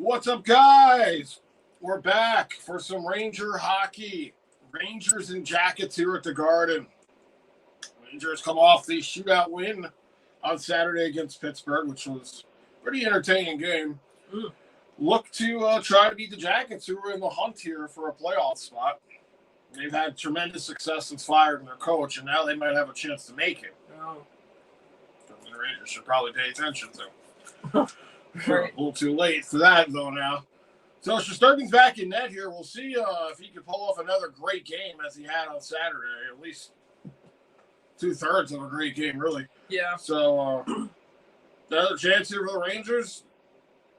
What's up, guys? We're back for some Ranger hockey. Rangers in jackets here at the Garden. Rangers come off the shootout win on Saturday against Pittsburgh, which was a pretty entertaining game. Look to try to beat the Jackets, who were in the hunt here for a playoff spot. They've had tremendous success since firing their coach, and now they might have a chance to make it. Oh. The Rangers should probably pay attention to. Right. A little too late for that, though, now. So Shesterkin's back in net here. We'll see if he can pull off another great game as he had on Saturday. At least two-thirds of a great game, really. Yeah. So another chance here for the Rangers.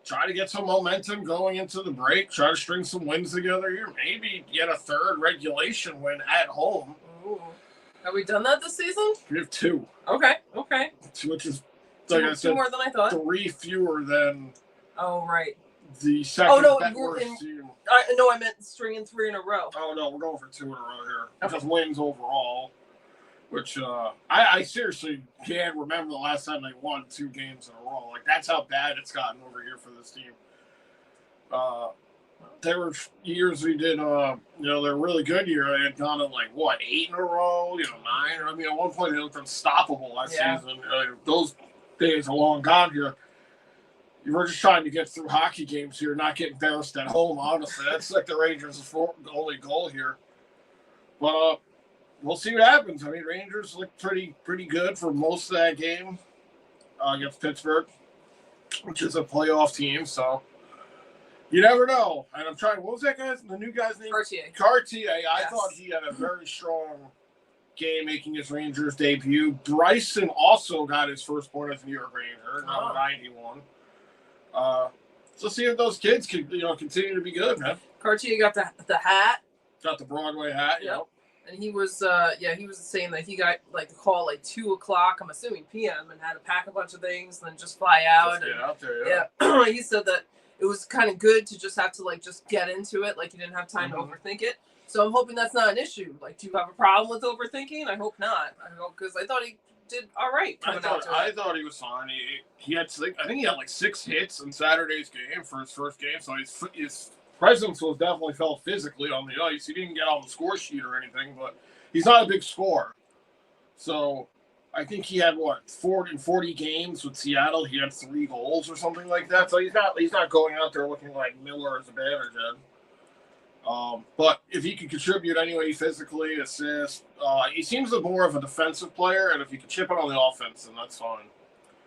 Try to get some momentum going into the break. Try to string some wins together here. Maybe get a third regulation win at home. Ooh. Have we done that this season? We have two. Okay. Which is, like I said, more than I thought. 3 fewer than right. the second worst team. I meant stringing 3 in a row. Oh, no, we're going for 2 in a row here. Okay. Just wins overall. Which I seriously can't remember the last time they won 2 games in a row. Like, that's how bad it's gotten over here for this team. There were years we did, they're really good year. They had gone to 8 in a row, 9. I mean, at one point they looked unstoppable last season. Those days are long gone here. You were just trying to get through hockey games here, not get embarrassed at home, honestly. That's like the Rangers' only goal here. But, we'll see what happens. I mean, Rangers looked pretty good for most of that game against Pittsburgh, which is a playoff team. So you never know. And I'm trying. What was that guy's? The new guy's name? Cartier. I thought he had a very strong game making his Rangers debut. Bryson also got his first point as a New York Ranger, number 91. So see if those kids can continue to be good, man. Cartier got the hat. Got the Broadway hat. Yep. And he was saying that he got the call 2:00, I'm assuming PM, and had to pack a bunch of things and then just fly out. Just get out there, yeah. He said that it was kind of good to just have to just get into it, you didn't have time to overthink it. So I'm hoping that's not an issue. Do you have a problem with overthinking? I hope not. Because I thought he did all right. I thought he was fine. He had I think he had 6 hits in Saturday's game for his first game, so his presence was definitely felt physically on the ice. He didn't get on the score sheet or anything, but he's not a big scorer. So I think he had 40 games with Seattle. He had 3 goals or something like that. So he's not going out there looking like Miller as a banter did. But if he can contribute anyway physically, assist, he seems more of a defensive player, and if he can chip it on the offense, then that's fine.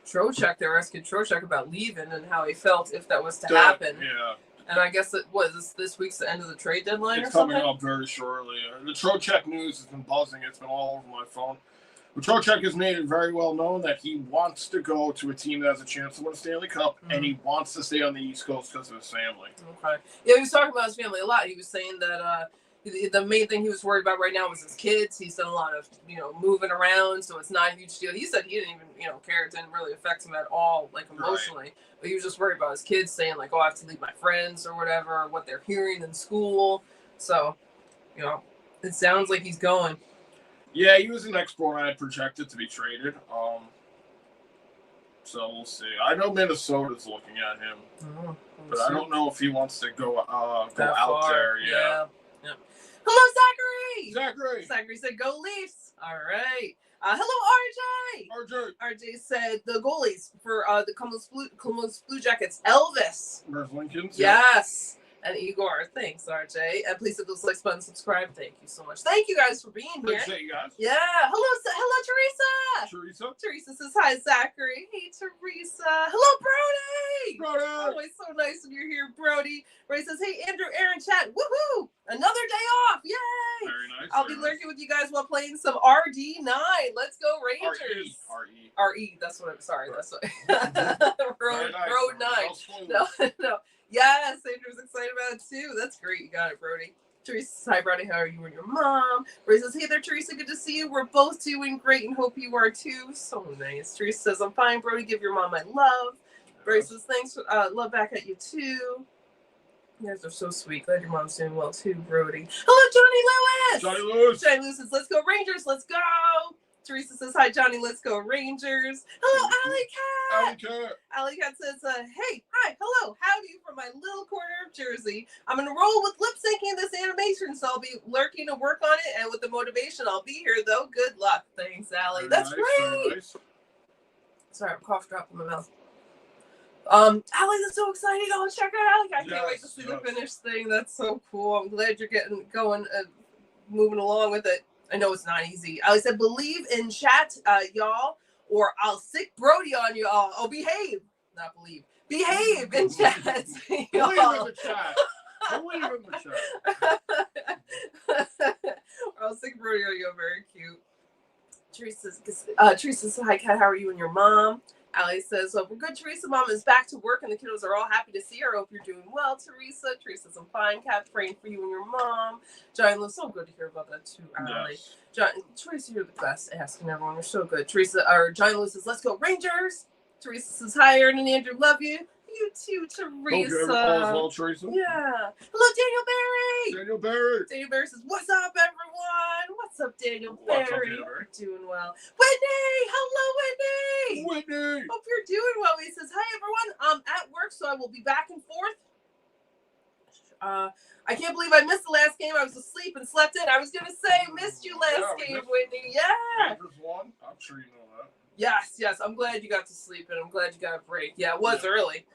Trocheck, they were asking Trocheck about leaving and how he felt if that was to happen. Yeah. And I guess this week's the end of the trade deadline it's or something? It's coming up very shortly. The Trocheck news has been buzzing. It's been all over my phone. But Trocheck has made it very well known that he wants to go to a team that has a chance to win a Stanley Cup, and he wants to stay on the East Coast because of his family. Okay. Yeah, he was talking about his family a lot. He was saying that the main thing he was worried about right now was his kids. He's done a lot of, moving around, so it's not a huge deal. He said he didn't even, care. It didn't really affect him at all, emotionally. Right. But he was just worried about his kids saying, I have to leave my friends or whatever, or what they're hearing in school. So, it sounds like he's going. Yeah, he was the next one I had projected to be traded. So we'll see. I know Minnesota's looking at him, but I don't know if he wants to go out there. Yeah. Hello, Zachary. Zachary said, "Go Leafs." All right. Hello, RJ said the goalies for the Columbus Blue Jackets, Elvis. Lincolns. Yes. And Igor, thanks, RJ. And please hit those likes button, subscribe. Thank you so much. Thank you guys for being here. Appreciate you guys. Yeah. Hello, Teresa. Teresa says hi, Zachary. Hey, Teresa. Hello, Brody. Always so nice when you're here, Brody. Ray says, hey, Andrew, Aaron, chat. Woohoo! Another day off. Yay! Very nice. I'll be lurking with you guys while playing some RD9. Let's go, Rangers. RE. That's what I'm sorry. That's what Road 9. No. Yes, Andrew's excited about it too. That's great. You got it, Brody. Teresa says, hi, Brody. How are you and your mom? Brody says, hey there, Teresa. Good to see you. We're both doing great and hope you are too. So nice. Teresa says, I'm fine, Brody. Give your mom my love. Brody says, thanks. Love back at you too. You guys are so sweet. Glad your mom's doing well too, Brody. Hello, Johnny Lewis. Johnny Lewis says, let's go Rangers. Let's go. Teresa says, hi, Johnny. Let's go Rangers. Hello, Allie Cat. Alley Cat says, hey, hi, hello, howdy from my little corner of Jersey. I'm going to roll with lip syncing this animation, so I'll be lurking to work on it, and with the motivation, I'll be here, though. Good luck. Thanks, Allie. That's great. Nice. Sorry, I'm cough dropping my mouth. Allie, that's so exciting. Oh, check out Allie. I can't wait to see the finished thing. That's so cool. I'm glad you're getting going and moving along with it. I know it's not easy. Allie said, believe in chat, y'all, or I'll sick Brody on you all. Oh, behave. Not believe. Behave in chat. Believe in the chat. Believe in the chat. Or I'll sick Brody on you. Very cute. Teresa says, hi, Kat. How are you and your mom? Allie says, we're good. Teresa, mom is back to work and the kiddos are all happy to see her. I hope you're doing well, Teresa. Teresa's I'm fine, Kat. Praying for you and your mom. Johnny Lewis, so good to hear about that too, Allie. Yes. Teresa, you're the best. Asking everyone, you're so good. Johnny Lewis says, let's go Rangers. Teresa says, hi, Aaron and Andrew, love you. You too, Teresa. Well, Teresa. Yeah. Hello, Daniel Barry. Daniel Barry. Daniel Barry says, what's up, everyone? What's up, Daniel Barry? We're doing well. Whitney! Hello, Whitney! Whitney! Hope you're doing well. He says, hi, everyone. I'm at work, so I will be back and forth. I can't believe I missed the last game. I was asleep and slept in. I was going to say, missed you last game, Whitney. Yeah. Rangers won. I'm sure you know that. Yes. I'm glad you got to sleep, and I'm glad you got a break. Yeah, it was early.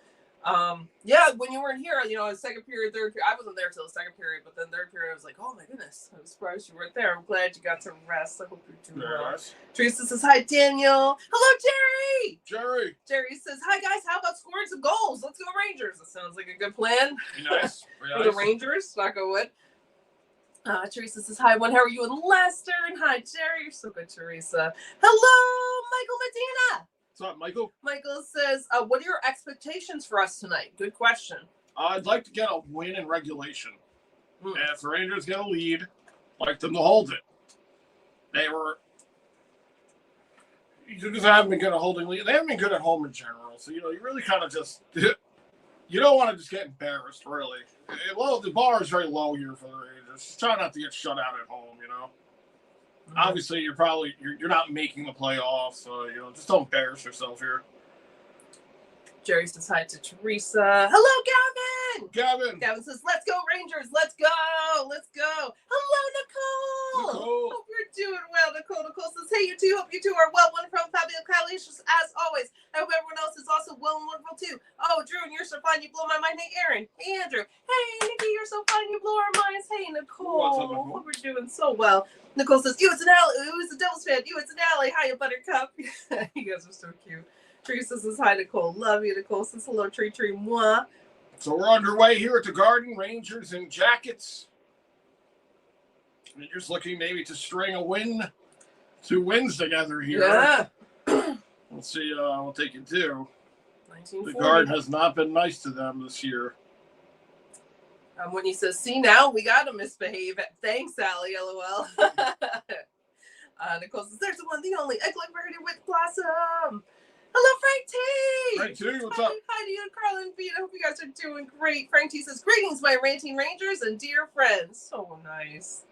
When you weren't here, second period, third period, I wasn't there till the second period, but then third period, I was like, oh my goodness, I was surprised you weren't there. I'm glad you got to rest. I hope you're doing well. Teresa says, hi, Daniel. Hello, Jerry. Jerry says, hi, guys. How about scoring some goals? Let's go Rangers. That sounds like a good plan. Nice. For the Rangers, knock on wood. Teresa says, hi, how are you in Leicester? And hi, Jerry. You're so good, Teresa. Hello, Michael Medina. What's up, Michael? Michael says, what are your expectations for us tonight? Good question. I'd like to get a win in regulation. And if the Rangers get a lead, I'd like them to hold it. You just haven't been good at holding lead. They haven't been good at home in general. So, you really kind of just, you don't want to just get embarrassed, really. Well, the bar is very low here for the Rangers. Just try not to get shut out at home, Obviously, you're not making the playoffs, so just don't embarrass yourself here. Jerry says hi to Teresa. Hello, Gavin. Gavin says, "Let's go Rangers! Let's go! Hello, Nicole. Hope you're doing well, Nicole. Nicole says, "Hey, you two. Hope you two are well. Wonderful, fabulous, calicious as always. I hope everyone else is also well and wonderful too. Oh, Drew, and you're so fine. You blow my mind. Hey, Aaron. Hey, Andrew. Hey, Nikki. You're so fine. You blow our minds. Hey, Nicole. What's up, Nicole? Hope we're doing so well." Nicole says, "You, it's an alley. Ooh, it's a Devils fan. You, it's an alley. Hiya, Buttercup." You guys are so cute. Teresa says, "Hi, Nicole. Love you." Nicole says, "Hello, tree, moi." So we're underway here at the Garden. Rangers in jackets. Rangers looking maybe to string two wins together here. Yeah. Let's see what they can do. 1940. The Garden has not been nice to them this year. When he says, "See now, we got to misbehave." Thanks, Sally. LOL. Nicole says, "There's the one, the only Egglet Verde with Blossom." Hello, Frank T. Frank T, what's up? Hi to you, Carl and Pete. I hope you guys are doing great. Frank T says, "Greetings, my ranting Rangers and dear friends." So nice.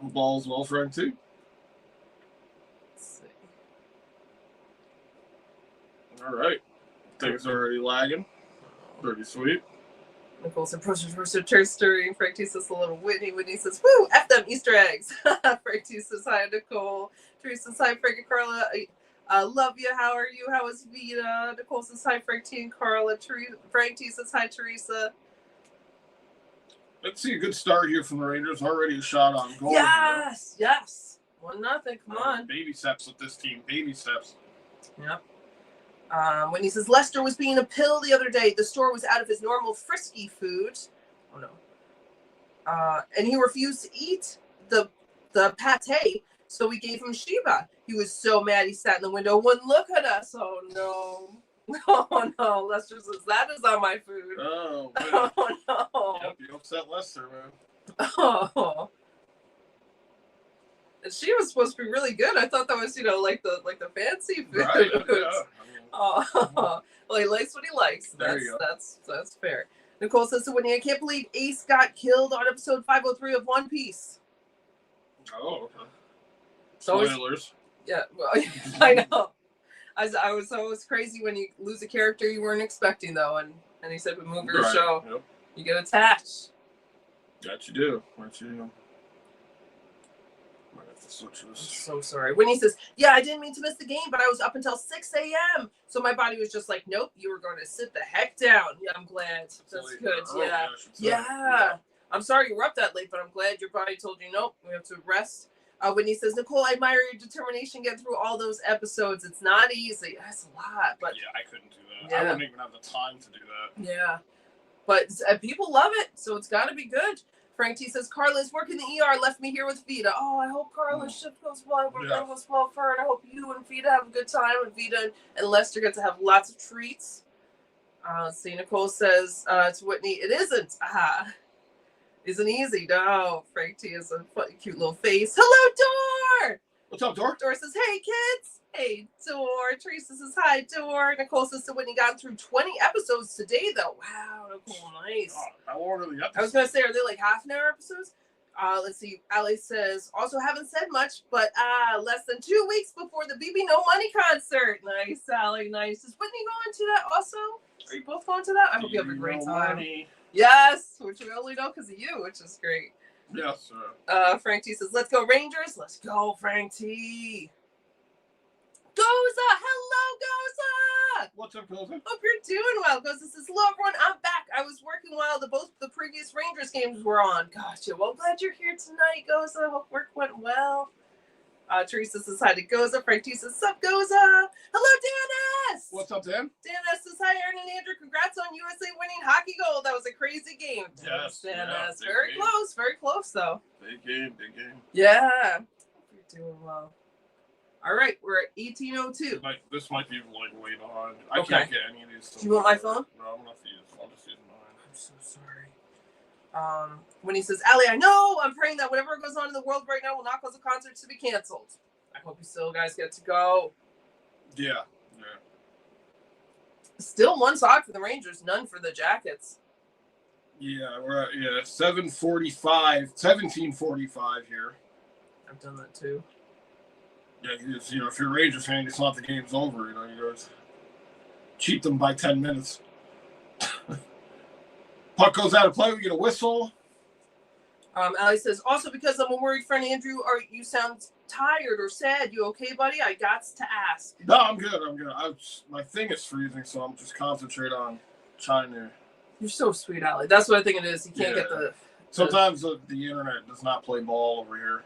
Balls well, Frank T. Let's see. All right. Things are already lagging. Pretty sweet. Nicole said, "Stirring." Frank T says, "A little Whitney." Whitney says, "Woo, F them Easter eggs." Frank T says, "Hi, Nicole." Teresa says, "Hi, Frank and Carla. Love you. How are you? How is Vita?" Nicole says, "Hi, Frank T and Carla." Frank T says, "Hi, Teresa." Let's see a good start here from the Rangers. Already a shot on goal. Yes. 1-0. Come on. Baby steps with this team. Baby steps. Yep. When he says Lester was being a pill the other day, the store was out of his normal frisky food. Oh no. And he refused to eat the pate, so we gave him Shiba. He was so mad he sat in the window, wouldn't look at us. Oh no. Oh no. Lester says, "That is on my food." Oh, man. Oh no. Yep, you upset Lester, man. Oh. And she was supposed to be really good. I thought that was, like the fancy food. Right, yeah. Oh, well, he likes what he likes. That's fair. Nicole says, "So Whitney, I can't believe Ace got killed on episode 503 of One Piece." Oh, okay. So Spoilers. Yeah, well, I know. I was always crazy when you lose a character you weren't expecting, though. And he said with movie or show, you get attached. That you do. What you do. I'm so sorry. When he says, yeah, I didn't mean to miss the game, but I was up until 6 a.m. So my body was just like, nope, you were going to sit the heck down. Yeah, I'm glad. That's good. Yeah. I'm sorry you were up that late, but I'm glad your body told you, nope, we have to rest. When he says, Nicole, I admire your determination getting through all those episodes. It's not easy. That's a lot. But yeah, I couldn't do that. I wouldn't even have the time to do that. Yeah. But people love it, so it's got to be good. Frank T says, Carla's working the ER, left me here with Vita. Oh, I hope Carla's shift goes well. Goes well for her. And I hope you and Vita have a good time. And Vita and Lester get to have lots of treats. Let's see, Nicole says to Whitney, it isn't. Isn't easy. No, Frank T has a funny, cute little face. Hello, Dor! What's up, Dor? Dor says, hey, kids. Hey, Dor. Teresa says, hi, Dor. Nicole says to Whitney, got through 20 episodes today, though. Wow, Nicole, nice. How long are the episodes? I was going to say, are they like half an hour episodes? Let's see. Allie says, also haven't said much, but less than 2 weeks before the BB No Money concert. Nice, Allie, nice. Is Whitney going to that also? Are you both going to that? I hope you have a great time. Money. Yes, which we only know because of you, which is great. Yes, sir. Frank T says, let's go Rangers. Let's go, Frank T. Goza! Hello, Goza! What's up, Goza? Hope you're doing well. Goza says, hello, everyone. I'm back. I was working while both the previous Rangers games were on. Gotcha. Well, glad you're here tonight, Goza. Hope work went well. Teresa says hi to Goza. Frank T says, sup, Goza? Hello, Dan S. What's up, Dan? Dan S says, hi, Aaron and Andrew. Congrats on USA winning hockey gold. That was a crazy game. Yes, Dan S. Very close, though. Big game. Yeah. You're doing well. All right, we're at 18:02. This might be like way behind. I can't get any of these. Do you want my phone? No, I'm not I'll just use mine. I'm so sorry. When he says, Allie, I know, I'm praying that whatever goes on in the world right now will not cause the concerts to be canceled. I hope you still guys get to go. Yeah. Still one sock for the Rangers, none for the Jackets. Yeah, we're at 17:45 here. I've done that too. Yeah, if you're a Rangers fan, it's not the game's over. You guys cheat them by 10 minutes. Puck goes out of play. We get a whistle. Allie says, also because I'm a worried friend, Andrew, you sound tired or sad. You okay, buddy? I got to ask. No, I'm good. My thing is freezing, so I'm just concentrating on trying to. You're so sweet, Allie. That's what I think it is. You can't get the. Sometimes the internet does not play ball over here.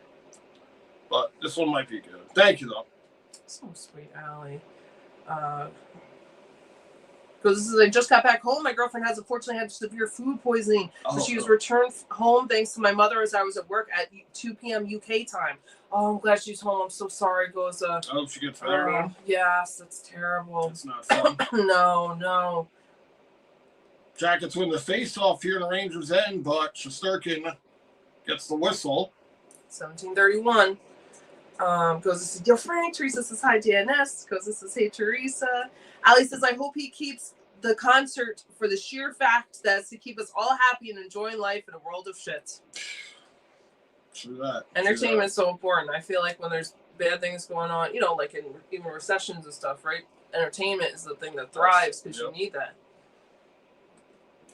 But this one might be good. Thank you, though. So sweet, Allie. Because I just got back home. My girlfriend has unfortunately had severe food poisoning. So she was returned home thanks to my mother as I was at work at 2 p.m. UK time. Oh, I'm glad she's home. I'm so sorry, Goza. I hope she gets better. Yes, that's terrible. It's not fun. No. Jackets win the face-off here in the Rangers' end, but Shesterkin gets the whistle. 17:31. Goza says, yo, Frank. Teresa says, hi, DNS. Goza says, hey, Teresa. Allie says, I hope he keeps the concert for the sheer fact that to keep us all happy and enjoying life in a world of shit. True that. Entertainment is so important. I feel like when there's bad things going on, like in even recessions and stuff, right? Entertainment is the thing that thrives because you need that.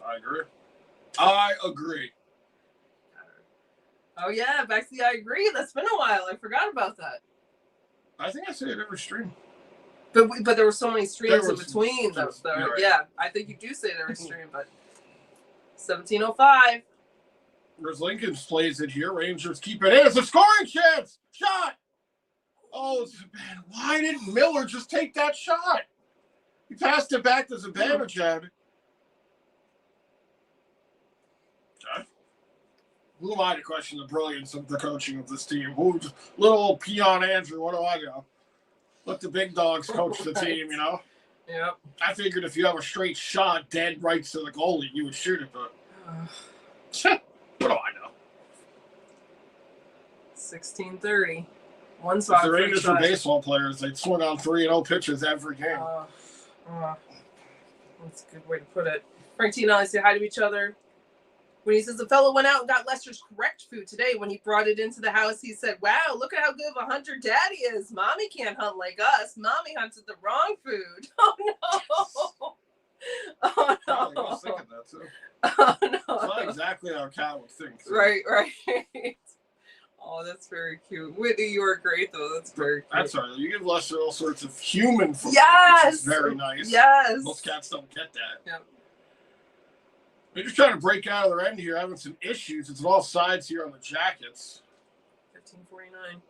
I agree. Oh, yeah. Back to the I agree. That's been a while. I forgot about that. I think I say it every stream. But there were so many streams in between. Right. Yeah, I think you do say it every stream, but 17:05. There's Lincoln's plays it here. Rangers keep it in. It's a scoring chance. Shot. Oh, man. Why didn't Miller just take that shot? He passed it back to Zibanejad. Who am I to question the brilliance of the coaching of this team? Little peon Andrew, what do I know? Let the big dogs coach the team, Yep. I figured if you have a straight shot dead right to the goalie, you would shoot it, but what do I know? 16:30. One spot. If the Rangers were baseball players, they'd swing on 3-0 pitches every game. That's a good way to put it. Frank T and I say hi to each other. When he says the fellow went out and got Lester's correct food today, when he brought it into the house, he said, "Wow, look at how good of a hunter Daddy is. Mommy can't hunt like us. Mommy hunted the wrong food." Oh no! Oh no! I was thinking that too. Oh no! It's not exactly how a cat would think. So. Right. Oh, that's very cute. Whitney, you were great though. That's very cute. That's right. You give Lester all sorts of human food. Yes. Which is very nice. Yes. Most cats don't get that. Yep. We're just trying to break out of their end here, having some issues. It's on all sides here on the jackets. 1549.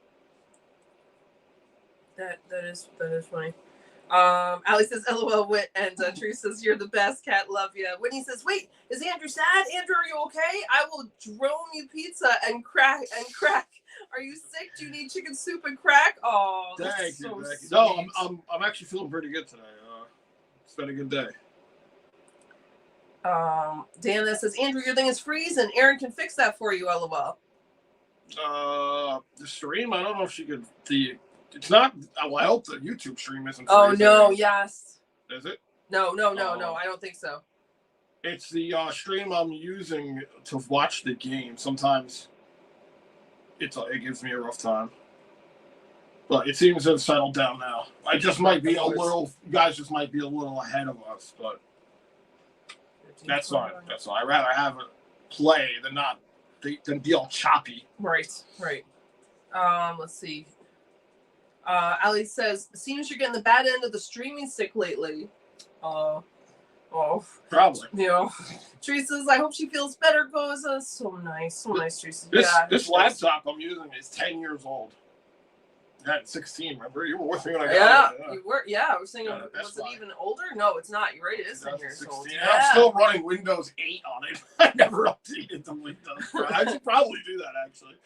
That is funny. Ali says, "LOL, Wit," and Tree says, "You're the best, cat. Love you." Whitney says, "Wait, is Andrew sad? Andrew, are you okay? I will drone you pizza and crack. Are you sick? Do you need chicken soup and crack?" Oh, that's so sweet. No, I'm actually feeling pretty good today. It's been a good day. Dan that says, "Andrew, your thing is freezing. Aaron can fix that for you." LOL. The stream, I don't know if she could. It's not. Well, I hope the YouTube stream isn't. Oh no! Yes. Is it? No. I don't think so. It's the stream I'm using to watch the game. Sometimes it gives me a rough time, but it seems to have settled down now. I just might be a little. You guys just might be a little ahead of us, but that's fine. That's fine. I'd rather have it play than be all choppy. Right. Let's see. Ali says, "Seems you're getting the bad end of the streaming stick lately." Probably. You know, Tree says, "I hope she feels better." Goes, so nice, Tree says. This laptop I'm using is 10 years old. I had 16. Remember, you were with me when I got it. Yeah, you were. Yeah, I was thinking, was it even older? No, it's not. You're right. It is 10 years old. Yeah. I'm still running Windows 8 on it. I never updated the Windows. I should probably do that actually.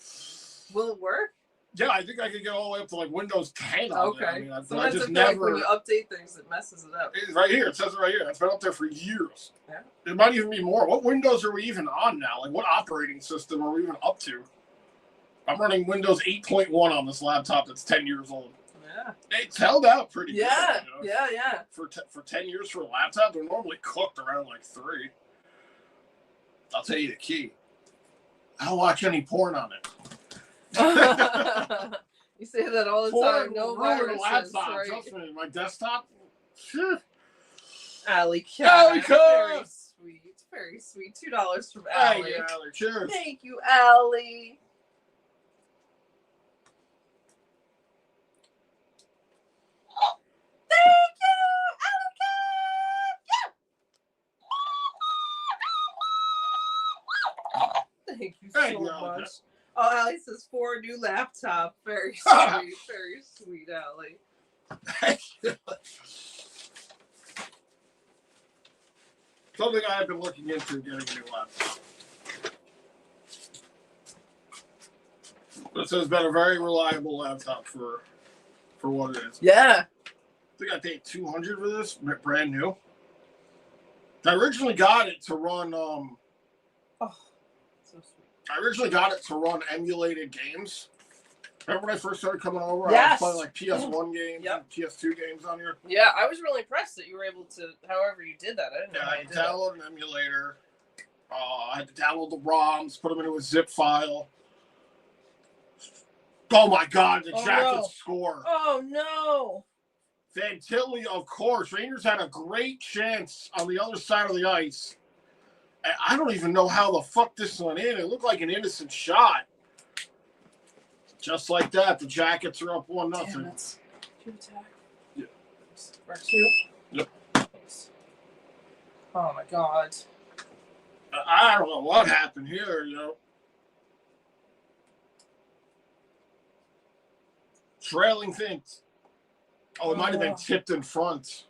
Will it work? Yeah, I think I could get all the way up to like Windows 10 on okay. it. I mean, sometimes I just never. Like when you update things, it messes it up. It's right here. It says it right here. It's been up there for years. Yeah. It might even be more. What Windows are we even on now? Like, what operating system are we even up to? I'm running Windows 8.1 on this laptop that's 10 years old. Yeah. It's held out pretty good. You know? Yeah. For 10 years for a laptop, they're normally cooked around like 3. I'll tell you the key. I don't watch any porn on it. You say that all the time. No viruses, laptop. right? Trust me, my desktop. Sure. Alley cat. Very sweet. Very sweet. $2 from Alley. Thank you, Alley. Cheers. Thank you, Alley. Thank you, Alley cat. Thank you so much. Oh, Allie says 4 new laptop. Very sweet. Very sweet, Allie. Something I've been looking into getting a new laptop. This has been a very reliable laptop for what it is. Yeah. I think I paid $200 for this, brand new. I originally got it to run I originally got it to run emulated games. Remember when I first started coming over? Yes. I was playing like PS1 games and PS2 games on here. Yeah, I was really impressed that you were able to, however you did that. I didn't know how you did that. I downloaded an emulator. I had to download the ROMs, put them into a zip file. Oh my God, the Jackets score. Oh no. Fantilli, of course. Rangers had a great chance on the other side of the ice. I don't even know how the fuck this went in. It looked like an innocent shot. Just like that, the Jackets are up 1-0. Damn, that's 2 attack. Yeah. Or 2? Yep. Oh my God. I don't know what happened here, you know. Trailing things. Oh, it might have been tipped in front.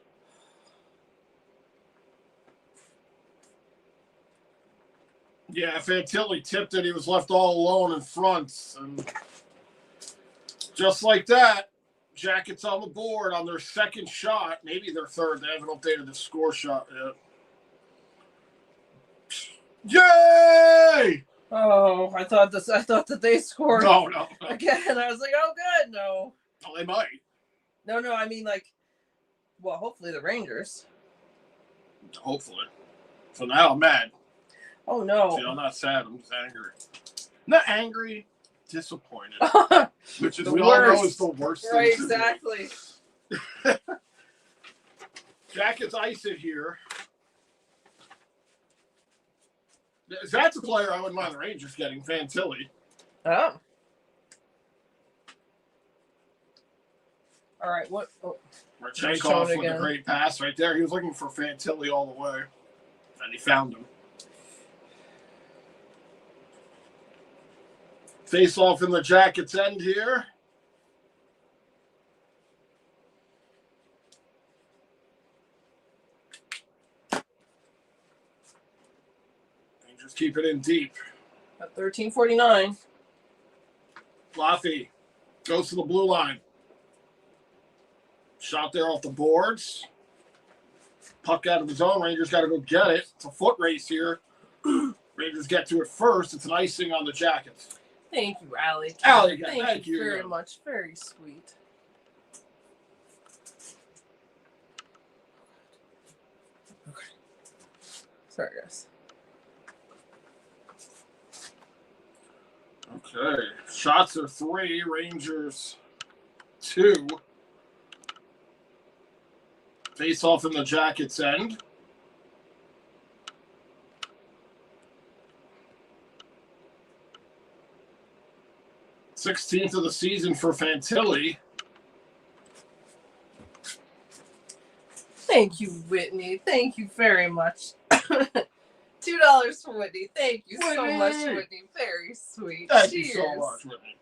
Yeah, Fantilli tipped it. He was left all alone in front. And just like that, Jackets on the board on their second shot. Maybe their third. They haven't updated the score shot yet. Yay! Oh, I thought that they scored. No. Again. I was like, oh, good. No. Oh, they might. No. I mean, like, well, hopefully the Rangers. Hopefully. So now I'm mad. Oh no. See, I'm not sad. I'm just angry. Not angry, disappointed. Which is we all know is the worst thing. Right, exactly. Jackets ice it here. That's a player I wouldn't mind the Rangers getting, Fantilli. Oh. All right, what? Oh. Marchenkov with a great pass right there. He was looking for Fantilli all the way, and he found him. Face off in the Jackets' end here. Rangers keep it in deep. At 13:49. Laffy goes to the blue line. Shot there off the boards. Puck out of the zone. Rangers got to go get it. It's a foot race here. Rangers get to it first. It's an icing on the Jackets. Thank you, Allie. Allie, thank you very much. Very sweet. Okay. Sorry, guys. Okay. Shots are 3. Rangers 2. Face off in the Jackets' end. .16th of the season for Fantilli. Thank you, Whitney. Thank you very much. $2 for Whitney. Thank you so much, Whitney. Very sweet. Thank Cheers. you so much, Whitney.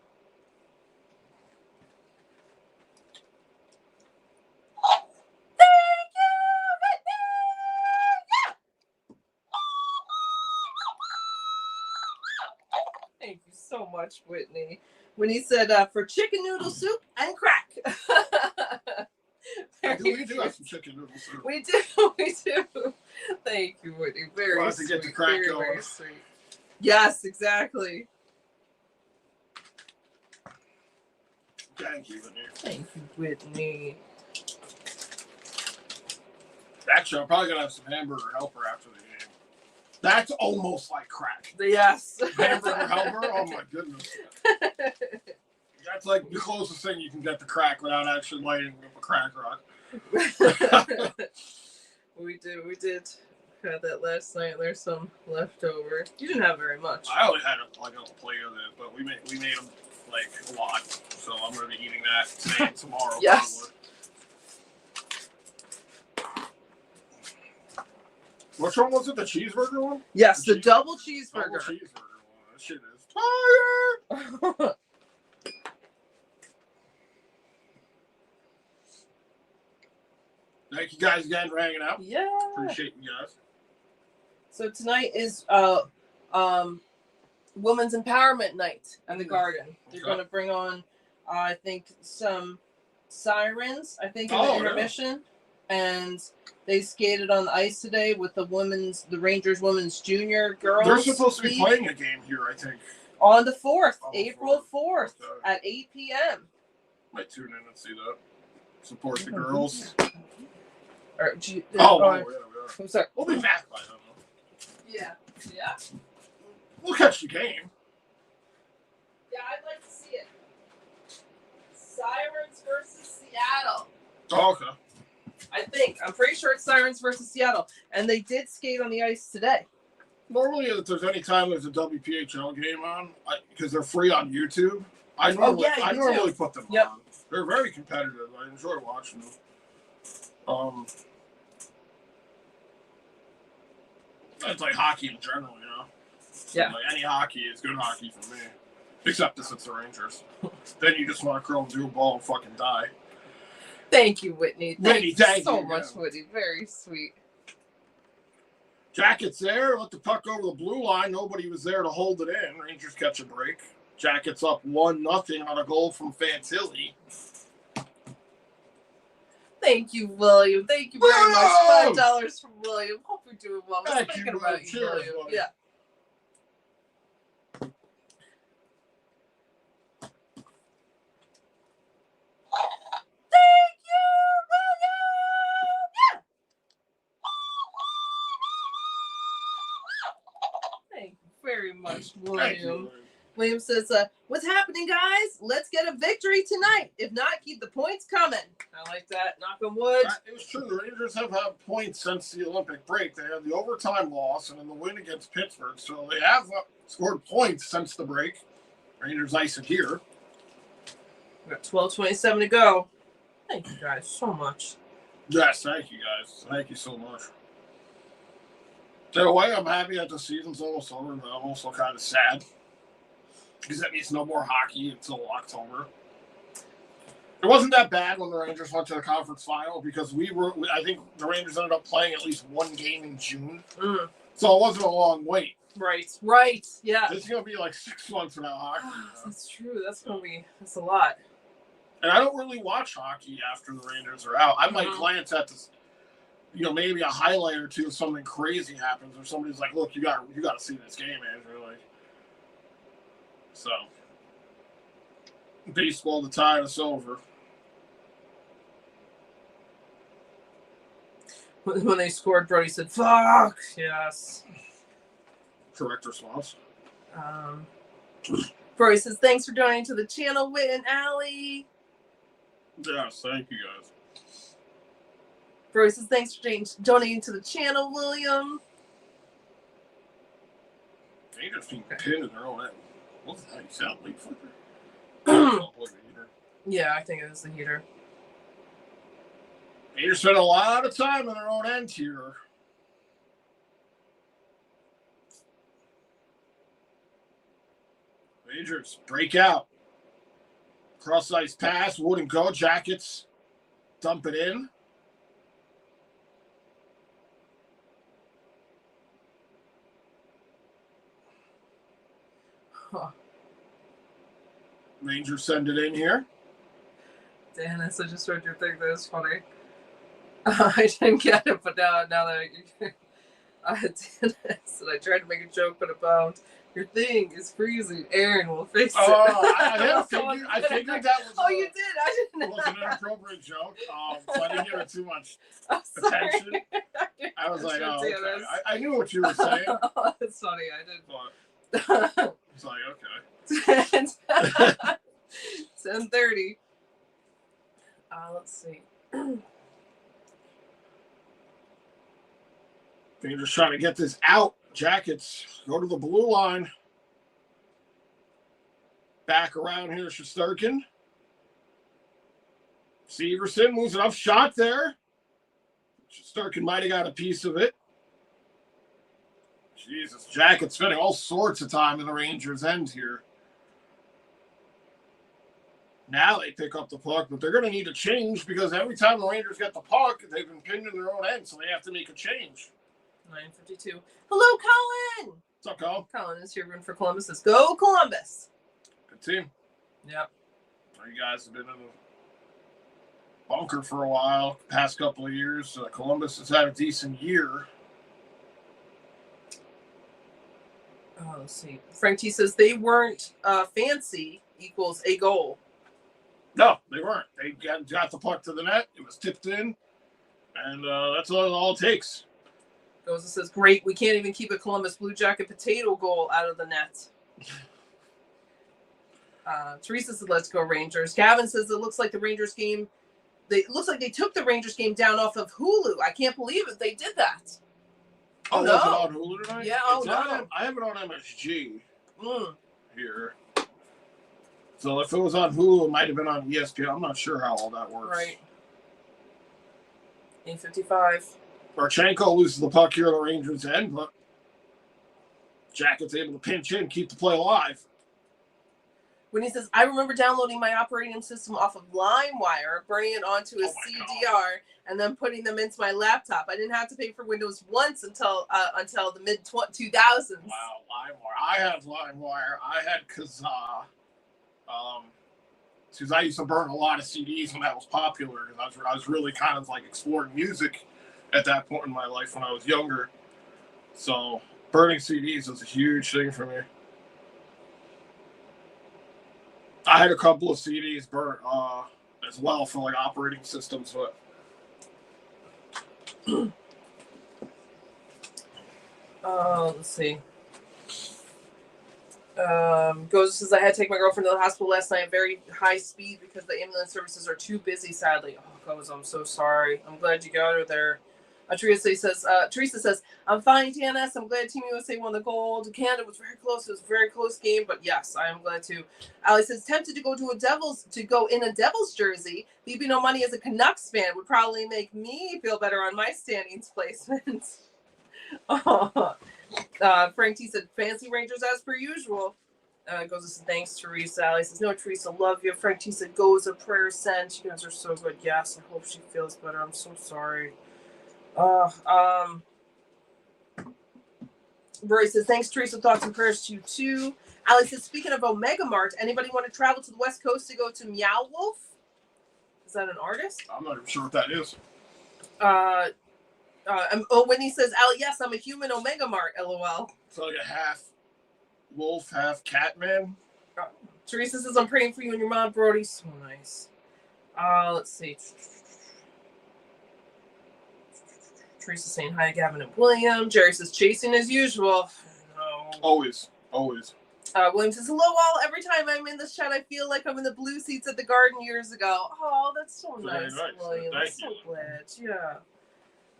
Thank you so much, Whitney. When he said for chicken noodle soup and crack. We do have some chicken noodle soup. We do. Thank you, Whitney. Very sweet. To get the crack going. Very sweet. Yes, exactly. Thank you, Whitney. Thank you, Whitney. Actually, I'm probably going to have some hamburger helper after the game. That's almost like crack. Yes. Hamburger helper? Oh, my goodness. That's like the closest thing you can get to crack without actually lighting up a crack rock. We did have that last night. There's some leftover. You didn't have very much. I only had like a plate of it, but we made them like a lot. So I'm going to be eating that today and tomorrow. Yes. Probably. Which one was it? The cheeseburger one? Yes, the double cheeseburger. Double cheeseburger one. That shit is fire! Thank you guys again for hanging out. Yeah. Appreciate you guys. So tonight is Women's Empowerment Night at the Garden. They're going to bring on, I think, some sirens, I think, in the intermission. Yeah. And they skated on the ice today with the Rangers women's junior girls. They're supposed to be playing a game here, I think. On the 4th, April 4th, at 8 p.m. Might tune in and see that. Support the girls. I'm sorry. We'll be back by then. Yeah. We'll catch the game. Yeah, I'd like to see it. Sirens versus Seattle. Oh, okay. I'm pretty sure it's Sirens versus Seattle. And they did skate on the ice today. Normally, if there's any time there's a WPHL game on, because they're free on YouTube, I normally put them on. They're very competitive. I enjoy watching them. It's like hockey in general, you know? Yeah. Like any hockey is good hockey for me. Except this it's the Rangers. Then you just want to curl into a ball and fucking die. Thank you, Whitney. Thank you so much, yeah. Whitney. Very sweet. Jackets there. Let the puck over the blue line. Nobody was there to hold it in. Rangers catch a break. Jackets up 1-0 on a goal from Fantilli. Thank you, William. Thank you very much. $5 from William. Hope you're doing well. I was thinking about you, William. Buddy. Yeah. Thank you, William. Thank you very much, William. William says, what's happening, guys? Let's get a victory tonight. If not, keep the points coming. I like that. Knock on wood. It was true. The Rangers have had points since the Olympic break. They had the overtime loss and then the win against Pittsburgh. So they have scored points since the break. Rangers ice it here. We got 12:27 to go. Thank you guys so much. Yes, thank you guys. Thank you so much. In a way, I'm happy that the season's almost over, but I'm also kind of sad. Because that means no more hockey until October. It wasn't that bad when the Rangers went to the conference final because I think the Rangers ended up playing at least one game in June. Mm. So it wasn't a long wait. Right, yeah. It's going to be like 6 months without hockey. That's true. That's a lot. And I don't really watch hockey after the Rangers are out. I might glance at this, maybe a highlight or two if something crazy happens or somebody's like, look, you got to see this game, Andrew. Like, so, baseball, the tide is over. When they scored, Brody said, fuck, yes. Correct response. Brody says, thanks for donating to the channel, Whit and Allie. Yes, thank you guys. Brody says, thanks for donating to the channel, William. They just keep pinning their own end. What's that? You sound like fucker. Yeah, I think it is the heater. They just spent a lot of time on their own end here. Rangers break out. Cross ice pass, wouldn't go. Jackets dump it in. Huh. Rangers send it in here. Dennis, I just read your thing. That was funny. I didn't get it, but now that Dennis, and I tried to make a joke, but about your thing is freezing. Aaron will fix it. Oh, I figured that was. Oh, you did. I didn't. It was an inappropriate joke, so I didn't give it too much attention. I was like, oh, okay. I knew what you were saying. Oh, that's funny. I did. But it's like, okay. 10:30. Let's see. They're just trying to get this out. Jackets go to the blue line. Back around here, Shesterkin. Severson moves it up. Shot there. Shesterkin might have got a piece of it. Jesus, Jackets spending all sorts of time in the Rangers' end here. Now they pick up the puck, but they're going to need a change because every time the Rangers get the puck, they've been pinned in their own end, so they have to make a change. 9:52. Hello, Colin. What's up, Colin? Colin is here rooting for Columbus. Let's go, Columbus. Good team. Yep. You guys have been in the bunker for a while, past couple of years. Columbus has had a decent year. Let's see. Frank T says they weren't fancy equals a goal. No, they weren't. They got the puck to the net. It was tipped in, and that's all it takes. Goza says, great. We can't even keep a Columbus Blue Jacket potato goal out of the net. Teresa says, let's go Rangers. Gavin says, it looks like the Rangers game, it looks like they took the Rangers game down off of Hulu. I can't believe it. They did that. Oh, no. Was it on Hulu tonight? Yeah, no. I have it on MSG here. So if it was on Hulu, it might have been on ESPN. I'm not sure how all that works. Right. 8:55. Marchenko loses the puck here at the Rangers' end, but Jacket's able to pinch in, keep the play alive. When he says, I remember downloading my operating system off of LimeWire, burning it onto a CDR, and then putting them into my laptop. I didn't have to pay for Windows once until the mid-2000s. Wow, LimeWire. I had LimeWire. I had Kazaa. Because I used to burn a lot of CDs when that was popular. Because I was really kind of like exploring music at that point in my life when I was younger. So burning CDs was a huge thing for me. I had a couple of CDs burnt as well for like operating systems, but let's see. Goes says I had to take my girlfriend to the hospital last night at very high speed because the ambulance services are too busy. Sadly, Goes, I'm so sorry. I'm glad you got her there. Teresa says, I'm fine, TNS. I'm glad Team USA won the gold. Canada was very close. It was a very close game, but yes, I am glad too. Ali says, tempted to go in a Devils jersey. Leaving no money as a Canucks fan would probably make me feel better on my standings placement. Frank T said, fancy Rangers as per usual. Goes, thanks, Teresa. Ali says, no, Teresa, love you. Frank T said, goes a prayer sent. You guys are so good. Yes, I hope she feels better. I'm so sorry. Roy says, thanks, Teresa. Thoughts and prayers to you too. Ali says, speaking of Omega Mart, anybody want to travel to the West Coast to go to Meow Wolf? Is that an artist? I'm not even sure what that is. Whitney says, Ali, yes, I'm a human Omega Mart, LOL. So like a half wolf, half cat man. Teresa says, I'm praying for you and your mom, Brody. So nice. Let's see. Teresa saying hi, Gavin and William. Jerry says, chasing as usual. No. Always. William says, hello all. Every time I'm in this chat, I feel like I'm in the blue seats at the Garden years ago. Oh, that's so nice, William. I'm so glad. Yeah.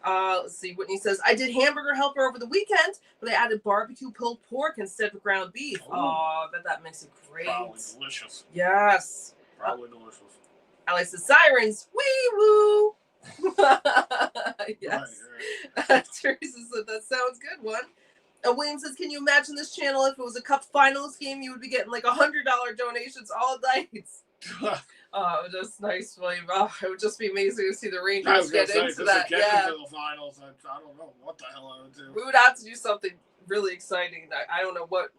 Let's see. Whitney says, I did hamburger helper over the weekend, but I added barbecue pulled pork instead of ground beef. Oh, I bet that makes it great. Probably delicious. Yes. Probably delicious. Alex says, sirens. Wee woo. Yes. Right. Teresa said, that sounds good one. William says, can you imagine this channel if it was a cup finals game? You would be getting like $100 donations all night. Just nice, William. It would just be amazing to see the Rangers get into that. Into the finals. I don't know what the hell I would do. We would have to do something really exciting. I don't know what.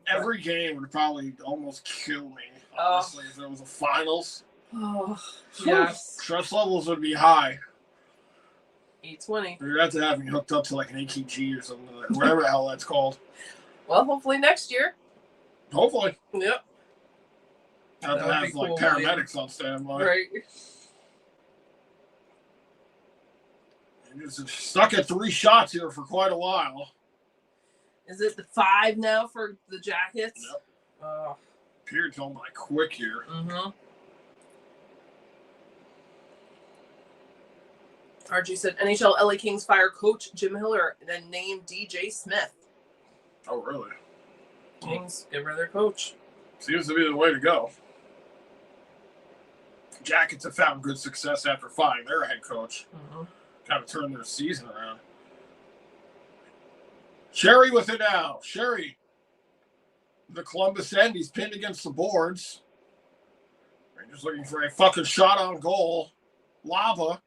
Every game would probably almost kill me, honestly, if it was a finals. Oh, yes. Stress levels would be high. 820. You'd have to have me hooked up to like an AKG or something, like whatever the hell that's called. Well, hopefully next year. Hopefully. Yep. Have to have like paramedics on standby. Right. You're stuck at 3 shots here for quite a while. Is it the 5 now for the Jackets? Yep. Period's going by quick here. Mm-hmm. RG said, NHL LA Kings fire coach Jim Hiller and then name DJ Smith. Oh, really? Kings get rid of their coach. Seems to be the way to go. Jackets have found good success after firing their head coach. Mm-hmm. Kind of turned their season around. Sherry with it now. Sherry. The Columbus end. He's pinned against the boards. Rangers looking for a fucking shot on goal. Lava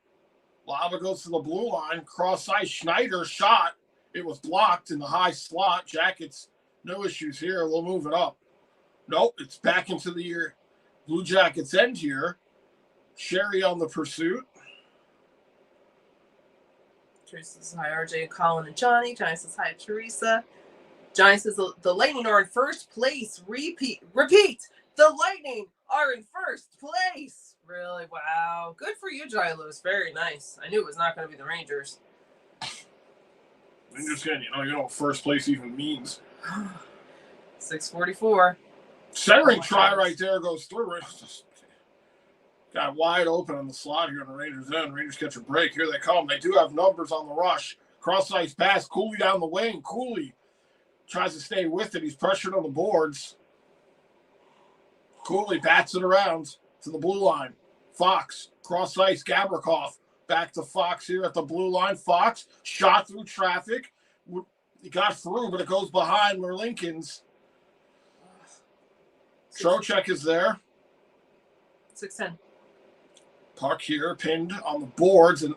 goes to the blue line. Cross ice. Schneider shot. It was blocked in the high slot. Jackets, no issues here. We'll move it up. Nope, it's back into the Blue Jackets end here. Sherry on the pursuit. Teresa says hi, RJ, Colin, and Johnny. Johnny says hi, Teresa. Johnny says the Lightning are in first place. Repeat. The Lightning are in first place. Really? Wow. Good for you, Johnny Lewis. Very nice. I knew it was not going to be the Rangers. Rangers getting, you know what first place even means. 644. Centering try right there goes through. Got wide open on the slot here on the Rangers end. Rangers catch a break. Here they come. They do have numbers on the rush. Cross ice pass. Cooley down the wing. Cooley tries to stay with it. He's pressured on the boards. Cooley bats it around to the blue line. Fox. Cross ice. Gavrikov. Back to Fox here at the blue line. Fox shot through traffic. He got through, but it goes behind Lincoln's. Trocheck is there. 610. Puck here pinned on the boards, and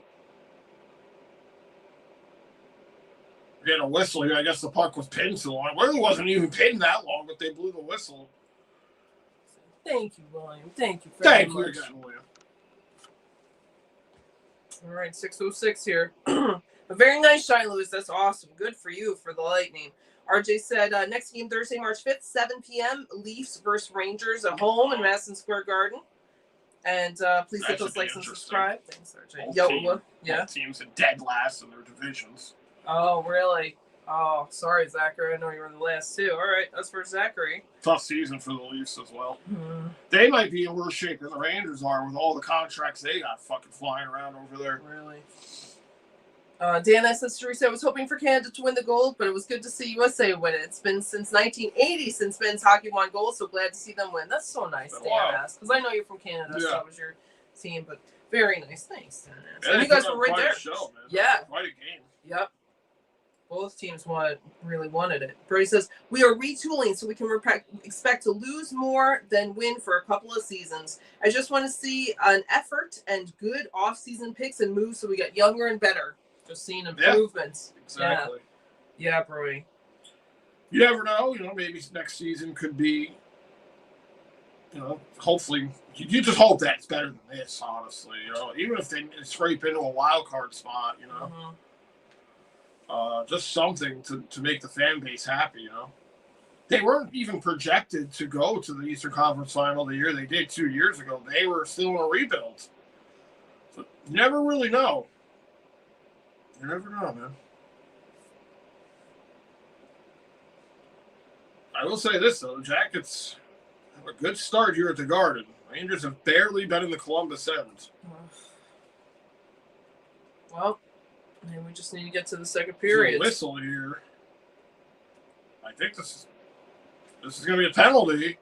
we're getting a whistle here. I guess the puck was pinned so long. It really wasn't even pinned that long, but they blew the whistle. Thank you, William. Thank you very much. Thank you, William. All right, 606 here. A very nice shine, Lewis. That's awesome. Good for you for the Lightning. RJ said, next game Thursday, March 5th, 7 p.m. Leafs versus Rangers at home in Madison Square Garden. And please hit those likes and subscribe. Thanks, RJ. Both teams are dead last in their divisions. Oh, really? Oh, sorry, Zachary. I know you were in the last two. All right, that's for Zachary. Tough season for the Leafs as well. Mm-hmm. They might be in worse shape than the Rangers are with all the contracts they got fucking flying around over there. Really? Dan says, Teresa, I was hoping for Canada to win the gold, but it was good to see USA win it. It's been since 1980 since men's hockey won gold, so glad to see them win. That's so nice, Dan S. Because I know you're from Canada, so that was your team, but very nice. Thanks, Dan S. And you guys were right there. Show, man. Yeah. Quite a game. Yep. Both teams really wanted it. Brody says, we are retooling so we can expect to lose more than win for a couple of seasons. I just want to see an effort and good off-season picks and moves so we get younger and better. Just seeing improvements. Yeah, exactly. Yeah, Brody. You never know. Maybe next season could be, hopefully, you just hope that it's better than this, honestly. Even if they scrape into a wild card spot, Mm-hmm. Just something to make the fan base happy, They weren't even projected to go to the Eastern Conference Final the year they did 2 years ago. They were still in a rebuild. So you never really know. You never know, man. I will say this, though. The Jackets have a good start here at the Garden. Rangers have barely been in the Columbus End. Well, maybe we just need to get to the second period. Whistle here. I think this is going to be a penalty.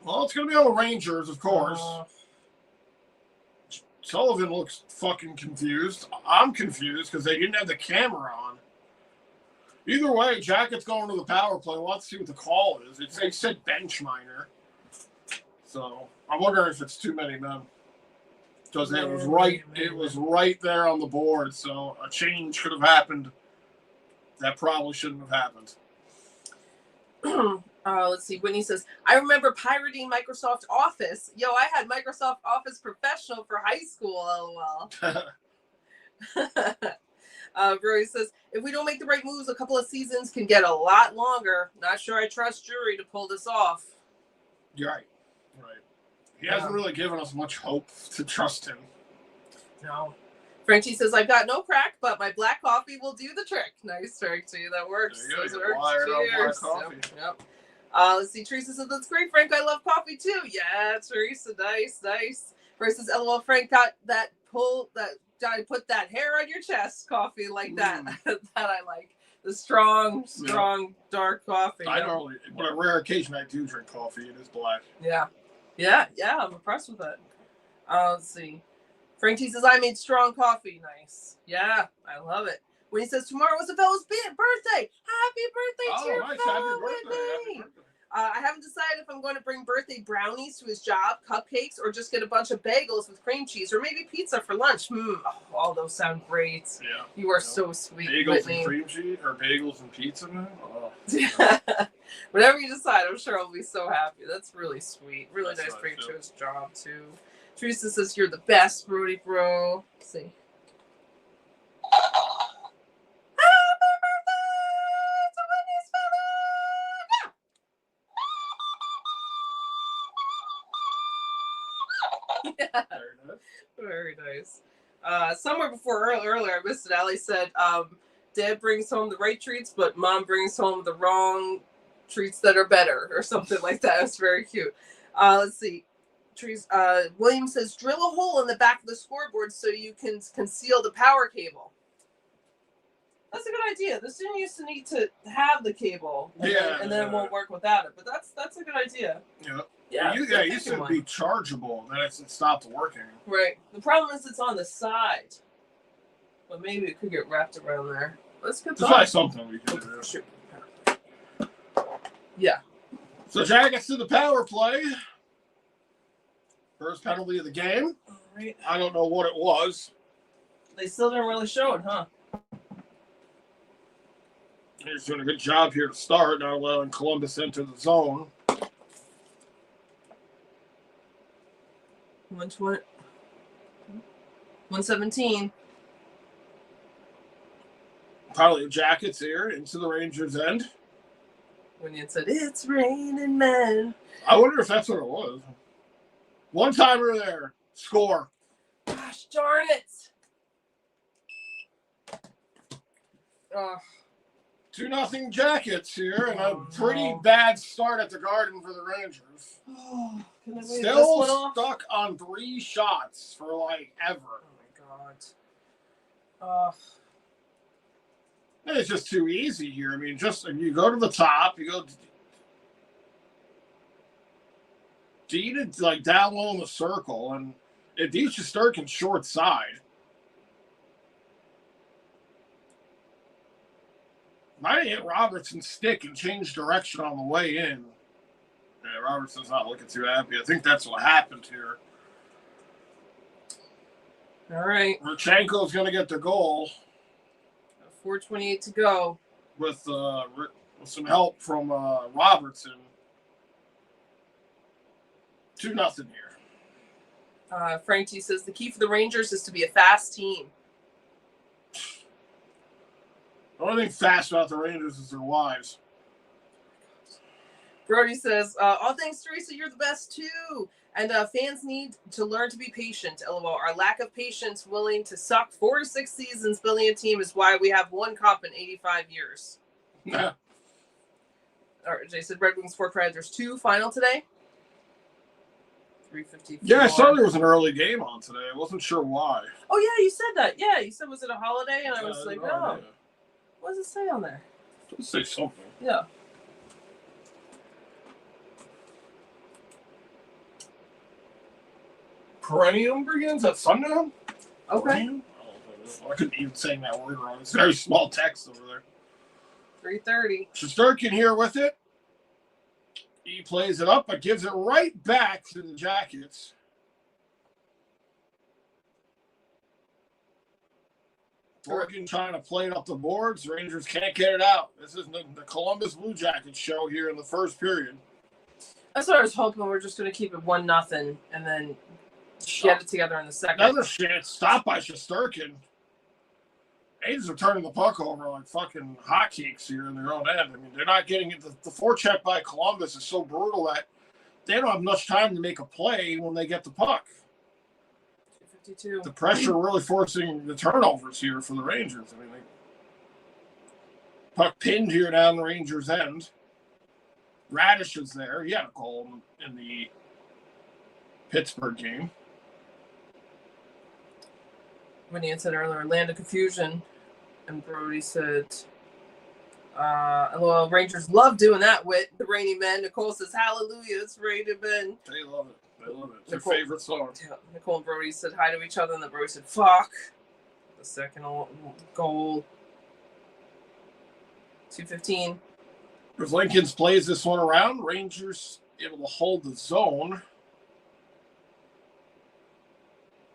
Well, it's going to be on the Rangers, of course. Sullivan looks fucking confused. I'm confused because they didn't have the camera on. Either way, Jackets going to the power play. We'll have to see what the call is. They said bench minor. So I'm wondering if it's too many men. Because it was right there on the board. So a change could have happened. That probably shouldn't have happened. Let's see. Whitney says, I remember pirating Microsoft Office. Yo, I had Microsoft Office Professional for high school, lol. Brody says, if we don't make the right moves, a couple of seasons can get a lot longer. Not sure I trust Drury to pull this off. You're right. Right. He hasn't really given us much hope to trust him. No. Frenchie says, I've got no crack, but my black coffee will do the trick. Nice trick, too. That works. There you go. Cheers. Yep. Let's see. Teresa says, that's great, Frank. I love coffee, too. Yeah, Teresa. Nice. Versus LOL, Frank got that put that hair on your chest coffee like that. That I like. The strong, dark coffee. I normally, on a rare occasion, I do drink coffee. It is black. Yeah. I'm impressed with it. Let's see. Frankie says, I made strong coffee. Nice. Yeah, I love it. When he says, tomorrow was a fellow's birthday. Happy birthday to your fellow, Whitney. I haven't decided if I'm going to bring birthday brownies to his job, cupcakes, or just get a bunch of bagels with cream cheese, or maybe pizza for lunch. All those sound great. Yeah. You are so sweet, bagels Whitney. And cream cheese, or bagels and pizza, man? Oh. Whatever you decide, I'm sure I'll be so happy. That's really sweet. Really nice bring to his job, too. Teresa says, you're the best, Brody bro. Let's see. Yeah. Very nice. Somewhere before earlier, I missed it. Ali said, Dad brings home the right treats, but Mom brings home the wrong treats that are better, or something like that. It's very cute. Let's see. William says, drill a hole in the back of the scoreboard so you can conceal the power cable. That's a good idea. This didn't used to need to have the cable, and then it won't work without it. But that's a good idea. Yeah. It used to be chargeable, then it stopped working. Right. The problem is it's on the side, but maybe it could get wrapped around there. Let's get try something we can do. Yeah. So Jackets to the power play. First penalty of the game. All right. I don't know what it was. They still didn't really show it, huh? He's doing a good job here to start, not allowing Columbus into the zone. 120. 117. Probably Jackets here into the Rangers' end. When you said, it's raining men. I wonder if that's what it was. One timer there. Score. Gosh darn it. 2-0 Jackets here, and a pretty bad start at the Garden for the Rangers. Still stuck on 3 shots for like ever. Oh my god. It's just too easy here. I mean, just you go to the top, you go D to like down low in the circle, and it beats Shesterkin's short side. Might hit Robertson's stick and change direction on the way in. Yeah, Robertson's not looking too happy. I think that's what happened here. All right. Marchenko's going to get the goal. 4:28 to go. With some help from Robertson. 2-0 here. Frank T says the key for the Rangers is to be a fast team. The only thing fast about the Rangers is their wives. Brody says, all thanks, Teresa, you're the best too. And fans need to learn to be patient. LOL. Our lack of patience, willing to suck 4 to 6 seasons building a team is why we have 1 cup in 85 years. Yeah. Jay said Red Wings 4 Predators 2 final today. 3:54. Yeah, I saw there was an early game on today. I wasn't sure why. Oh yeah, you said that. Yeah, you said was it a holiday? And I was like, no. Yeah. What does it say on there? Let's say something. Yeah. Perennium begins at sundown? Okay. Perennium? I couldn't even say that word wrong. It's very small text over there. 3:30. Shesterkin here with it. He plays it up, but gives it right back to the Jackets. Morgan trying to play it up the boards. Rangers can't get it out. This is the Columbus Blue Jackets show here in the first period. That's what I was hoping. We're just going to keep it 1-0 and then get it together in the second. Another chance. Stopped by Shesterkin. A's are turning the puck over like fucking hotcakes here in their own end. I mean, they're not getting it. The forecheck by Columbus is so brutal that they don't have much time to make a play when they get the puck. 2:52. The pressure really forcing the turnovers here for the Rangers. I mean, puck pinned here down the Rangers' end. Radish is there. He had a goal in the Pittsburgh game. When he had said earlier, land of confusion. And Brody said, well, Rangers love doing that with the Rainy Men. Nicole says, hallelujah, it's Rainy Men. They love it. They love it. It's their favorite song. Yeah, Nicole and Brody said hi to each other, and then Brody said, fuck. The second goal. 2:15. If Lincoln's plays this one around, Rangers able to hold the zone.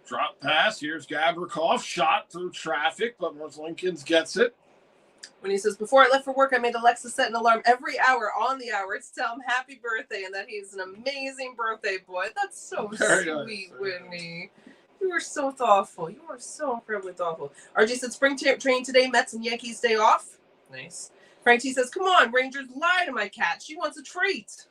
Drop pass. Here's Gavrikov. Shot through traffic, but Lincoln's gets it. When he says, before I left for work, I made Alexa set an alarm every hour on the hour to tell him happy birthday and that he's an amazing birthday boy. That's so sweet, Whitney. You were so thoughtful. You were so incredibly thoughtful. RJ said, spring training today, Mets and Yankees day off. Nice. Frank T says, come on, Rangers, lie to my cat. She wants a treat.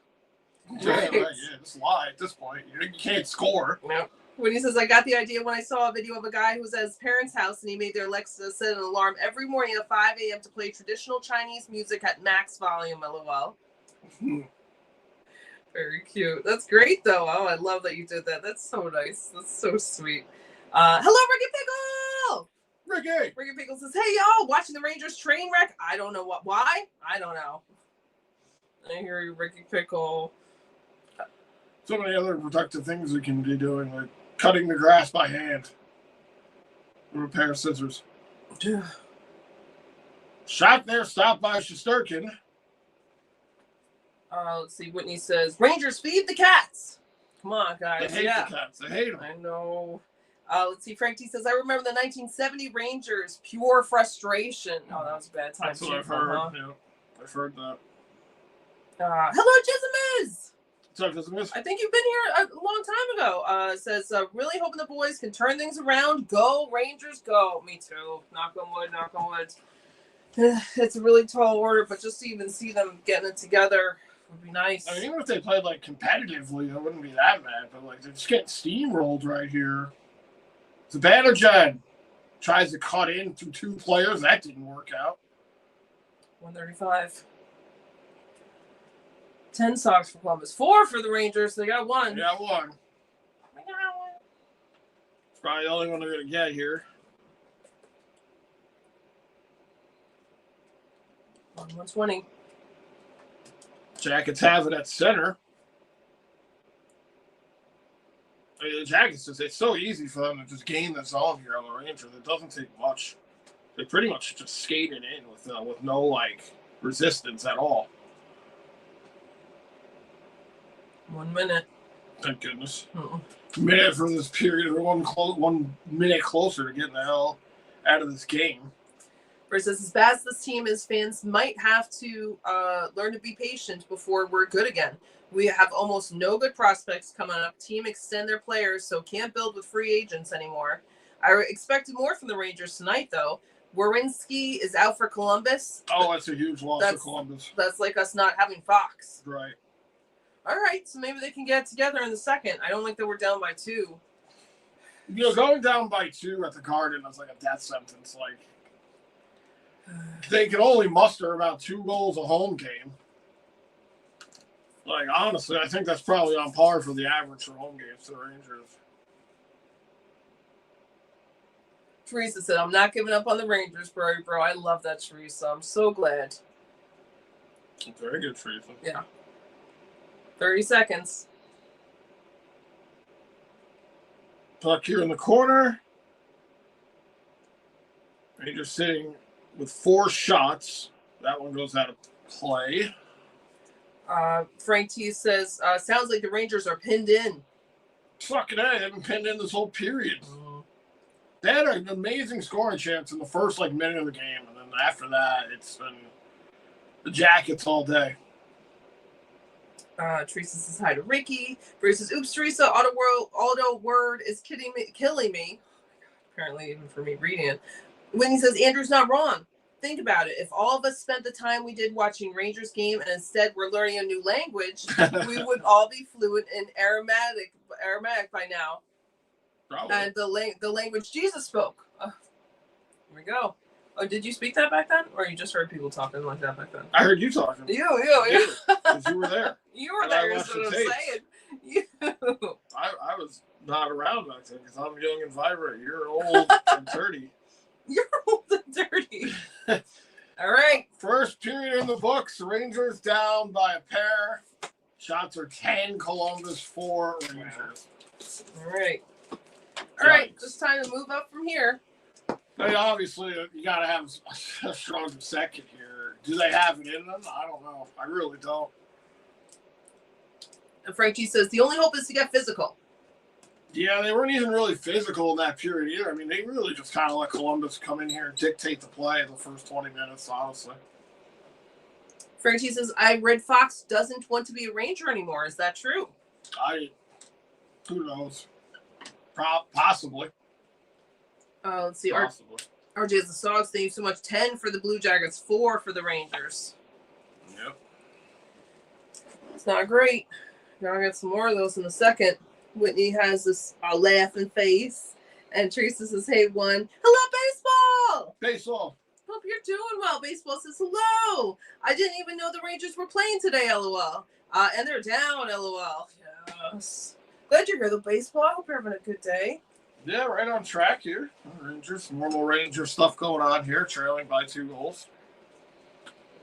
Yeah, right. Yeah, just lie at this point. You can't score. No. When he says, I got the idea when I saw a video of a guy who was at his parents' house and he made their Alexa set an alarm every morning at 5 a.m. to play traditional Chinese music at max volume, LOL. Very cute. That's great, though. Oh, I love that you did that. That's so nice. That's so sweet. Hello, Ricky Pickle! Ricky Pickle says, hey, y'all, watching the Rangers train wreck? I don't know why. I don't know. I hear you, Ricky Pickle. So many other productive things we can be doing, like cutting the grass by hand with a pair of scissors. Shot there, stopped by Shesterkin. Let's see. Whitney says, Rangers, feed the cats. Come on, guys. They hate the cats. They hate them. I know. Let's see. Frank T says, I remember the 1970 Rangers. Pure frustration. Oh, that was a bad time. That's what I've heard. Huh? Yeah, I've heard that. Hello, Jessimus. I think you've been here a long time ago. Says, really hoping the boys can turn things around. Go, Rangers, go. Me too. Knock on wood, knock on wood. It's a really tall order, but just to even see them getting it together would be nice. I mean, even if they played, like, competitively, I wouldn't be that mad. But, like, they're just getting steamrolled right here. The banter tries to cut in through 2 players. That didn't work out. 135. 10 socks for Columbus. 4 for the Rangers. They got 1. They got 1. It's probably the only one they're going to get here. 120. Jackets have it at center. I mean, the Jackets, it's so easy for them to just gain the zone here on the Rangers. It doesn't take much. They pretty much just skated in with no, like, resistance at all. 1 minute. Thank goodness. A minute from this period. We're 1 minute closer to getting the hell out of this game. Versus as bad as this team is, fans might have to learn to be patient before we're good again. We have almost no good prospects coming up. Team extend their players, so can't build with free agents anymore. I expected more from the Rangers tonight, though. Werenski is out for Columbus. Oh, that's a huge loss for Columbus. That's like us not having Fox. Right. All right, so maybe they can get together in the second. I don't like that we're down by 2. You know, going down by 2 at the Garden is like a death sentence. Like, they can only muster about 2 goals a home game. Like, honestly, I think that's probably on par for the average for home games to the Rangers. Teresa said, I'm not giving up on the Rangers, bro. I love that, Teresa. I'm so glad. Very good, Teresa. Yeah. 30 seconds. Puck here in the corner. Rangers sitting with 4 shots. That one goes out of play. Frank T says, sounds like the Rangers are pinned in. Fucking A, they've been pinned in this whole period. They had an amazing scoring chance in the first minute of the game, and then after that, it's been the Jackets all day. Teresa says hi to Ricky. Bruce says, oops, Teresa, auto word is killing me. Apparently, even for me reading it. Whitney says, Andrew's not wrong. Think about it. If all of us spent the time we did watching Rangers game and instead we're learning a new language, we would all be fluent in Aramaic by now. Probably. And the language Jesus spoke. Here we go. Oh, did you speak that back then? Or you just heard people talking like that back then? I heard you talking. You. Because you were there. You were there, is what I'm saying. You. I was not around back then because I'm young and vibrant. You're old and dirty. You're old and dirty. All right. First period in the books. Rangers down by a pair. Shots are 10. Columbus 4. Rangers. All right. All right. It's time to move up from here. I mean, obviously, you got to have a strong second here. Do they have it in them? I don't know. I really don't. And Frankie says, the only hope is to get physical. Yeah, they weren't even really physical in that period either. I mean, they really just kind of let Columbus come in here and dictate the play in the first 20 minutes, honestly. Frankie says, I read Fox doesn't want to be a Ranger anymore. Is that true? Who knows? Possibly. Let's see. Possibly. RJ has the Sogs. Thank you so much. 10 for the Blue Jackets, 4 for the Rangers. Yep. It's not great. Now I got some more of those in a second. Whitney has this laughing face. And Teresa says, hey, hello, baseball. Baseball. Hope you're doing well. Baseball says, hello. I didn't even know the Rangers were playing today, LOL. And they're down, LOL. Yes. Glad you're here, the baseball. I hope you're having a good day. Yeah, right on track here. Rangers, normal Ranger stuff going on here, trailing by 2 goals.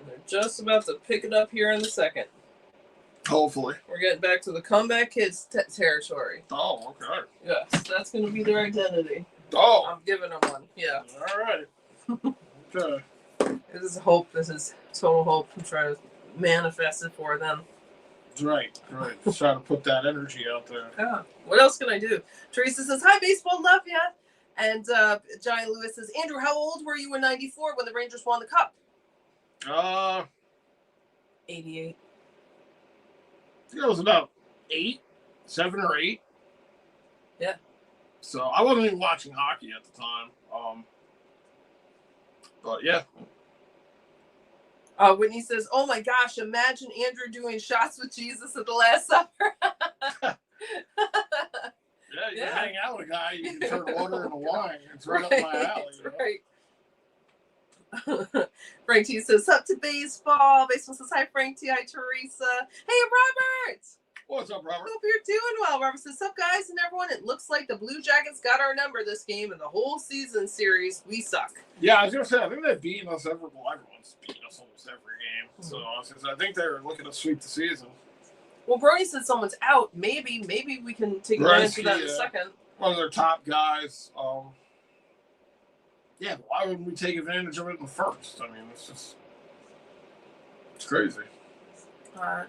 And they're just about to pick it up here in the second. Hopefully. We're getting back to the comeback kids territory. Oh, okay. Yes, that's going to be their identity. Oh. I'm giving them one. Yeah. All right. Okay. This is hope. This is total hope. I'm trying to manifest it for them. Right. Just trying to put that energy out there. Yeah. What else can I do? Teresa says, hi, baseball, love ya. And Giant Lewis says, Andrew, how old were you in 94 when the Rangers won the Cup? 88. I think I was about 7 or 8. Yeah. So I wasn't even watching hockey at the time. But yeah. Whitney says, oh my gosh, imagine Andrew doing shots with Jesus at the Last Supper. Yeah, you can hang out with a guy, you can turn water into wine. It's right up my alley. Right. Frank T says, up to baseball. Baseball says, hi, Frank T. Hi, Teresa. Hey, Robert. What's up, Robert? Hope you're doing well. Robert says, sup, guys and everyone. It looks like the Blue Jackets got our number this game, and the whole season series, we suck. Yeah, I was going to say, I think they've beaten us everyone's beaten us almost every game. So I think they're looking to sweep the season. Well, Brody said someone's out. Maybe we can take advantage of that in a second. One of their top guys. Yeah, but why wouldn't we take advantage of it in the first? I mean, it's crazy.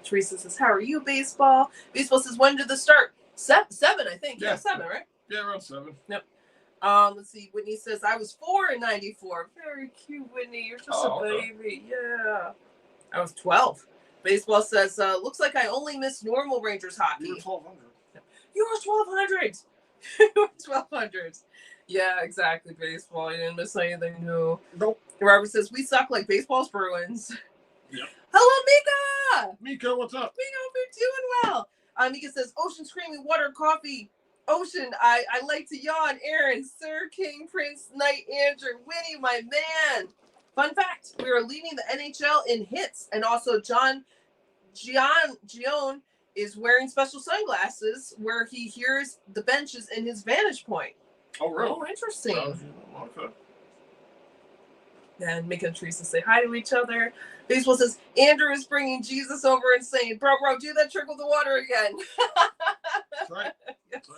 Teresa says, how are you, baseball? Baseball says, when did the start? Seven, I think. Yeah, 7, right? Yeah, around 7. Yep. Let's see. Whitney says, I was 4 in 94. Very cute, Whitney. You're just a baby. Yeah. I was 12. Baseball says, looks like I only missed normal Rangers hockey. You were 1,200. You were 1,200. You were 1,200. Yeah, exactly, baseball. You didn't miss anything new. Nope. Robert says, we suck like baseball's Bruins. Yep. Hello, Mika! Mika, what's up? Mika, hope you're doing well. Mika says, Ocean screaming, water, coffee. Ocean, I like to yawn. Aaron, Sir, King, Prince, Knight, Andrew, Winnie, my man. Fun fact, we are leading the NHL in hits. And also Gion is wearing special sunglasses where he hears the benches in his vantage point. Oh, really? Oh, interesting. Okay. And Mika and Teresa say hi to each other. Baseball says, Andrew is bringing Jesus over and saying, bro, do that trick with the water again. That's right. That's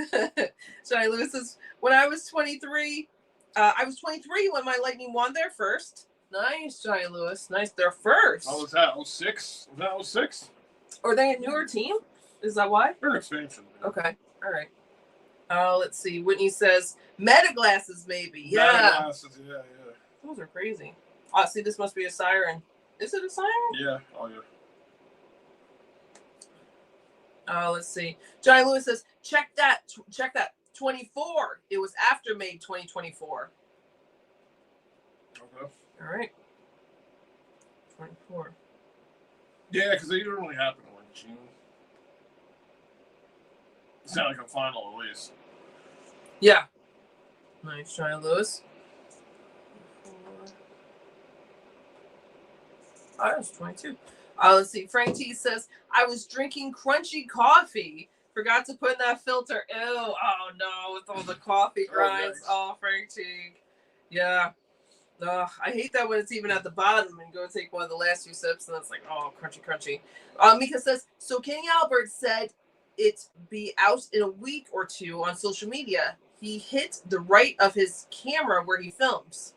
right. Johnny Lewis says, when I was 23, I was 23 when my Lightning won their first. Nice, Johnny Lewis. Nice. Their first. How was that? 06? Was that 06? Are they a newer team? Is that why? They're an expansion. Man. Okay. All right. Let's see. Whitney says, meta glasses, maybe. Yeah. Meta glasses, yeah. Those are crazy. See, this must be a siren. Is it a siren? Yeah. Oh, yeah. Let's see. Johnny Lewis says, check that. 24. It was after May 2024. Okay. All right. 24. Yeah, because they didn't really happen in June. It's not like a final at least. Yeah. Nice, Johnny Lewis. I was 22. Let's see. Frank T says, I was drinking crunchy coffee. Forgot to put in that filter. Ew. Oh, no. With all the coffee grinds. Oh, Frank T. Yeah. I hate that when it's even at the bottom and go take one of the last few sips and it's like, oh, crunchy. Mika says, so Kenny Albert said it be out in a week or 2 on social media. He hit the right of his camera where he films.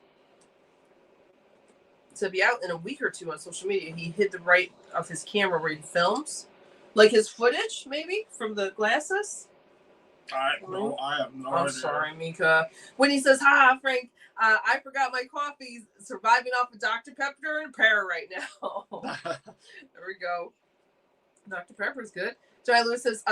To be out in a week or 2 on social media. He hit the right of his camera where he films. Like his footage, maybe, from the glasses? I have no idea. I'm sorry, Mika. When he says, haha, Frank, I forgot my coffee, surviving off of Dr. Pepper and pear right now. There we go. Dr. Pepper's good. Johnny Lewis says,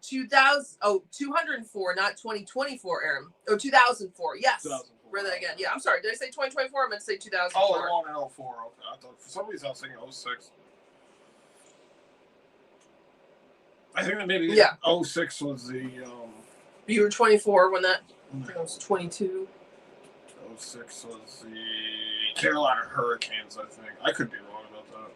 204, not 2024, Aaron. Oh, 2004. Yes. 2004. Read that again. Yeah, I'm sorry. Did I say 2024? I meant to say 2004. Oh, I wanted 04. Okay. I thought for some reason I was thinking 06. I think that maybe 06 was the. You were 24 when that. I was 22. 06 was the Carolina Hurricanes, I think. I could be wrong about that.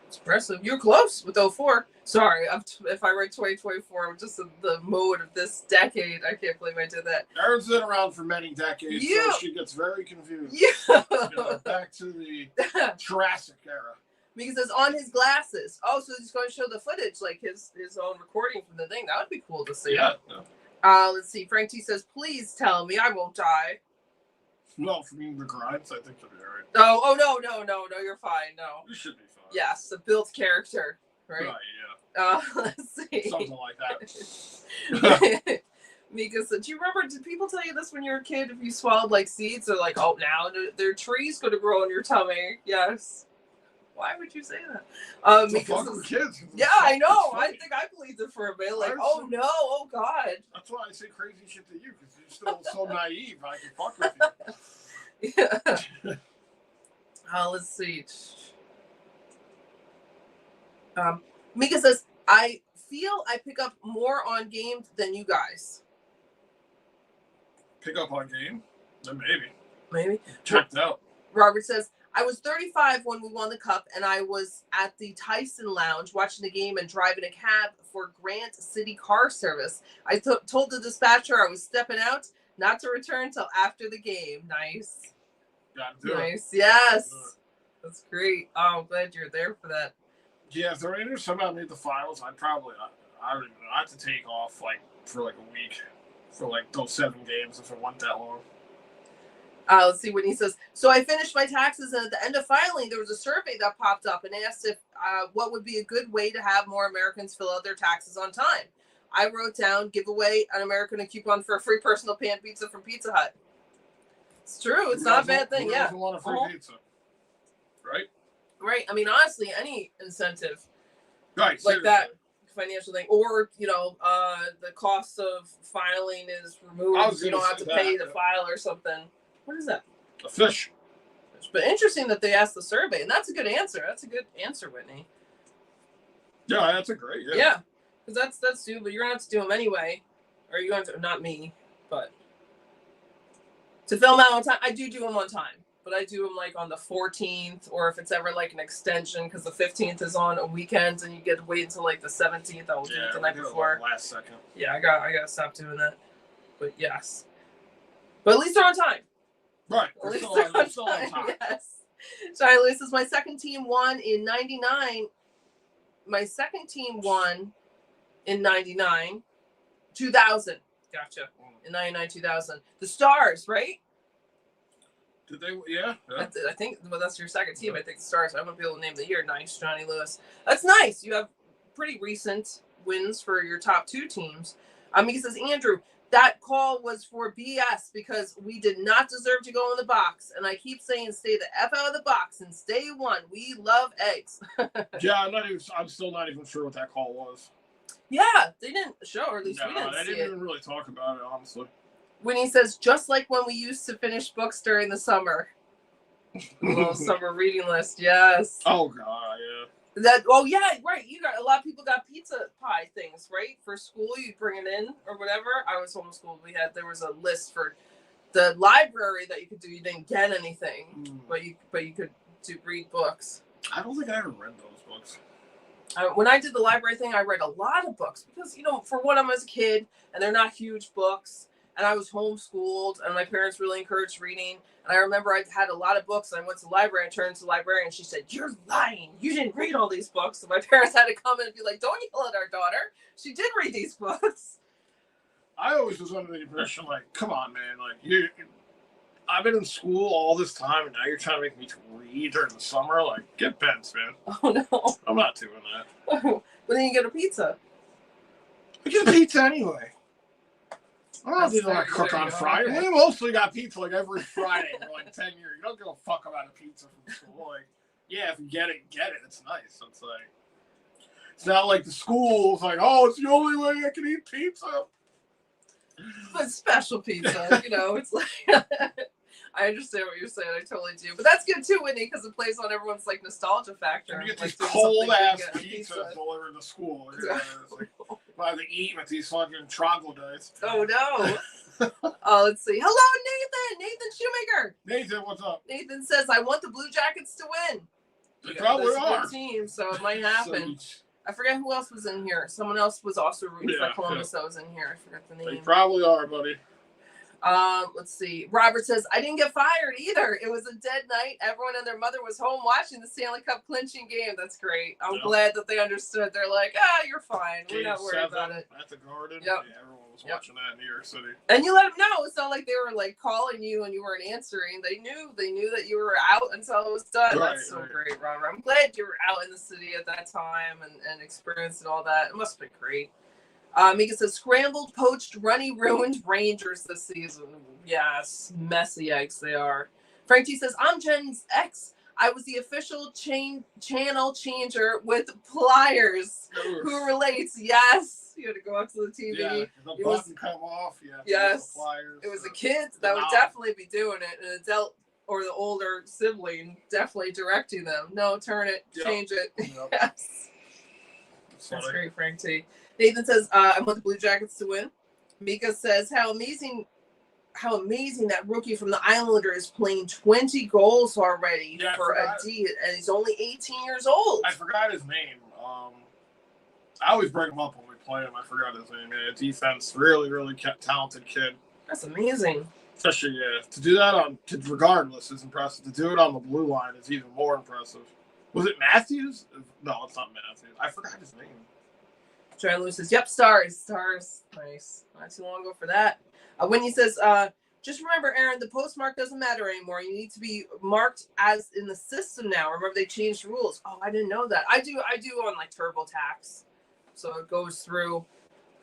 It's impressive. You're close with 04. Sorry, if I write 2024, just the mode of this decade. I can't believe I did that. Aaron's been around for many decades, so she gets very confused. Yeah. Back to the Jurassic era. Because it's on his glasses. Oh, so he's going to show the footage, like his own recording from the thing. That would be cool to see. Yeah. Let's see. Frank T says, please tell me I won't die. Well, for me, the grinds, I think you'll be all right. Oh, no, you're fine. No. You should be fine. Yes, a built character, right? Yeah. Let's see. Something like that. Mika said, do you remember, did people tell you this when you were a kid? If you swallowed like seeds, they're like, oh, now there are trees going to grow in your tummy. Yes. Why would you say that? Because kids. Yeah, I know. I think I believed it for a bit. Like, oh no, oh God. That's why I say crazy shit to you, because you're still so naive. I can fuck with you. Yeah. Let's see. Mika says, I feel I pick up more on games than you guys. Pick up on game? Then maybe. Maybe. Checked out. Robert says, I was 35 when we won the cup, and I was at the Tyson Lounge watching the game and driving a cab for Grant City Car Service. I told the dispatcher I was stepping out, not to return till after the game. Nice. Nice. Yes. That's great. Oh, I'm glad you're there for that. Yeah, if the Rangers somehow made the finals, I'd probably, I don't even know, I have to take off for a week for those 7 games if it went that long. Let's see what he says. So I finished my taxes, and at the end of filing, there was a survey that popped up and asked if what would be a good way to have more Americans fill out their taxes on time. I wrote down, give away an American a coupon for a free personal pan pizza from Pizza Hut. It's true. It's not a bad thing. Yeah. Who doesn't want a free pizza? Right? Right. I mean, honestly, any incentive like seriously. That financial thing, or the cost of filing is removed. You don't have to pay to file or something. What is that? A fish. But interesting that they asked the survey, and that's a good answer. That's a good answer, Whitney. Yeah, that's a great. Yeah, because that's due, but you're gonna have to do them anyway. Or you're going to not me, but to film out on time. I do them on time, but I do them on the 14th, or if it's ever an extension, because the 15th is on a weekend, and you get to wait until the 17th. I will do it the night before. Last second. Yeah, I got to stop doing that. But yes, but at least they're on time. Right. At least they're still on time. Yes. Johnny Lewis says, my second team won in 99. My second team won in 99. 2000. Gotcha. In 99, 2000. The Stars, right? Did they? Yeah. I think, well, that's your second team. I think the Stars. I won't be able to name the year. Nice, Johnny Lewis. That's nice. You have pretty recent wins for your top 2 teams. He says, Andrew, that call was for BS because we did not deserve to go in the box. And I keep saying, stay the F out of the box and stay 1. We love eggs. Yeah, I'm still not even sure what that call was. Yeah, they didn't show, or at least we didn't see it. They didn't even really talk about it, honestly. When he says, just like when we used to finish books during the summer. A little summer reading list, yes. Oh, God, yeah. Yeah, right. You got a lot of people got pizza pie things, right? For school, you bring it in or whatever. I was homeschooled. There was a list for the library that you could do. You didn't get anything, but you could read books. I don't think I ever read those books. When I did the library thing, I read a lot of books because, for one, I was a kid and they're not huge books. And I was homeschooled, and my parents really encouraged reading. And I remember I had a lot of books, and I went to the library. I turned to the librarian, and she said, "You're lying. You didn't read all these books." So my parents had to come in and be like, "Don't yell at our daughter. She did read these books." I always was under the impression, come on, man. I've been in school all this time, and now you're trying to make me read during the summer. Get bent, man. Oh, no. I'm not doing that. But then you get a pizza. I get a pizza anyway. I don't do cook on Friday. We mostly got pizza every Friday for 10 years. You don't give a fuck about a pizza from school. Yeah, if you get it, get it. It's nice. It's not like the school's oh, it's the only way I can eat pizza. But special pizza, it's I understand what you're saying. I totally do. But that's good too, Whitney, because it plays on everyone's nostalgia factor. And you get these cold ass pizza delivered to school. I have to eat with these fucking troglodytes. Oh no. Let's see. Hello, Nathan Shoemaker. Nathan, what's up? Nathan says, I want the Blue Jackets to win. They probably are. Good team, so it might happen. I forget who else was in here. Someone else was also rooting for Columbus that was in here. I forgot the name. They probably are, buddy. Let's see. Robert says, I didn't get fired either. It was a dead night. Everyone and their mother was home watching the Stanley Cup clinching game. That's great. I'm glad that they understood. They're like, you're fine. We're not worried about it. At the Garden. Yep. Yeah, everyone was watching that in New York City. And you let them know. It's not like they were calling you and you weren't answering. They knew that you were out until it was done. Right, that's so great, Robert. I'm glad you were out in the city at that time and experienced all that. It must have been great. Mika says, scrambled, poached, runny, ruined Rangers this season. Yes, messy eggs they are. Frank G says, I'm Jen's ex. I was the official channel changer with pliers. Who relates? Yes. You had to go up to the TV. Yeah, the button come off. Yeah. Yes. The pliers, it was a kid that would definitely be doing it. An adult or the older sibling definitely directing them. No, turn it, change it. Yep. Yes. That's great, Frank T. Nathan says, I want the Blue Jackets to win. Mika says, how amazing that rookie from the Islanders is playing 20 goals already for a D, and he's only 18 years old. I forgot his name. I always bring him up when we play him. I forgot his name. Man, defense, really, really talented kid. That's amazing. Especially, to do that regardless is impressive. To do it on the blue line is even more impressive. Was it Matthews? No, it's not Matthews. I forgot his name. John Lewis says, yep, stars. Nice. Not too long ago for that. Whitney says, just remember, Aaron, the postmark doesn't matter anymore. You need to be marked as in the system now. Remember, they changed rules. Oh, I didn't know that. I do on like TurboTax. So it goes through.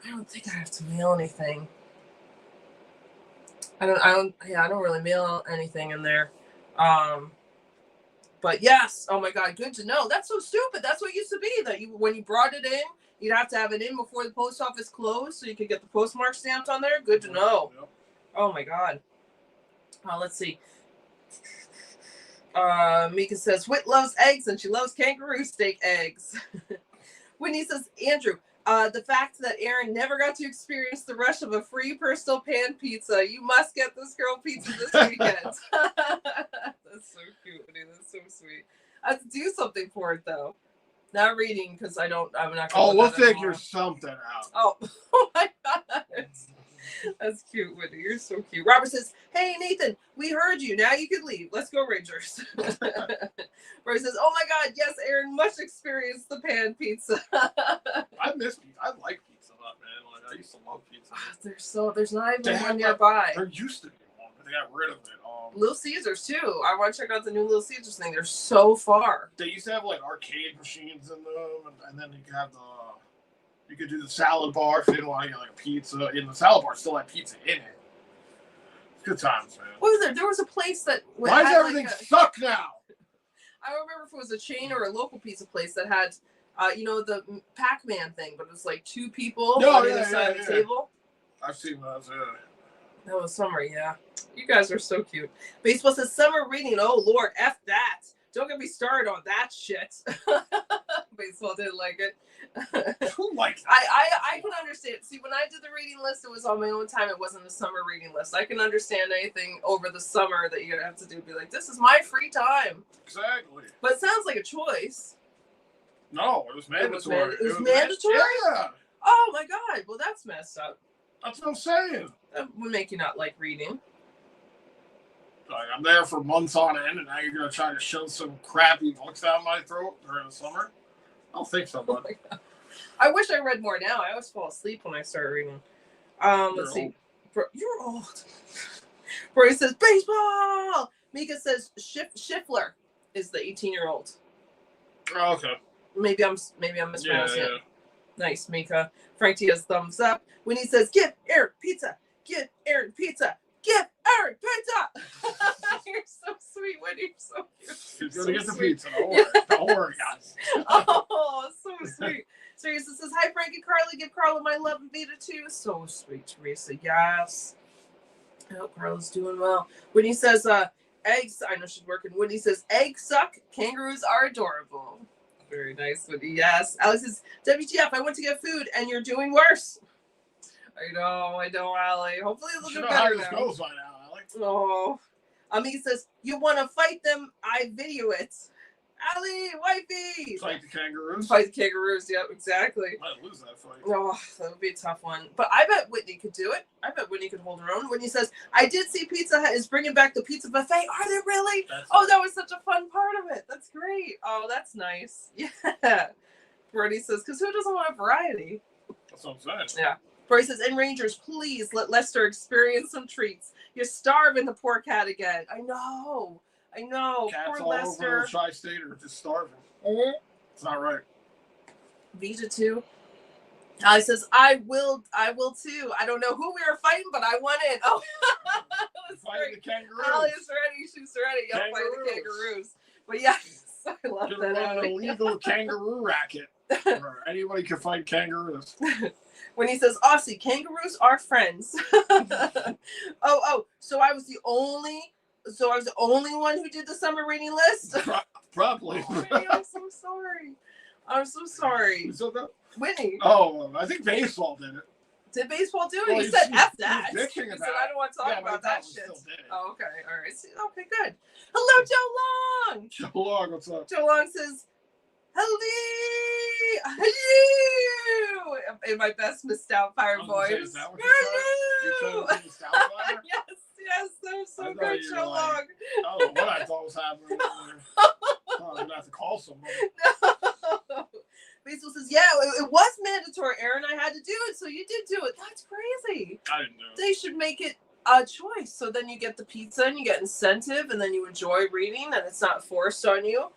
I don't think I have to mail anything. I don't really mail anything in there. But yes, oh my God, good to know. That's so stupid. That's what it used to be, that when you brought it in, you'd have to have it in before the post office closed so you could get the postmark stamped on there. Good to know. Yep. Oh my God. Let's see. Mika says, Whit loves eggs and she loves kangaroo steak eggs. Whitney says, Andrew, the fact that Aaron never got to experience the rush of a free personal pan pizza. You must get this girl pizza this weekend. That's so cute, Whitney. That's so sweet. I have to do something for it though. Not reading because I'm not. Oh, we'll figure something out. Oh my God. That's cute, Whitney. You're so cute. Robert says, hey, Nathan, we heard you. Now you can leave. Let's go, Rangers. Roy says, oh, my God. Yes, Aaron, much experience the pan pizza. I miss pizza. I like pizza a lot, man. Like, I used to love pizza. There's not even one nearby. There used to be one, but they got rid of it. Little Caesars, too. I want to check out the new Little Caesars thing. They're so far. They used to have, like, arcade machines in them, and then you could have you could do the salad bar if you didn't want to get like a pizza. In the salad bar, still had pizza in it. Good times, man. What was there? There was a place that. Why does everything suck now? I don't remember if it was a chain or a local pizza place that had, the Pac-Man thing, but it was like two people on the other side of the table. I've seen those. Yeah. That was summer, yeah. You guys are so cute. Baseball says summer reading. Oh Lord, F that. Don't get me started on that shit. Baseball didn't like it. Who likes it? I can understand. See, when I did the reading list, it was on my own time. It wasn't a summer reading list. I can understand anything over the summer that you're going to have to do. Be like, this is my free time. Exactly. But it sounds like a choice. No, it was mandatory. It was mandatory? Yeah. Oh, my God. Well, that's messed up. That's what I'm saying. That would make you not like reading. Like, I'm there for months on end, and now you're going to try to shove some crappy books down my throat during the summer? I don't think so, bud. Oh, I wish I read more now. I always fall asleep when I start reading. Let's see. You're old. Brody says, baseball! Mika says, Schiffler is the 18-year-old. Oh, okay. Maybe I'm mispronouncing it. Yeah. Nice, Mika. Frank T has thumbs up. When he says, give Aaron pizza. Give Aaron pizza. Give Aaron pizza. You're so sweet, Wendy. You're so cute. He's going to get the pizza. Don't worry. Don't worry, guys. Oh, so sweet. Teresa says, hi, Frank and Carly. Give Carla my love and Vita, too. So sweet, Teresa. Yes. I hope Carla's doing well. When he says, eggs, I know she's working. When he says, eggs suck, kangaroos are adorable. Very nice, Wendy. Yes. Alex says, WTF, I went to get food, and you're doing worse. I know, Allie. Hopefully it'll get better now. Goes by now, Allie. Oh. He says, you want to fight them? I video it. Allie, wifey. Fight the kangaroos? Fight the kangaroos, yep, exactly. Might lose that fight. Oh, that would be a tough one. But I bet Whitney could do it. I bet Whitney could hold her own. Whitney says, I did see Pizza Hut is bringing back the pizza buffet. Are they really? That was such a fun part of it. That's great. Oh, that's nice. Yeah. Brody says, because who doesn't want a variety? That's what I'm saying. Yeah. Brody says, and Rangers, please let Lester experience some treats. You're starving the poor cat again. I know. Cats poor all Lester. over the tri-state are just starving. Mm-hmm. It's not right. Vita too. Ali says, I will too. I don't know who we were fighting, but I won it. Oh, fighting the kangaroos. Ali is ready. She's ready. I'll fight the kangaroos. But yes, I love You're that. an illegal kangaroo racket. Where anybody can fight kangaroos. When he says, Aussie, kangaroos are friends. So I was the only one who did the summer reading list? Probably. Oh, I'm so sorry. I'm so sorry. Who said that? Whitney. Oh, I think baseball did it. Did baseball do it? Well, he said F that. He said I don't want to talk about that shit. Oh, okay. All right. Okay, good. Hello, Joe Long. Joe Long, what's up? Joe Long says, hello. In my best Miss Stoutfire voice. Is that what hello. Miss Stoutfire? Yes, that was so good, Joe Long. I don't know what I thought was happening. I'm gonna have to call someone. No. Basil says, yeah, it was mandatory, Aaron. I had to do it, so you did do it. That's crazy. I didn't know. They should make it a choice. So then you get the pizza and you get incentive and then you enjoy reading and it's not forced on you.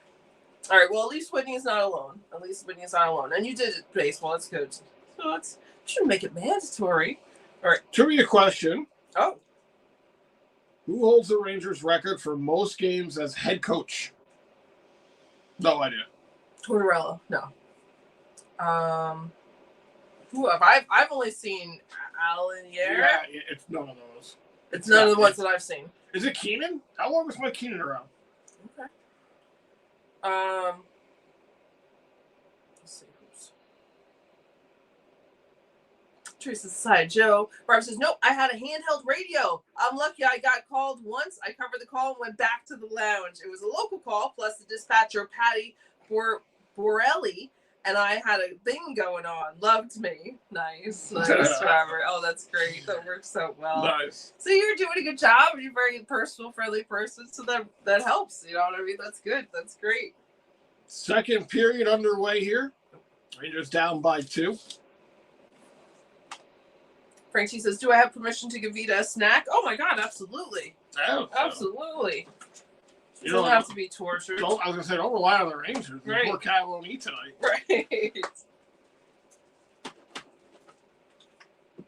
All right, well, at least Whitney's not alone. And you did it, baseball. That's good. So you should make it mandatory. All right. Trivia question. Oh. Who holds the Rangers record for most games as head coach? No idea. Tortorella. No. Who have I've only seen Alan Yer. Yeah, it's none of those. It's none of the ones that I've seen. Is it Keenan? How long was Mike Keenan around? Okay. Let's see who's. Teresa's side. Joe. Barb says, nope, I had a handheld radio. I'm lucky I got called once. I covered the call and went back to the lounge. It was a local call, plus the dispatcher, Patty Borelli, and I had a thing going on. Loved me. Nice, Robert. Oh, that's great. That works out well. Nice. So you're doing a good job. You're a very personal, friendly person, so that helps. You know what I mean? That's good. That's great. Second period underway here. Rangers down by 2. Frankie says, do I have permission to give Vita a snack? Oh, my God, absolutely. Absolutely. You don't have to be tortured. I was going to say, don't rely on the Rangers. Right. Poor cat won't eat tonight. Right.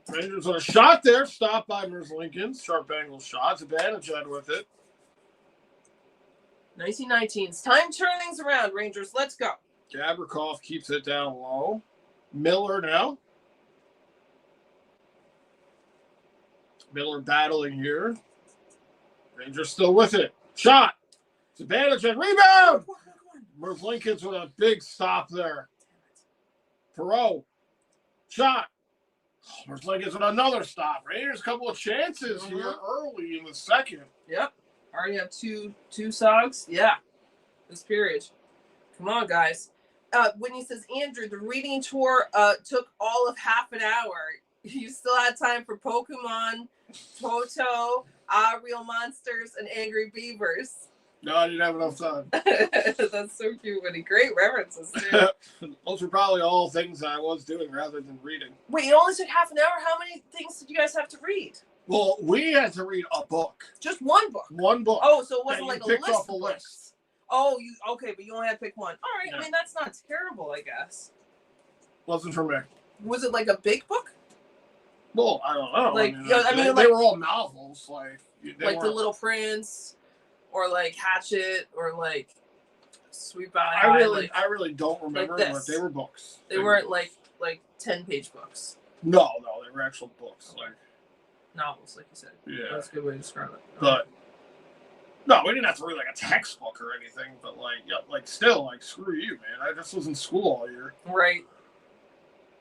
Rangers on a shot there. Stopped by Merzlikins. Sharp angle shots. Advantage had with it. 1919. It's time to turn things around, Rangers. Let's go. Gavrikov keeps it down low. Miller now. Miller battling here. Rangers still with it. Shot. It's advantage and rebound. Merzlikins with a big stop there. Perot. Shot. Merzlikins with another stop. Rangers a couple of chances here early in the second. Yep. Already have two sogs. Yeah. This period. Come on, guys. Whitney says, Andrew, the reading tour took all of half an hour. You still had time for Pokemon, Toto, Real Monsters, and Angry Beavers. No, I didn't have enough time. That's so cute, Whitney. Great references, too. Those were probably all things I was doing rather than reading. Wait, it only took half an hour? How many things did you guys have to read? Well, we had to read a book. Just one book? One book. Oh, so it wasn't like a list off of a books. list. Oh, okay, but you only had to pick one. All right, Yeah. I mean, that's not terrible, I guess. Wasn't for me. Was it like a big book? Well, I don't know. Like, they were all novels. Like The Little Prince, or like Hatchet, or like Sweet Valley. I really don't remember, like but they were books. They weren't like 10-page books. No, they were actual books. Like novels, like you said. Yeah, that's a good way to describe it. But no, we didn't have to read like a textbook or anything. But still, screw you, man. I just was in school all year. Right.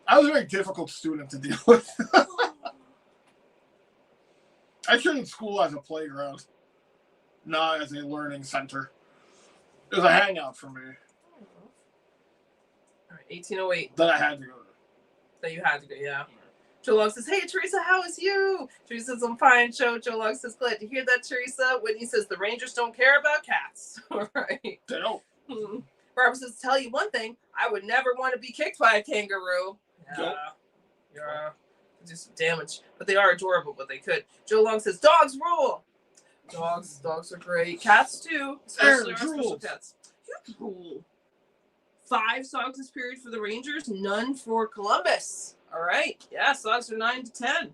I was a very difficult student to deal with. I treated school as a playground, not as a learning center. It was a hangout for me. All right, 1808. That I had to go to. That you had to go, yeah. Joe Long says, hey, Teresa, how is you? Teresa says, I'm fine, Joe. Joe Long says, glad to hear that, Teresa. Whitney says, the Rangers don't care about cats. All right. They don't. Barbara says, tell you one thing, I would never want to be kicked by a kangaroo. Nope. Yeah. Do some damage. But they are adorable, but they could. Joe Long says, dogs rule. Dogs are great. Cats too. Especially our special cats. You drool. 5 Sogs this period for the Rangers, none for Columbus. All right. Yeah, Sogs are 9-10. Yeah,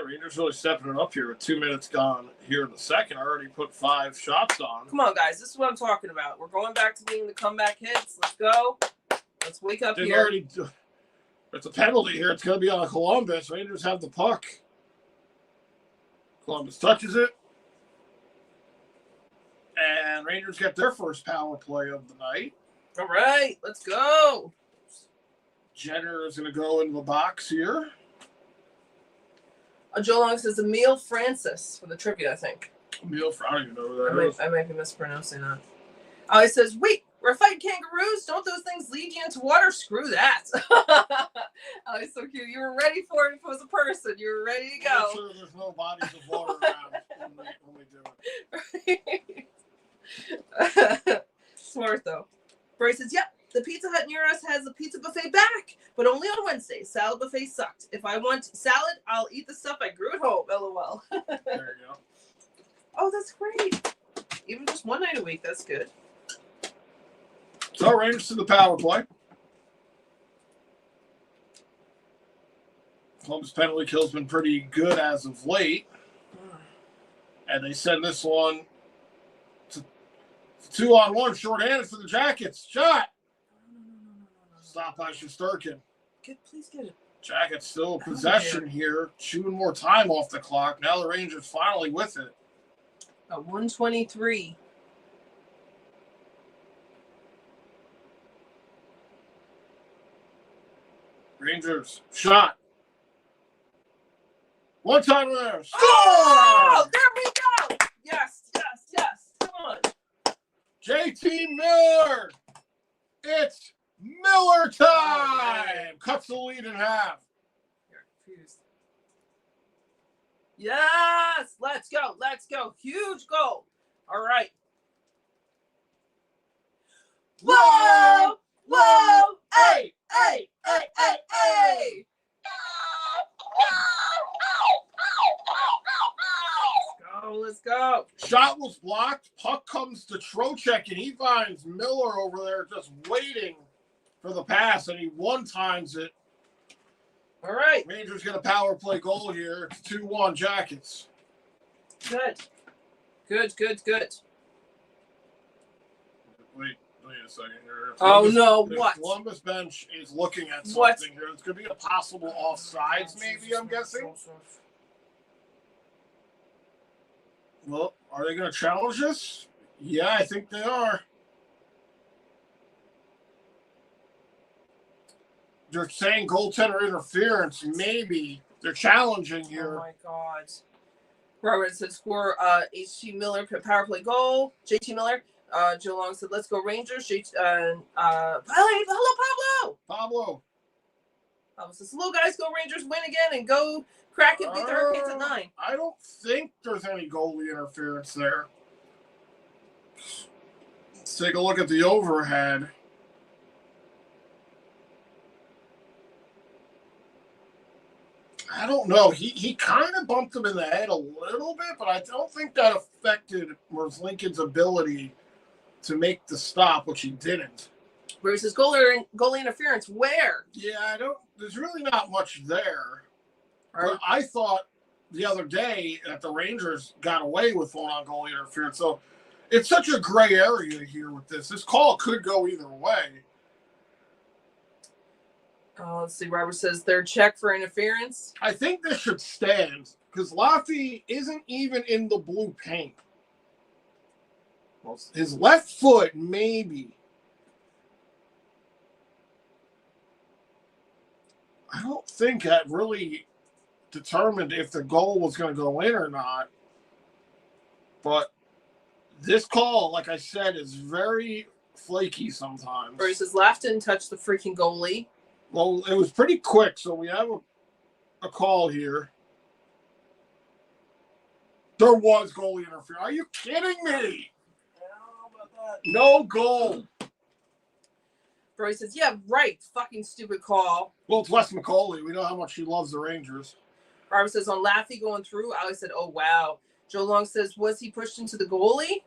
Rangers really stepping it up here with 2 minutes gone here in the second. I already put 5 shots on. Come on, guys. This is what I'm talking about. We're going back to being the comeback hits. Let's go. Let's wake up here. It's a penalty here. It's going to be on Columbus. Rangers have the puck. Columbus touches it. And Rangers get their first power play of the night. All right. Let's go. Jenner is going to go in the box here. Joe Long says Emile Francis for the trivia, I think. Emile, I don't even know who that is. I might be mispronouncing that. Oh, he says, wait, we're fighting kangaroos? Don't those things lead you into water? Screw that. Oh, he's so cute. You were ready for it if it was a person. You were ready to go. I'm sure there's no bodies of water around when we do it. Smart, though. Bray says, yep, the Pizza Hut near us has a pizza buffet back, but only on Wednesdays. Salad buffet sucked. If I want salad, I'll eat the stuff I grew at home. LOL. There you go. Oh, that's great. Even just one night a week, that's good. So, Rangers to the power play. Columbus penalty kill's been pretty good as of late. And they send this one to 2-on-1, short-handed for the Jackets. Shot! Stop by Shesterkin. Please get it. Jackets still in possession here. Chewing more time off the clock. Now the Rangers finally with it. 123. Rangers shot. One time there. Score! Oh, there we go. Yes. Come on. JT Miller. It's Miller time. Cuts the lead in half. You're confused. Yes. Let's go. Huge goal. All right. Whoa. Hey. Let's go. Shot was blocked. Puck comes to Trocheck, and he finds Miller over there just waiting for the pass, and he one-times it. All right. Rangers get a power play goal here. It's 2-1 Jackets. Good. Wait a second here. Oh, no, the what? Columbus bench is looking at something here. It's going to be a possible offsides, maybe, I'm guessing. Well, are they going to challenge this? Yeah, I think they are. They're saying goaltender interference. Maybe. They're challenging here. Oh, my God. Robert said score H.T. Miller power play goal. J.T. Miller. Joe Long said, let's go Rangers. Hello, Pablo. Pablo Says, hello, guys. Go Rangers. Win again and go crack it. Beat the Hurricanes at 9. I don't think there's any goalie interference there. Let's take a look at the overhead. I don't know. He kind of bumped him in the head a little bit, but I don't think that affected Merzlikins' ability to make the stop, which he didn't. Where he says goalie interference, where? Yeah, there's really not much there. But I thought the other day that the Rangers got away with full-on goalie interference. So it's such a gray area here with this. This call could go either way. Let's see. Robert says their check for interference. I think this should stand because Laffy isn't even in the blue paint. Well, his left foot, maybe. I don't think that really determined if the goal was going to go in or not. But this call, like I said, is very flaky sometimes. Or he says Laff didn't touch the freaking goalie. Well, it was pretty quick, so we have a call here. There was goalie interference. Are you kidding me? No goal. Bro, he says, yeah, right. Fucking stupid call. Well, it's Wes McCauley. We know how much he loves the Rangers. Robert says, on Laffy going through, Alex said, oh, wow. Joe Long says, was he pushed into the goalie?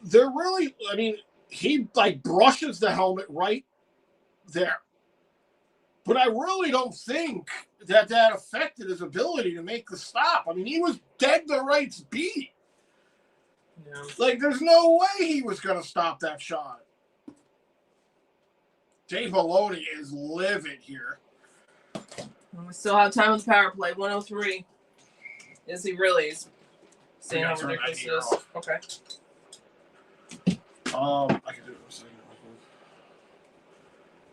They're really, I mean, he, brushes the helmet right there. But I really don't think that affected his ability to make the stop. I mean, he was dead to rights beat. Yeah. There's no way he was going to stop that shot. Dave Maloney is livid here. We still have time with the power play. 103. Is he really? Saying how ridiculous it is. Okay. I can do it in a second.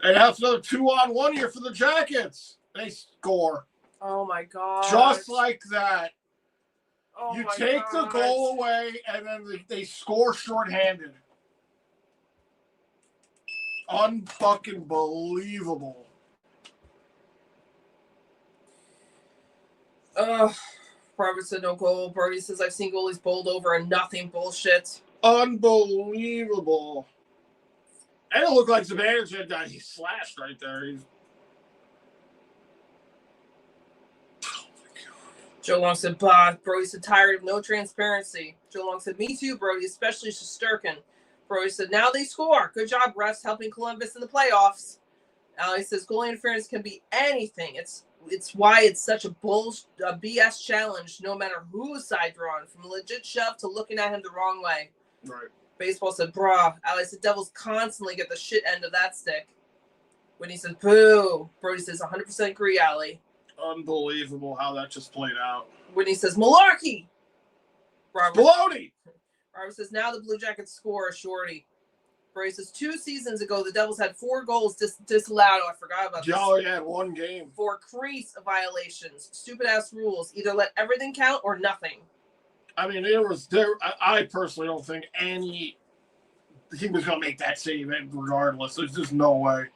And that's another 2-on-1 here for the Jackets. They score. Oh, my God. Just like that. Oh, you my take God. the goal away, and then they score shorthanded. Unfucking believable. Robert said no goal. Brody says I've seen goalies bowled over and nothing. Bullshit. Unbelievable. And it looked like Zibanejad got slashed right there. Joe Long said, bah. Brody said, tired of no transparency. Joe Long said, me too, Brody, especially Shesterkin. Brody said, now they score. Good job, refs, helping Columbus in the playoffs. Ali says, goalie interference can be anything. It's why it's such a BS challenge, no matter whose side you're on, from a legit shove to looking at him the wrong way. Right. Baseball said, brah. Ali said, Devils constantly get the shit end of that stick. When he says, boo. Brody says, 100% agree, Ali. Unbelievable how that just played out. When he says, malarkey. Baloney. Robert says, now the Blue Jackets score a shorty. Brody says, 2 seasons ago, the Devils had 4 goals disallowed. Oh, I forgot about this. Y'all had 1 game. For crease violations. Stupid-ass rules. Either let everything count or nothing. I mean, I personally don't think he was going to make that save regardless. There's just no way.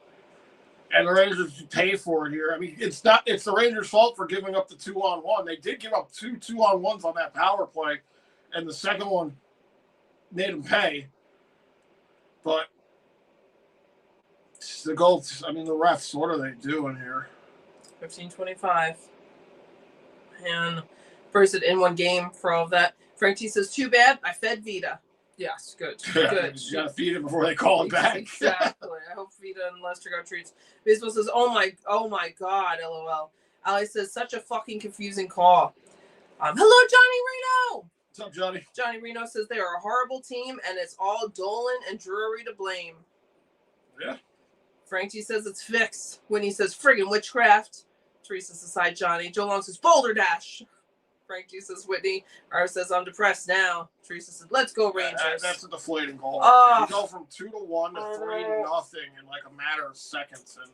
And the Rangers pay for it here. I mean, it's the Rangers' fault for giving up the 2-on-1. They did give up 2 2-on-1s on that power play, and the second one made them pay. But the goals, I mean, the refs, what are they doing here? 15-25. And first in one game for all of that. Frank T says, too bad. I fed Vita. Yes, good. Good. You got to feed it before they call it back. Exactly. I hope Vita and Lester got treats. Baseball says, oh my God, LOL. Ali says, such a fucking confusing call. Hello, Johnny Reno. What's up, Johnny? Johnny Reno says they are a horrible team, and it's all Dolan and Drury to blame. Yeah. Frank T says it's fixed. When he says friggin' witchcraft. Teresa says, side Johnny. Joe Long says, Boulder Dash. Frank G says, Whitney. R says, I'm depressed now. Teresa says, let's go Rangers. That's a deflating goal. You go from 2-1 to 3-0 in like a matter of seconds. And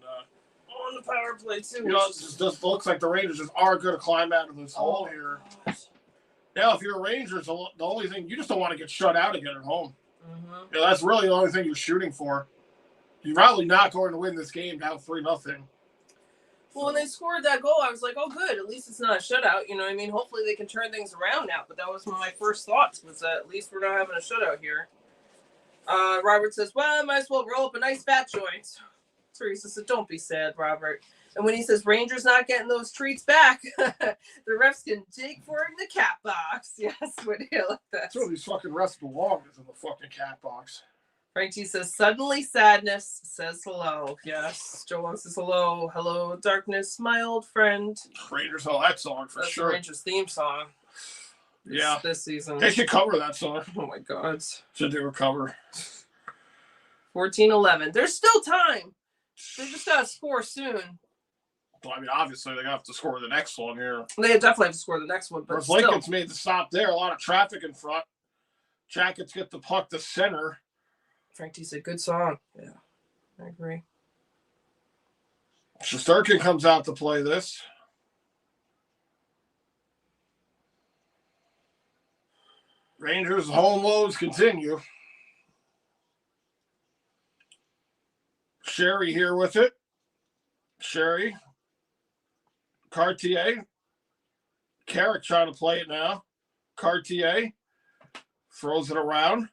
on the power play, too. It just looks like the Rangers just are going to climb out of this hole here. Gosh. Now, if you're a Rangers, the only thing, you just don't want to get shut out again at home. Mm-hmm. That's really the only thing you're shooting for. You're probably not going to win this game down 3-0. Well, when they scored that goal, I was like, oh, good. At least it's not a shutout. You know what I mean? Hopefully they can turn things around now. But that was one of my first thoughts, was that at least we're not having a shutout here. Robert says, well, I might as well roll up a nice fat joint. Teresa said, don't be sad, Robert. And when he says Rangers not getting those treats back, the refs can dig for it in the cat box. Yes, what do you like that? That's where these fucking refs belong, is in the fucking cat box. Frank T says, suddenly sadness says hello. Yes. Joe Long says hello. Hello, darkness, my old friend. Rangers know that song for That's sure. The Rangers theme song. Yeah. This season. They should cover that song. Oh my God. Should do a cover. 14-11. There's still time. They just got to score soon. Well, I mean, obviously, they have to score the next one here. They definitely have to score the next one, but still. Lincoln's made the stop there. A lot of traffic in front. Jackets get the puck to center. Frank T said, good song. Yeah, I agree. Shesterkin comes out to play this. Rangers' home lows continue. Sherry here with it. Sherry. Cartier. Carrick trying to play it now. Cartier throws it around.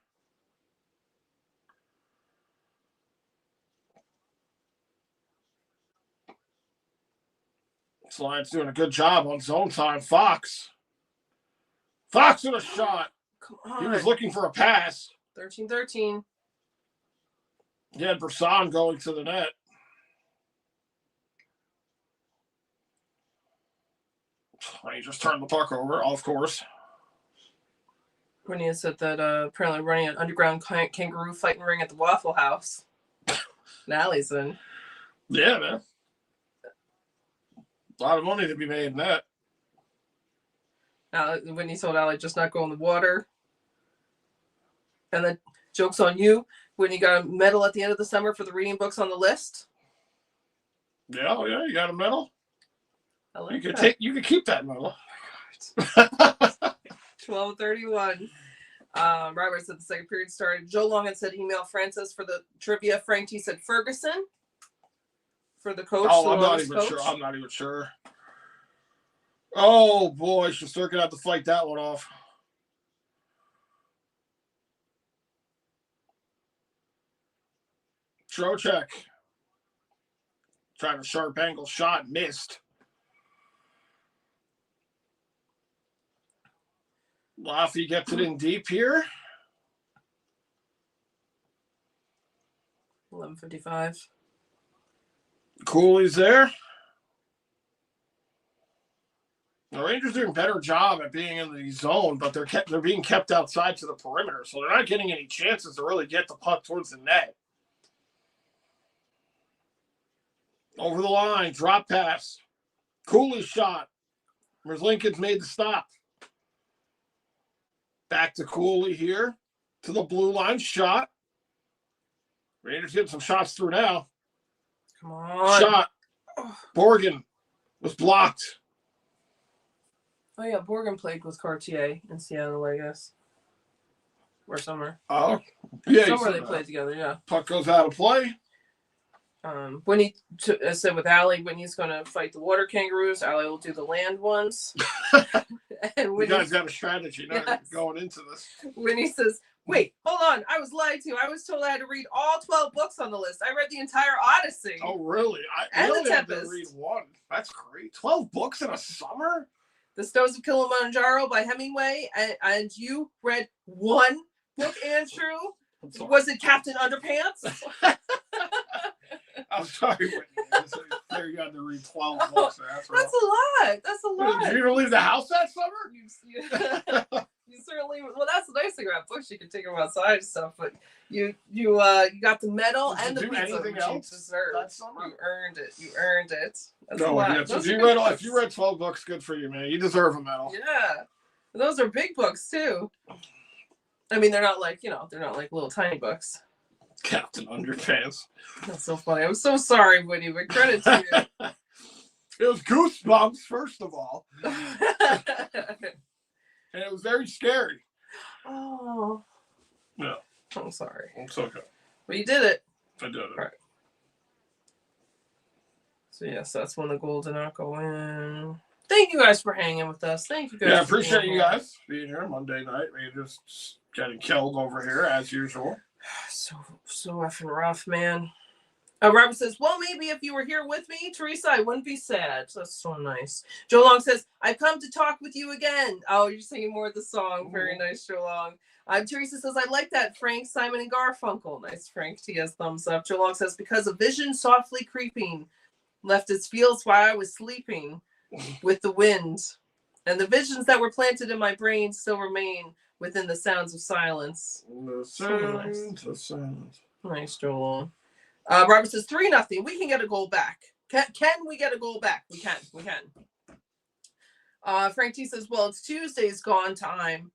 This line's doing a good job on zone time. Fox with a shot. Come on. He was looking for a pass. 13-13. He had Brisson going to the net. He just turned the puck over, of course. When he said that apparently running an underground kangaroo fighting ring at the Waffle House. Nally's in. Yeah, man. A lot of money to be made in that. When he told Allie just not go in the water. And then joke's on you when you got a medal at the end of the summer for the reading books on the list. Yeah, oh yeah, you got a medal. I like You can keep that medal. 12:31. Robert said the second period started. Joe Long had said email Francis for the trivia. Frank T said Ferguson for the coach. Oh, I'm not even sure. I'm not even sure. Oh boy, she's gonna have to fight that one off. Trocheck trying a sharp angle shot, missed. Laffy gets it in deep here. 11:55. Cooley's there. The Rangers doing a better job at being in the zone, but they're being kept outside to the perimeter, so they're not getting any chances to really get the puck towards the net. Over the line, drop pass. Cooley's shot. Lincoln's made the stop. Back to Cooley here. To the blue line, shot. Rangers getting some shots through now. Come on. Shot. Borgen was blocked. Oh, yeah, Borgen played with Cartier in Seattle, I guess. Or somewhere. Oh, yeah. Somewhere they played together, yeah. Puck goes out of play. When he said with Allie, when he's going to fight the water kangaroos, Allie will do the land ones. And when you guys got a strategy now going into this. When he says, wait, hold on, I was lied to. I was told I had to read all 12 books on the list. I read the entire Odyssey. Oh, really? And only the Tempest. had to read one. That's great. 12 books in a summer? The Stones of Kilimanjaro by Hemingway, and you read one book, Andrew? Was it Captain Underpants? I'm sorry, Whitney. There you got to read 12 books. That's a lot. That's a lot. Did you even leave the house that summer? You certainly. Well, that's the nice thing about books. You can take them outside and stuff. But you got the medal and the pizza, which you deserve. That summer? You earned it. You earned it. That's no, a lot. Yeah, if you read 12 books, good for you, man. You deserve a medal. Yeah, those are big books too. I mean, they're not like little tiny books. Captain Underpants. That's so funny. I'm so sorry, Woody, but credit to you. It was goosebumps, first of all. And it was very scary. Oh. No. I'm sorry. It's okay. But you did it. I did it. All right. So, yes, that's when the goal did not go in. Thank you guys for hanging with us. Thank you guys. Yeah, I appreciate you guys being here Monday night. We're just getting killed over here, as usual. So effing rough, man. Robert says, well, maybe if you were here with me, Teresa, I wouldn't be sad. That's so nice. Joe Long says, I've come to talk with you again. Oh, you're singing more of the song. Very nice, Joe Long. Teresa says, I like that, Frank, Simon, and Garfunkel. Nice, Frank. T has thumbs up. Joe Long says, because a vision softly creeping left its fields while I was sleeping with the wind. And the visions that were planted in my brain still remain within the sounds of silence. The sounds of silence. Nice, Joe Long. Robert says 3-0. We can get a goal back. Can we get a goal back? We can. Frank T says, well, it's Tuesday's gone time.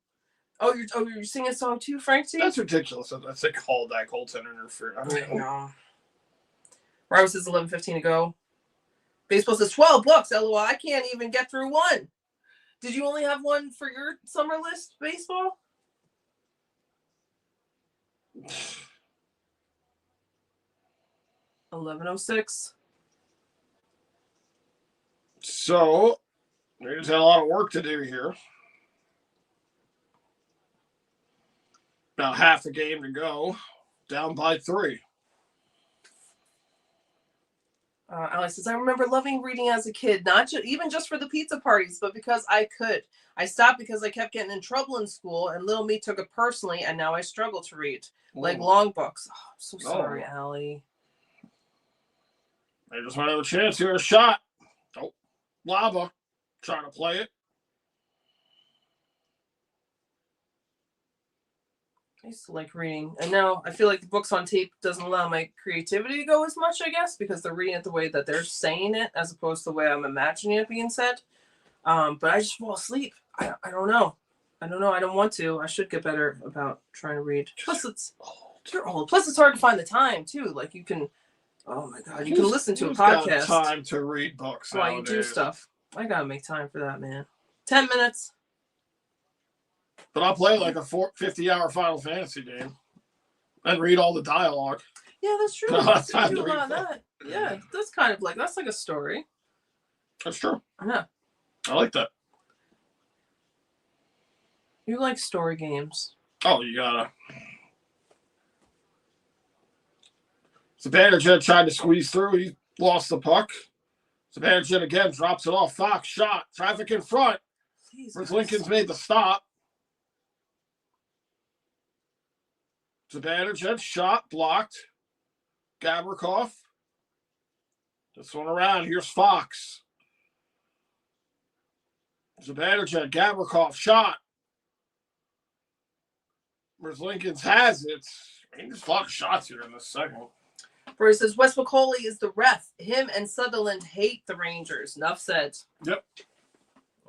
Oh, you're singing a song too, Frank T? That's ridiculous. That's a call that goaltender interference. I know. Robert says 11:15 to go. Baseball says 12 books. LOL. I can't even get through one. Did you only have one for your summer list, baseball? $11.06. So, we just had a lot of work to do here. About half a game to go. Down by 3. Alex says, I remember loving reading as a kid, not even just for the pizza parties, but because I could. I stopped because I kept getting in trouble in school, and little me took it personally, and now I struggle to read. Like long books. Oh, I'm so sorry, Allie. They just might have a chance here. A shot. Oh, Lava trying to play it. I used to like reading, and now I feel like the books on tape doesn't allow my creativity to go as much, I guess, because they're reading it the way that they're saying it as opposed to the way I'm imagining it being said. But I just fall asleep. I don't know. I don't want to. I should get better about trying to read. Plus, you're old. Plus, it's hard to find the time, too. Like, you can... Oh my God! You can listen to a podcast. Got time to read books while you do stuff. I gotta make time for that, man. 10 minutes. But I'll play like a 50-hour Final Fantasy game and read all the dialogue. Yeah, that's true. No, that's time to read that. Yeah, that's kind of like that's like a story. That's true. Yeah, I like that. You like story games? Oh, you gotta. Zibanejad tried to squeeze through. He lost the puck. Zibanejad again drops it off. Fox shot. Traffic in front. Lincoln's made the stop. Zibanejad shot blocked. Gavrikov. This one around. Here's Fox. Zibanejad. Gavrikov shot. Lincoln's has it. There's a lot of shots here in this segment. Where he says Wes McCauley is the ref. Him and Sutherland hate the Rangers. Enough said. Yep.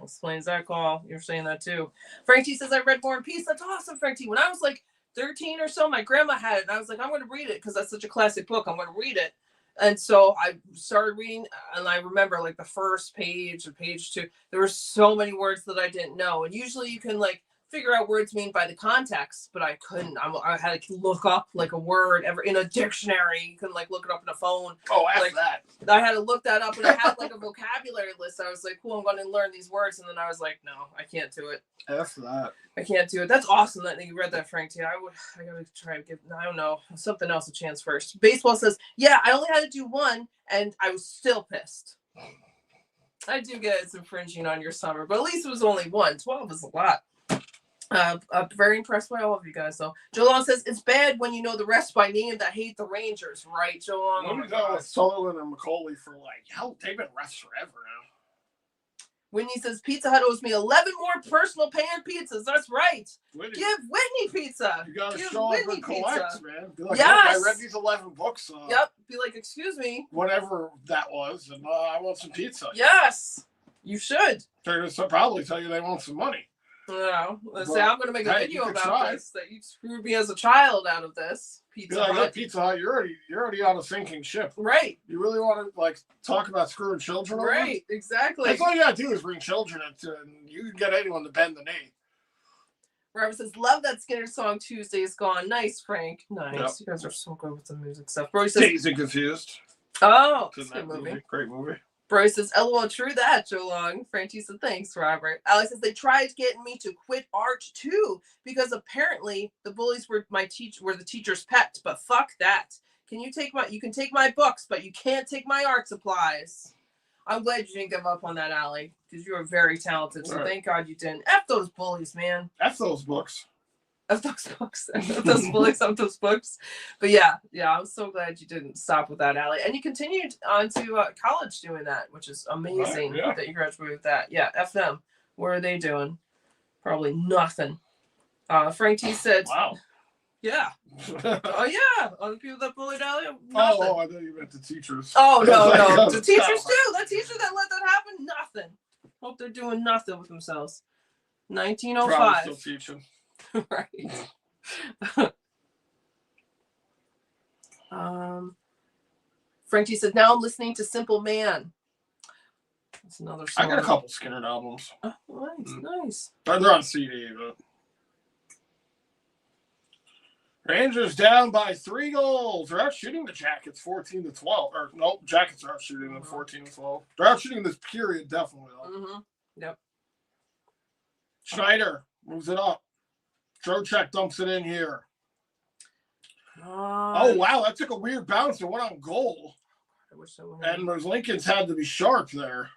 Explains that call. You're saying that too. Frank T says I read War and Peace. That's awesome, Frank T. When I was like 13 or so, my grandma had it, and I was like, I'm going to read it because that's such a classic book. I'm going to read it. And so I started reading, and I remember like the first page or page 2. There were so many words that I didn't know, and usually you can like figure out words mean by the context, but I couldn't. I had to look up like a word ever in a dictionary. You can like look it up in a phone. Oh, like that. I had to look that up, and I had like a vocabulary list. I was like, cool, I'm going to learn these words, and then I was like, no, I can't do it. F that. I can't do it. That's awesome that you read that, Frank T. I gotta try and give, I don't know, something else a chance first. Baseball says, yeah, I only had to do one, and I was still pissed. I do get it's infringing on your summer, but at least it was only one. 12 is a lot. I'm very impressed by all of you guys, though. Joe Long says, it's bad when you know the rest by name that hate the Rangers, right, Joe Long? What do we know with Sutherland and McCauley for like, hell, they've been refs forever now. Whitney says, Pizza Hut owes me 11 more personal pan pizzas. That's right. Whitney. Give Whitney pizza. You got to Give show up Whitney and collect, pizza. man. Be like, yes. look, I read these 11 books. Yep. Be like, excuse me. Whatever that was, and I want some pizza. Yes. You should. They're going to probably tell you they want some money. No. Let's say I'm going to make a video about try. this, that you screwed me as a child out of this. Pizza Hut. Like, Pizza Hut, you're already on a sinking ship. Right. You really want to like talk about screwing children? Right. Over? Exactly. That's all you got to do is bring children into, and you can get anyone to bend the knee. Robert says, love that Skinner song, Tuesday is Gone. Nice, Frank. Nice. Yep. You guys are so good with the music stuff. Brody says, Dazed and Confused. Oh, it's in that movie. Great movie. Brody says, LOL, true that, Joe Long. Frankie said, thanks, Robert. Alex says, they tried getting me to quit art too, because apparently the bullies were the teacher's pet, but fuck that. You can take my books, but you can't take my art supplies. I'm glad you didn't give up on that, Allie, because you are very talented, so thank God you didn't. F those bullies, man. F those books. Of those books, of those bullies, of those books. But yeah, I'm so glad you didn't stop with that, Allie. And you continued on to college doing that, which is amazing that you graduated with that. Yeah, F them. What are they doing? Probably nothing. Frank T said, wow. Yeah. Oh, yeah. Other people that bullied Allie? Nothing. Oh, I thought you meant the teachers. Oh, no. The teachers, too. That teacher that let that happen? Nothing. Hope they're doing nothing with themselves. 1905. Probably still teaching. Right. Frankie said, now I'm listening to Simple Man. That's another song. I got a couple Skinner albums. Oh, nice. They're on CD, but Rangers down by 3 goals. They're out shooting the Jackets 14-12. Or nope, Jackets are out shooting them 14-12. They're out shooting this period definitely. Mm-hmm. Yep. Schneider moves it up. Trocheck dumps it in here. Oh, wow. That took a weird bounce and went on goal. I wish that would happen. And Lincoln's had to be sharp there.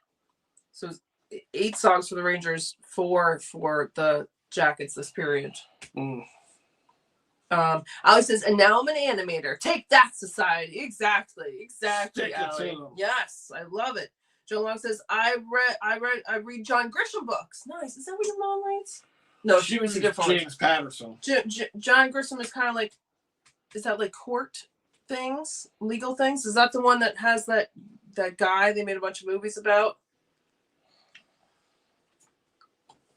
So 8 songs for the Rangers, 4 for the Jackets this period. Alex says, and now I'm an animator. Take that, society. Exactly, Allie. Yes, I love it. Joe Long says, I read John Grisham books. Nice. Is that what your mom reads? No, she was a different James Patterson. John Grisham is kind of like, is that like court things, legal things? Is that the one that has that guy they made a bunch of movies about?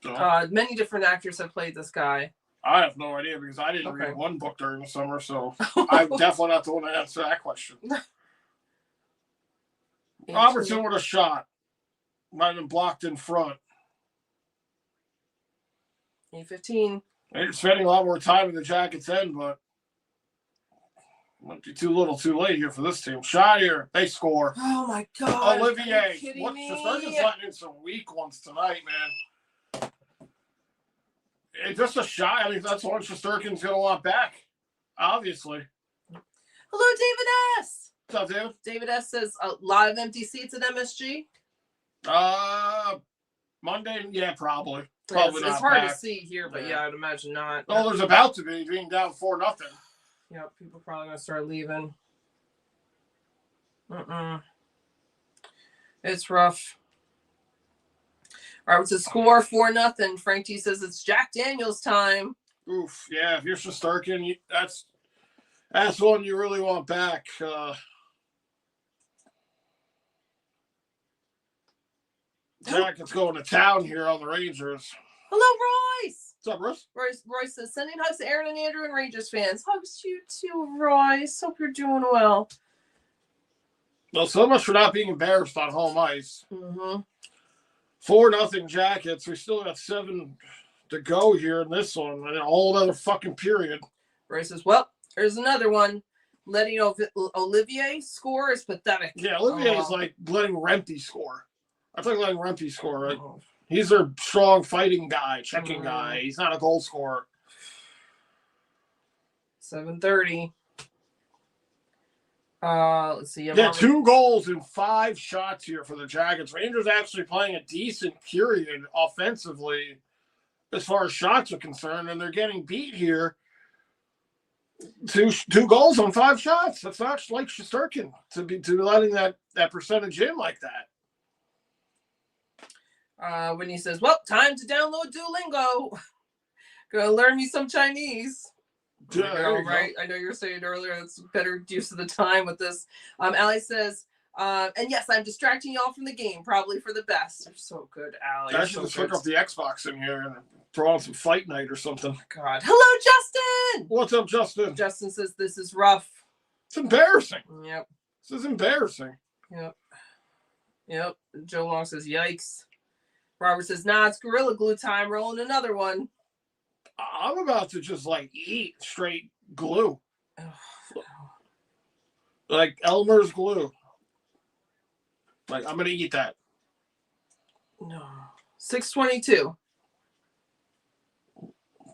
Many different actors have played this guy. I have no idea because I didn't read one book during the summer, so I'm definitely not the one to answer that question. Robertson with a shot. Might have been blocked in front. 8:15. They're spending a lot more time in the Jackets' end, but might be too little too late here for this team. Shot here. They score. Oh, my God. Olivier. Are you kidding me? Shesterkin's letting in some weak ones tonight, man. It's just a shot. I mean, that's what Shesterkin's going to want back, obviously. Hello, David S. What's up, David? David S says a lot of empty seats at MSG. Monday, yeah, probably. It's hard to see here, but yeah, I'd imagine not. Oh, there's about to be being down 4-0. Yep, people probably gonna start leaving. It's rough. All right, it's a score 4-0. Frank T says it's Jack Daniels time. Oof, yeah. If you're Shesterkin, that's one you really want back. Jackets going to town here on the Rangers. Hello, Royce. What's up, Royce? Royce says, sending hugs to Aaron and Andrew and Rangers fans. Hugs to you too, Royce. Hope you're doing well. Well, so much for not being embarrassed on home ice. 4-0 Jackets. We still got 7 to go here in this one. And a whole other fucking period. Royce says, well, there's another one. Letting Olivier score is pathetic. Yeah, Olivier is like letting Rempe score. I think letting Rempe score, right? He's their strong fighting guy, checking guy. He's not a goal scorer. 7:30. Let's see. Yeah, 2 goals and 5 shots here for the Jackets. Rangers actually playing a decent period offensively as far as shots are concerned, and they're getting beat here. 2 goals on 5 shots. That's not like Shesterkin to be letting that percentage in like that. When he says, well, time to download Duolingo. Gonna learn me some Chinese. Yeah, right. I know you were saying earlier it's better use of the time with this. Allie says, and yes, I'm distracting y'all from the game, probably for the best. You're so good, Allie. I should just hook up the Xbox in here and throw on some Fight Night or something. God. Hello, Justin! What's up, Justin? Justin says this is rough. It's embarrassing. Yep. This is embarrassing. Yep. Joe Long says, yikes. Robert says, nah, it's Gorilla Glue time. Rolling another one. I'm about to just eat straight glue. Like Elmer's glue. I'm going to eat that. No. 6:22.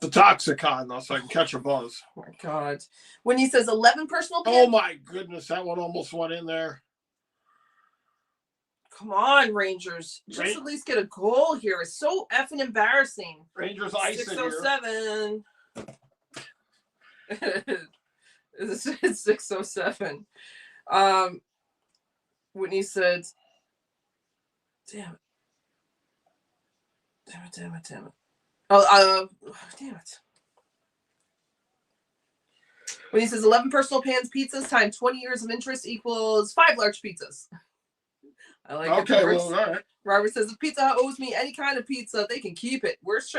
The Toxicon, though, so I can catch a buzz. Oh, my God. When he says 11 personal pins. Oh, my goodness. That one almost went in there. Come on, Rangers. Just at least get a goal here. It's so effing embarrassing. Rangers ice 6:07. It's 6:07. Whitney said, damn it. Oh, damn it. When he says 11 personal pans pizzas times 20 years of interest equals 5 large pizzas. I like it. Okay, well, all right. Robert says, if Pizza Hut owes me any kind of pizza, they can keep it. Worst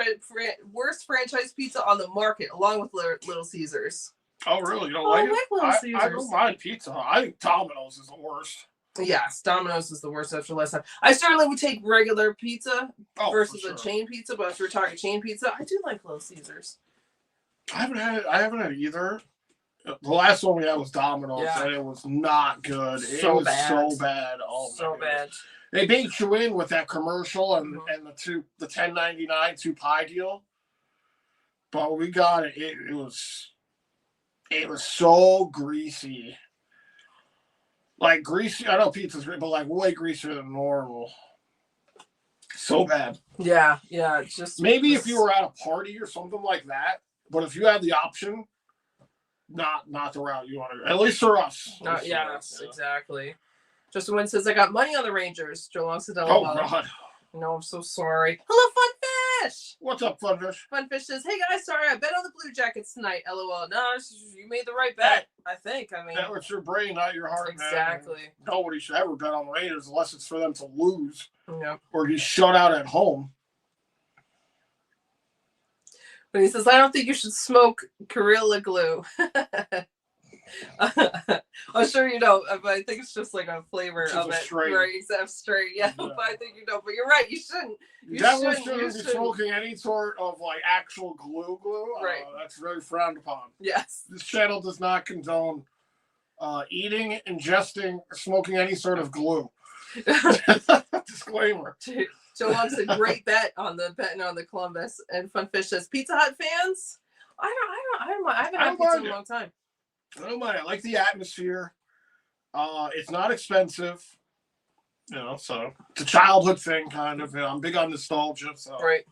franchise pizza on the market, along with Little Caesars. Oh, really? You don't like it? Little Caesars. I don't mind Pizza Hut. I think Domino's is the worst. Yes, Domino's is the worst after last time. I certainly would take regular pizza versus a chain pizza, but if we're talking chain pizza, I do like Little Caesars. I haven't had either. The last one we had was Domino's, and it was not good. So it was so bad. Oh, so bad. They bait you in with that commercial and the $10.99 2-pie deal. But we got it. It was so greasy. Like greasy. I know pizza's great, but way greasier than normal. So bad. Yeah. It's just maybe if you were at a party or something like that, but if you had the option. Not the route you want to go. At least for us. Yes, exactly. Justin Wynn says, I got money on the Rangers. Joe Long said, oh, God. No, I'm so sorry. Hello, Funfish! What's up, Funfish? Funfish says, hey, guys, sorry, I bet on the Blue Jackets tonight. LOL. No, you made the right bet, I think. That was your brain, not your heart, exactly. Man. Nobody should ever bet on the Rangers unless it's for them to lose. Yep. Or get shut out at home. When he says, I don't think you should smoke Gorilla Glue. I'm sure you know, but I think it's just like a flavor of it. Straight. Right, except straight. Yeah, but I think you know. But you're right. You shouldn't. You shouldn't be smoking any sort of like actual glue. Right. That's very frowned upon. Yes. This channel does not condone eating, ingesting, or smoking any sort of glue. Disclaimer. Joe wants a great bet on the Columbus, and Funfish says Pizza Hut fans. I haven't had pizza in a long time. I don't mind. I like the atmosphere. It's not expensive. You know, so it's a childhood thing, kind of. You know, I'm big on nostalgia. So. Right.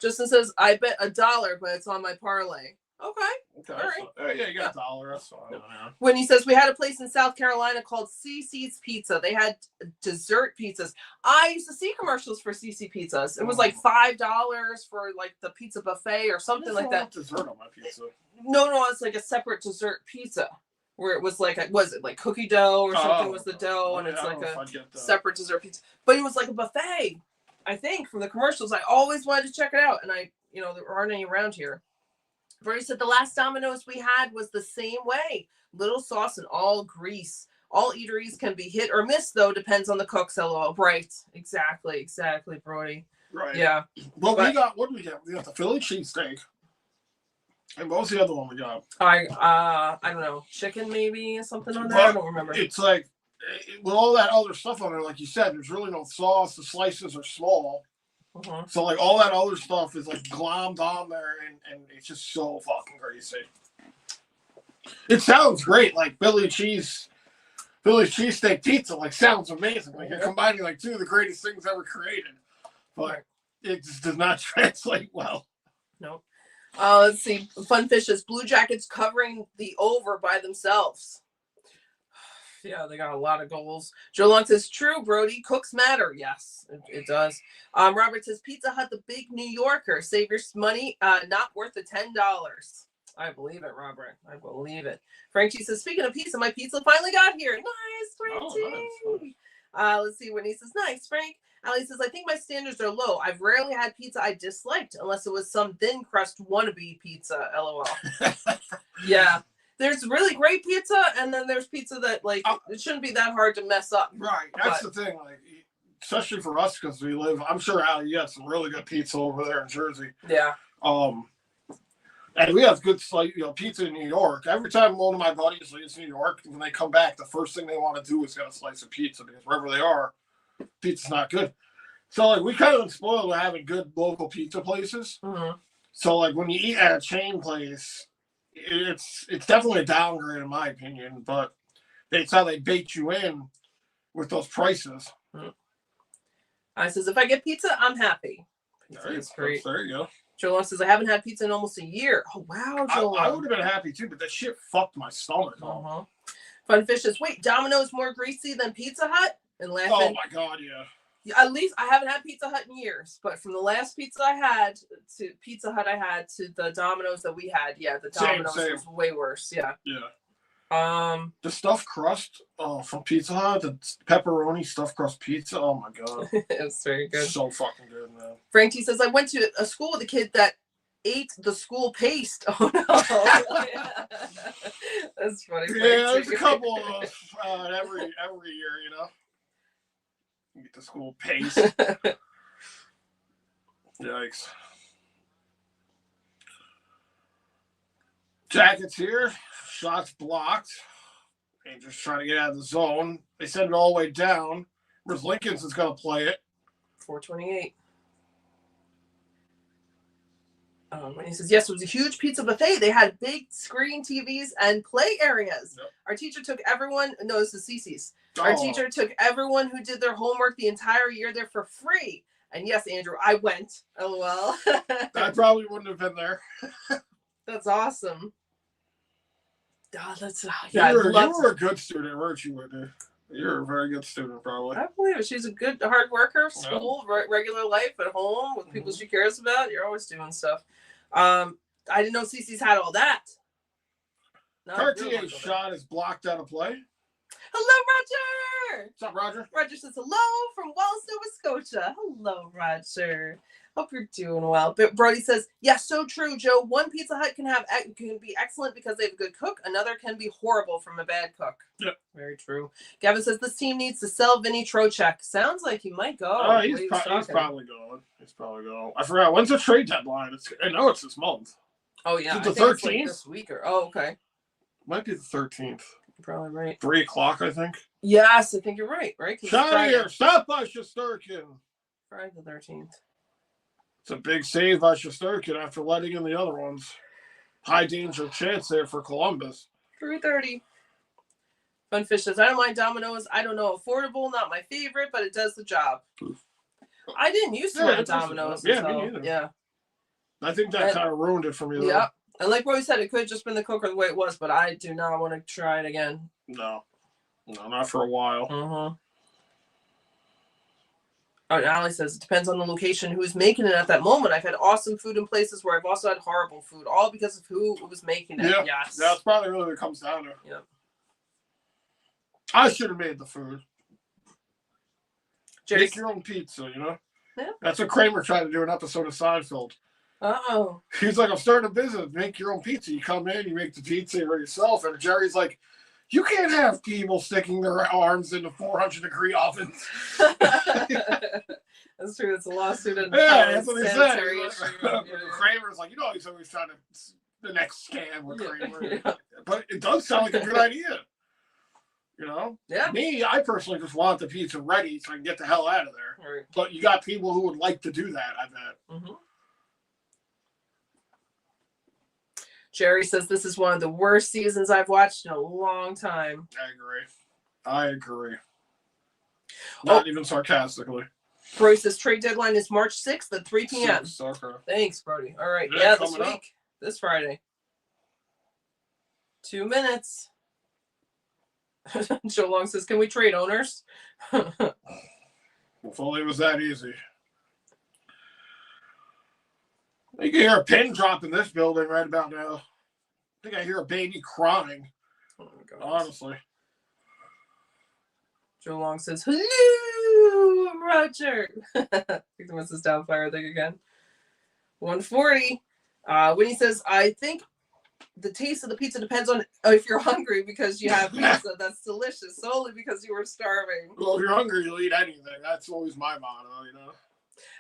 Justin says, I bet $1, but it's on my parlay. Okay. All right. So, yeah, you got $1. That's fine. Yeah. When he says we had a place in South Carolina called CC's Pizza. They had dessert pizzas. I used to see commercials for CC Pizzas. It was like $5 for like the pizza buffet or something like that. Dessert on my pizza. No, it's like a separate dessert pizza. Where it was like, was it like cookie dough or something was the dough, and it's like a separate dessert pizza. But it was like a buffet, I think, from the commercials. I always wanted to check it out, and there aren't any around here. Brody said the last Domino's we had was the same way. Little sauce and all grease. All eateries can be hit or miss, though, depends on the cook's LOL. Right. Exactly, Brody. Right. Yeah. Well, what do we get? We got the Philly cheesesteak. And what was the other one we got? I don't know. Chicken maybe or something on there? I don't remember. It's like, with all that other stuff on there, like you said, there's really no sauce. The slices are small. So like all that other stuff is like glommed on there, and it's just so fucking crazy. It sounds great, like Philly cheesesteak pizza, like sounds amazing. Like you're combining like two of the greatest things ever created, but it just does not translate well. Nope. Let's see. Funfish is Blue Jackets covering the over by themselves. Yeah, they got a lot of goals. Joe Long says, true, Brody. Cooks matter. Yes, it does. Robert says, Pizza Hut, the big New Yorker. Save your money. Not worth the $10. I believe it, Robert. I believe it. Frankie says, speaking of pizza, my pizza finally got here. Nice, Frankie. Let's see. Whitney says, nice, Frank. Ali says, I think my standards are low. I've rarely had pizza I disliked unless it was some thin crust wannabe pizza. LOL. Yeah. There's really great pizza, and then there's pizza that, like, it shouldn't be that hard to mess up. Right. That's the thing. Like, especially for us, because we live, I'm sure, Ali, you have some really good pizza over there in Jersey. Yeah. And we have good, pizza in New York. Every time one of my buddies leaves New York, when they come back, the first thing they want to do is get a slice of pizza, because wherever they are, pizza's not good. So, like, we kind of been spoiled with having good local pizza places. So, like, when you eat at a chain place, it's definitely a downgrade in my opinion, but it's how they bait you in with those prices. I says, if I get pizza, I'm happy. That's great. There you go. Joe says, I haven't had pizza in almost a year. Oh, wow, Joe. I would have been happy too, but that shit fucked my stomach. Funfish says, wait, Domino's more greasy than Pizza Hut? And laughing. Oh my God, yeah. At least I haven't had Pizza Hut in years, but from the last pizza I had to Pizza Hut I had to the Domino's that we had, the Domino's was way worse. Yeah. The stuffed crust from Pizza Hut, the pepperoni stuffed crust pizza. Oh my God. It's very good. So fucking good, man. Frank T says, I went to a school with a kid that ate the school paste. Oh no. That's funny. Yeah, there's a couple of those every year, you know. Get the school paste. Yikes. Jackets here. Shots blocked. Rangers trying to get out of the zone. They send it all the way down. Where's Lincoln's is going to play it? 428. And he says, yes, it was a huge pizza buffet. They had big screen TVs and play areas. Yep. Our teacher took everyone. No, this is CC's. Our teacher took everyone who did their homework the entire year there for free. And yes, Andrew, I went. LOL. I probably wouldn't have been there. That's awesome. Oh, you were a good student, weren't you, Whitney? You're a very good student, probably. I believe it. She's a good, hard worker. School, regular life, at home with people she cares about. You're always doing stuff. I didn't know CC's had all that. Cartier's shot is blocked out of play. Hello, Roger. What's up, Roger? Roger says hello from Walsall, Wisconsin. Hello, Roger. Hope you're doing well. But Brody says, yes, so true, Joe. One Pizza Hut can be excellent because they have a good cook. Another can be horrible from a bad cook. Yep. Very true. Gavin says, this team needs to sell Vinny Trocheck. Sounds like he might go. He's probably going. He's probably going. I forgot. When's the trade deadline? I know it's this month. Oh, yeah. Is it the 13th? Like this week okay. Might be the 13th. You're probably right. 3 o'clock, I think. Yes, I think you're right. Cartier, stop by Shesterkin. Friday the 13th. It's a big save by Shesterkin after letting in the other ones. High danger chance there for Columbus. 3:30. Funfish says, I don't mind Domino's. I don't know, affordable, not my favorite, but it does the job. I didn't used to like Domino's. Yeah, me neither. Yeah. I think that kind of ruined it for me. Yeah. And like Roy said, it could have just been the cooker the way it was, but I do not want to try it again. No, not for a while. Oh, Ali says, it depends on the location, who's making it at that moment. I've had awesome food in places where I've also had horrible food, all because of who was making it. Yeah, yes. That's probably really what it comes down to. Yeah. I should have made the food. Jerry, make your own pizza, Yeah. That's what Kramer tried to do in an episode of Seinfeld. Uh-oh. He's like, I'm starting a business. Make your own pizza. You come in, you make the pizza yourself. And Jerry's like, you can't have people sticking their arms into 400-degree ovens. That's true. It's a lawsuit. That's what he said. Kramer's like, he's always trying to the next scam with Kramer. Yeah. But it does sound like a good idea. Yeah. Me, I personally just want the pizza ready so I can get the hell out of there. Right. But you got people who would like to do that, I bet. Mm-hmm. Jerry says this is one of the worst seasons I've watched in a long time. I agree. Not even sarcastically. Brody says trade deadline is March 6th at 3 p.m. Okay. Thanks, Brody. All right. Yeah, this week. Up. This Friday. 2 minutes. Joe Long says, can we trade owners? If only it was that easy. You can hear a pin drop in this building right about now. I think I hear a baby crying. Oh my God. Honestly. Joe Long says, hello, Roger. I think the Mrs. Doubtfire thing again. 140. Winnie says, I think the taste of the pizza depends on if you're hungry because you have pizza that's delicious solely because you were starving. Well, if you're hungry, you'll eat anything. That's always my motto,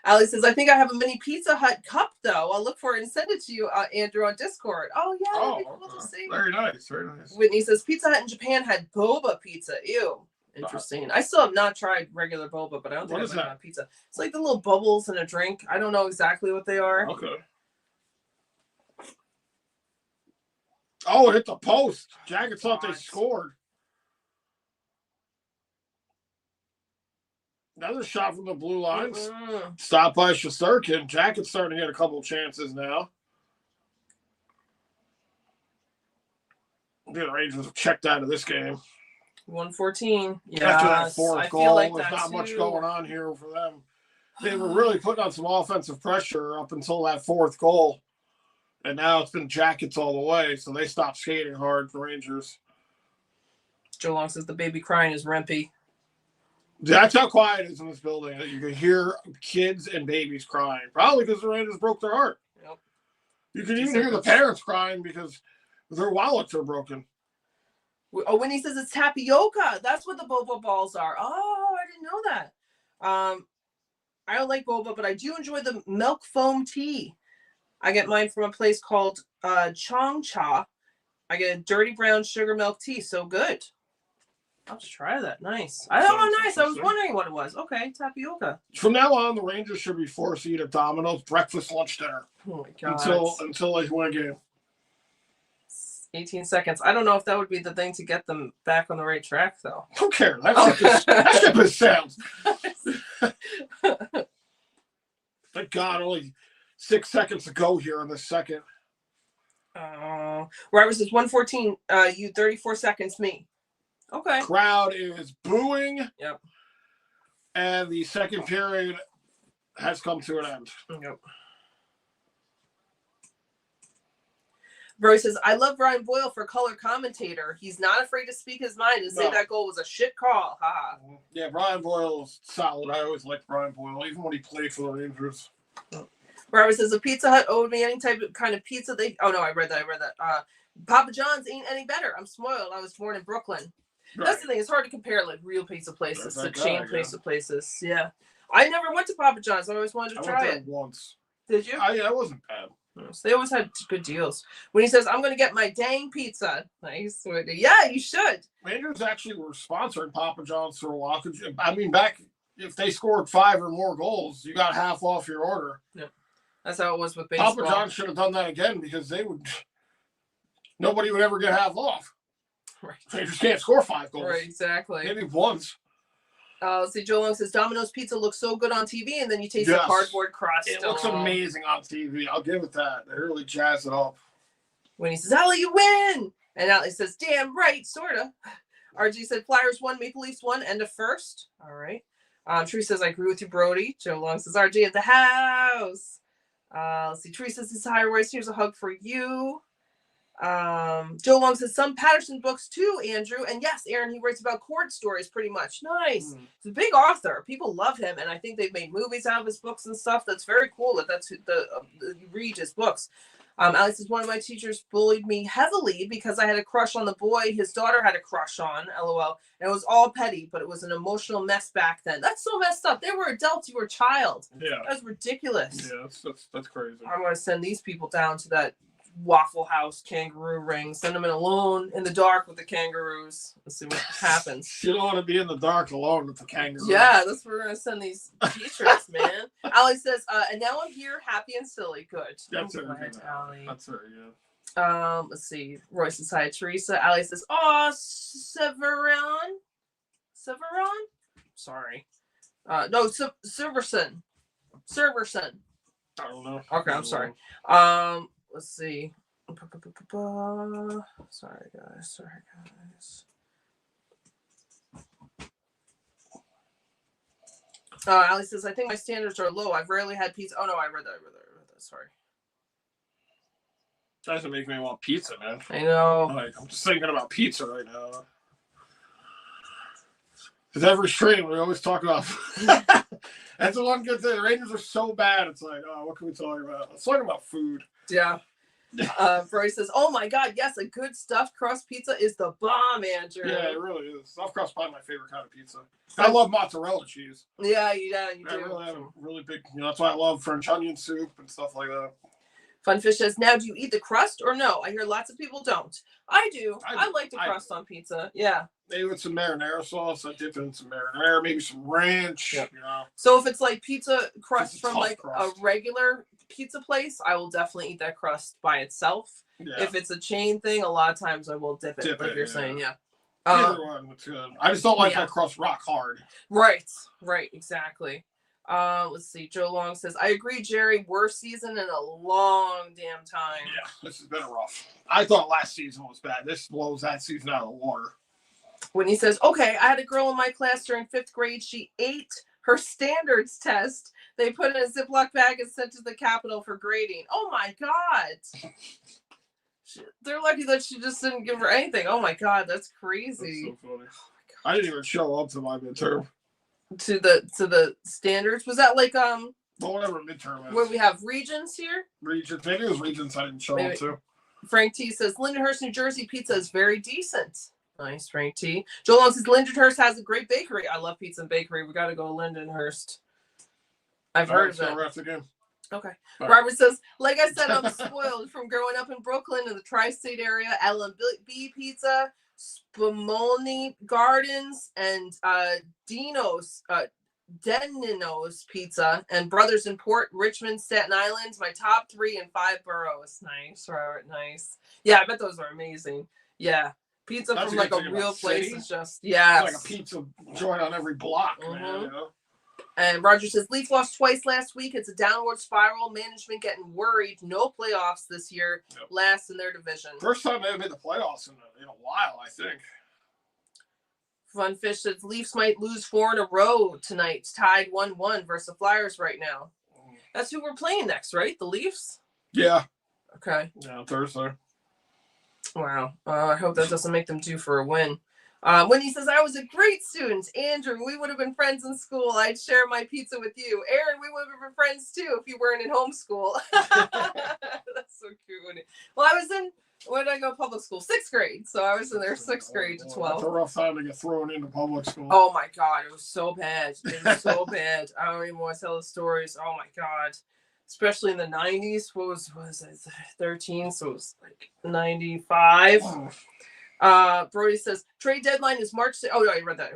Ali says, I think I have a mini Pizza Hut cup, though. I'll look for it and send it to you, Andrew, on Discord. Oh, yeah. That'd be cool to see. Very nice. Very nice. Whitney says, Pizza Hut in Japan had boba pizza. Ew. Interesting. I still have not tried regular boba, but I don't think I've had pizza. It's like the little bubbles in a drink. I don't know exactly what they are. Okay. Oh, it hit the post. Jackets thought they scored. Another shot from the blue lines. Mm-hmm. Stopped by Shesterkin. Jacket's starting to get a couple of chances now. The Rangers have checked out of this game. 114. Yeah. After that fourth goal, like there's not much going on here for them. They were really putting on some offensive pressure up until that fourth goal. And now it's been Jackets all the way, so they stopped skating hard for Rangers. Joe Long says the baby crying is Rempy. That's how quiet it is in this building. You can hear kids and babies crying. Probably because the Rangers broke their heart. Yep. You can even hear the parents crying because their wallets are broken. Oh, when he says it's tapioca, that's what the boba balls are. Oh, I didn't know that. I don't like boba, but I do enjoy the milk foam tea. I get mine from a place called Chong Cha. I get a dirty brown sugar milk tea. So good. I'll just try that. Nice. Nice. I was wondering what it was. Okay, tapioca. From now on, the Rangers should be forced to eat at Domino's breakfast, lunch, dinner. Oh my God. Until they win a game. 18 seconds. I don't know if that would be the thing to get them back on the right track, though. Who cares? That ship is sounds. Thank God, only 6 seconds to go here in the second. Robert says 114. You 34 seconds. Me. Okay. Crowd is booing. Yep. And the second period has come to an end. Yep. Bro says, I love Brian Boyle for color commentator. He's not afraid to speak his mind and say that goal was a shit call. Ha. Yeah, Brian Boyle is solid. I always liked Brian Boyle, even when he played for the Rangers. Robert says, a Pizza Hut owed me any type of kind of pizza. Oh, no, I read that. Papa John's ain't any better. I'm spoiled. I was born in Brooklyn. Right. That's the thing. It's hard to compare like real pizza places to chain pizza places. Yeah. I never went to Papa John's. I always wanted to try it. Once. Did you? Yeah, it wasn't bad. So they always had good deals. When he says, I'm going to get my dang pizza. Nice. Yeah, you should. Rangers actually were sponsoring Papa John's for a while. I mean, back if they scored 5 or more goals, you got half off your order. Yeah. That's how it was with baseball. Papa John's should have done that again because nobody would ever get half off. Right. They just can't score 5 goals. Right, exactly. Maybe once. Let's see, Joe Long says, Domino's pizza looks so good on TV, and then you taste the cardboard crust. It looks amazing on TV. I'll give it that. They really jazz it up. When he says, Ali, you win! And Ali says, damn right, sort of. RG said, Flyers won, Maple Leafs won, end of first. All right. Tree says, I agree with you, Brody. Joe Long says, RG at the house. Let's see. Tree says, this is Higher Royce. Here's a hug for you. Joe Long says, some Patterson books too, Andrew. And yes, Aaron, he writes about court stories pretty much. Nice. He's a big author. People love him. And I think they've made movies out of his books and stuff. That's very cool that's you read his books. Alex says, one of my teachers bullied me heavily because I had a crush on the boy his daughter had a crush on, LOL. And it was all petty, but it was an emotional mess back then. That's so messed up. They were adults. You were a child. Yeah. That's ridiculous. Yeah, that's crazy. I want to send these people down to that Waffle House kangaroo ring. Send them in alone in the dark with the kangaroos. Let's see what happens. You don't want to be in the dark alone with the kangaroos. Yeah, that's where we're going to send these teachers, man. Ali says, and now I'm here, happy and silly. Good. That's very good. That's very good. Let's see. Roy says, hi, Teresa. Ali says, oh, Severon? Sorry. No, Silverson. I don't know. Okay, I'm sorry. Let's see. Sorry, guys. Ali says, I think my standards are low. I've rarely had pizza. Oh, no, I read that. Sorry. That doesn't make me want pizza, man. I know. I'm just thinking about pizza right now. Because every stream, we always talk about that's the one good thing. The Rangers are so bad. It's like, oh, what can we talk about? Let's talk about food. Yeah. Bryce says, oh my God, yes, a good stuffed crust pizza is the bomb, Andrew. Yeah, it really is. Stuffed crust is probably my favorite kind of pizza. I love mozzarella cheese. Yeah, you do. I really have a really big, that's why I love French onion soup and stuff like that. Funfish says, now do you eat the crust or no? I hear lots of people don't. I do. I like the crust on pizza. Yeah. Maybe with some marinara sauce. I dip in some marinara, maybe some ranch. Yep. So if it's like pizza crust from like a regular pizza place, I will definitely eat that crust by itself. Yeah. If it's a chain thing, a lot of times I will dip it, like you're saying. Yeah. Either one, it's good. I just don't like that crust rock hard. Right, exactly. Let's see. Joe Long says, I agree, Jerry. Worst season in a long damn time. Yeah, this has been rough. I thought last season was bad. This blows that season out of the water. When he says, okay, I had a girl in my class during 5th grade. She ate her standards test. They put it in a Ziploc bag and sent to the Capitol for grading. Oh, my God. They're lucky that she just didn't give her anything. Oh, my God. That's crazy. That's so funny. I didn't even show up to my midterm. To the standards? Was that like, well, whatever midterm is. Where we have regions here? Regions. Maybe it was regions I didn't show up to. Frank T says, Lindenhurst, New Jersey pizza is very decent. Nice, Frank T. Joel Long says, Lindenhurst has a great bakery. I love pizza and bakery. We got to go to Lindenhurst. I've heard of it. Okay. Right. Robert says, like I said, I'm spoiled from growing up in Brooklyn in the tri-state area. L&B Pizza, Spumoni Gardens, and Dino's Pizza, and Brothers in Port Richmond, Staten Island. My top 3 in 5 boroughs. Nice, Robert. Nice. Yeah, I bet those are amazing. Yeah. Pizza from like a real place is just, yeah. It's like a pizza joint on every block, man, you know? And Roger says, Leaf lost twice last week. It's a downward spiral. Management getting worried. No playoffs this year. Yep. Last in their division. First time they've made the playoffs in a while, I think. Funfish says, Leafs might lose 4 in a row tonight. It's tied 1-1 versus the Flyers right now. That's who we're playing next, right? The Leafs? Yeah. Okay. Yeah, Thursday. Wow. I hope that doesn't make them due for a win. When he says, I was a great student, Andrew, we would have been friends in school. I'd share my pizza with you. Aaron, we would have been friends too if you weren't in homeschool. That's so cute. Well, I was in, when did I go public school? 6th grade. So I was in there 6th grade to 12. That's a rough time to get thrown into public school. Oh my God, it was so bad. It was so bad. I don't even want to tell the stories. Oh my God. Especially in the 90s. What was it? 13, so it was like 95. Brody says trade deadline is March. Oh no, I read that.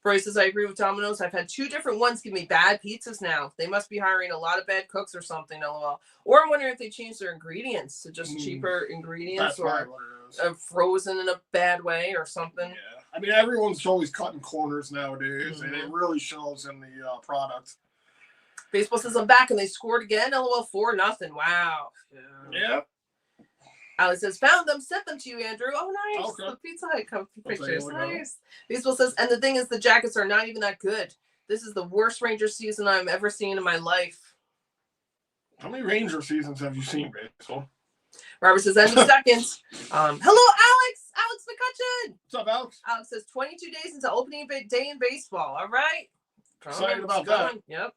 Brody says I agree with Domino's. I've had 2 different ones give me bad pizzas now. They must be hiring a lot of bad cooks or something. LOL. Or I'm wondering if they changed their ingredients to just cheaper ingredients, or frozen in a bad way or something. Yeah, I mean everyone's always cutting corners nowadays, and it really shows in the product. Baseball says I'm back and they scored again. LOL 4-0. Wow. Yeah. Alex says, found them, sent them to you, Andrew. Oh, nice. Okay. The Pizza Hut pictures. Nice. Baseball says, and the thing is, the Jackets are not even that good. This is the worst Rangers season I've ever seen in my life. How many Ranger seasons have you seen, Baseball? Robert says, end of seconds. Hello, Alex. Alex McCutcheon. What's up, Alex? Alex says, 22 days into opening day in baseball. All right. Excited about that. Yep.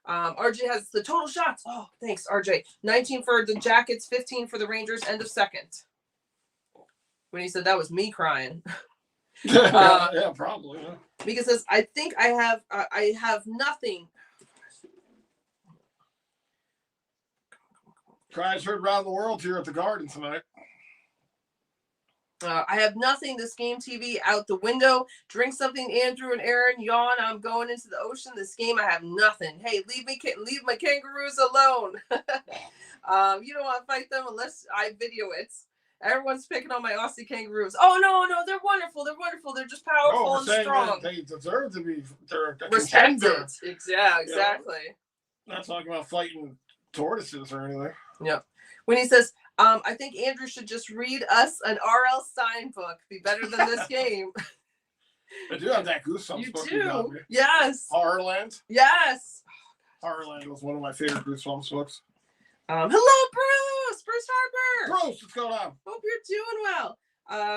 RJ has the total shots. Oh, thanks, RJ. 19 for the Jackets, 15 for the Rangers. End of second. When he said that was me crying. Yeah, probably. Yeah. Mika says, I think I have nothing. Cries heard around the world here at the Garden tonight. I have nothing. This game TV out the window. Drink something, Andrew and Aaron. Yawn. I'm going into the ocean. This game, I have nothing. Hey, leave my kangaroos alone. You don't want to fight them unless I video it. Everyone's picking on my Aussie kangaroos. Oh no, they're wonderful. They're wonderful. They're just powerful and strong. They deserve to be. They're respected. Yeah, exactly. Not talking about fighting tortoises or anything. Yeah. When he says, I think Andrew should just read us an R.L. Stein book. Be better than this game. I do have that Goosebumps you book. Do. Yes. Horrorland. Yes. Horrorland was one of my favorite Goosebumps books. Hello, Bruce. Bruce Harper. Bruce, what's going on? Hope you're doing well.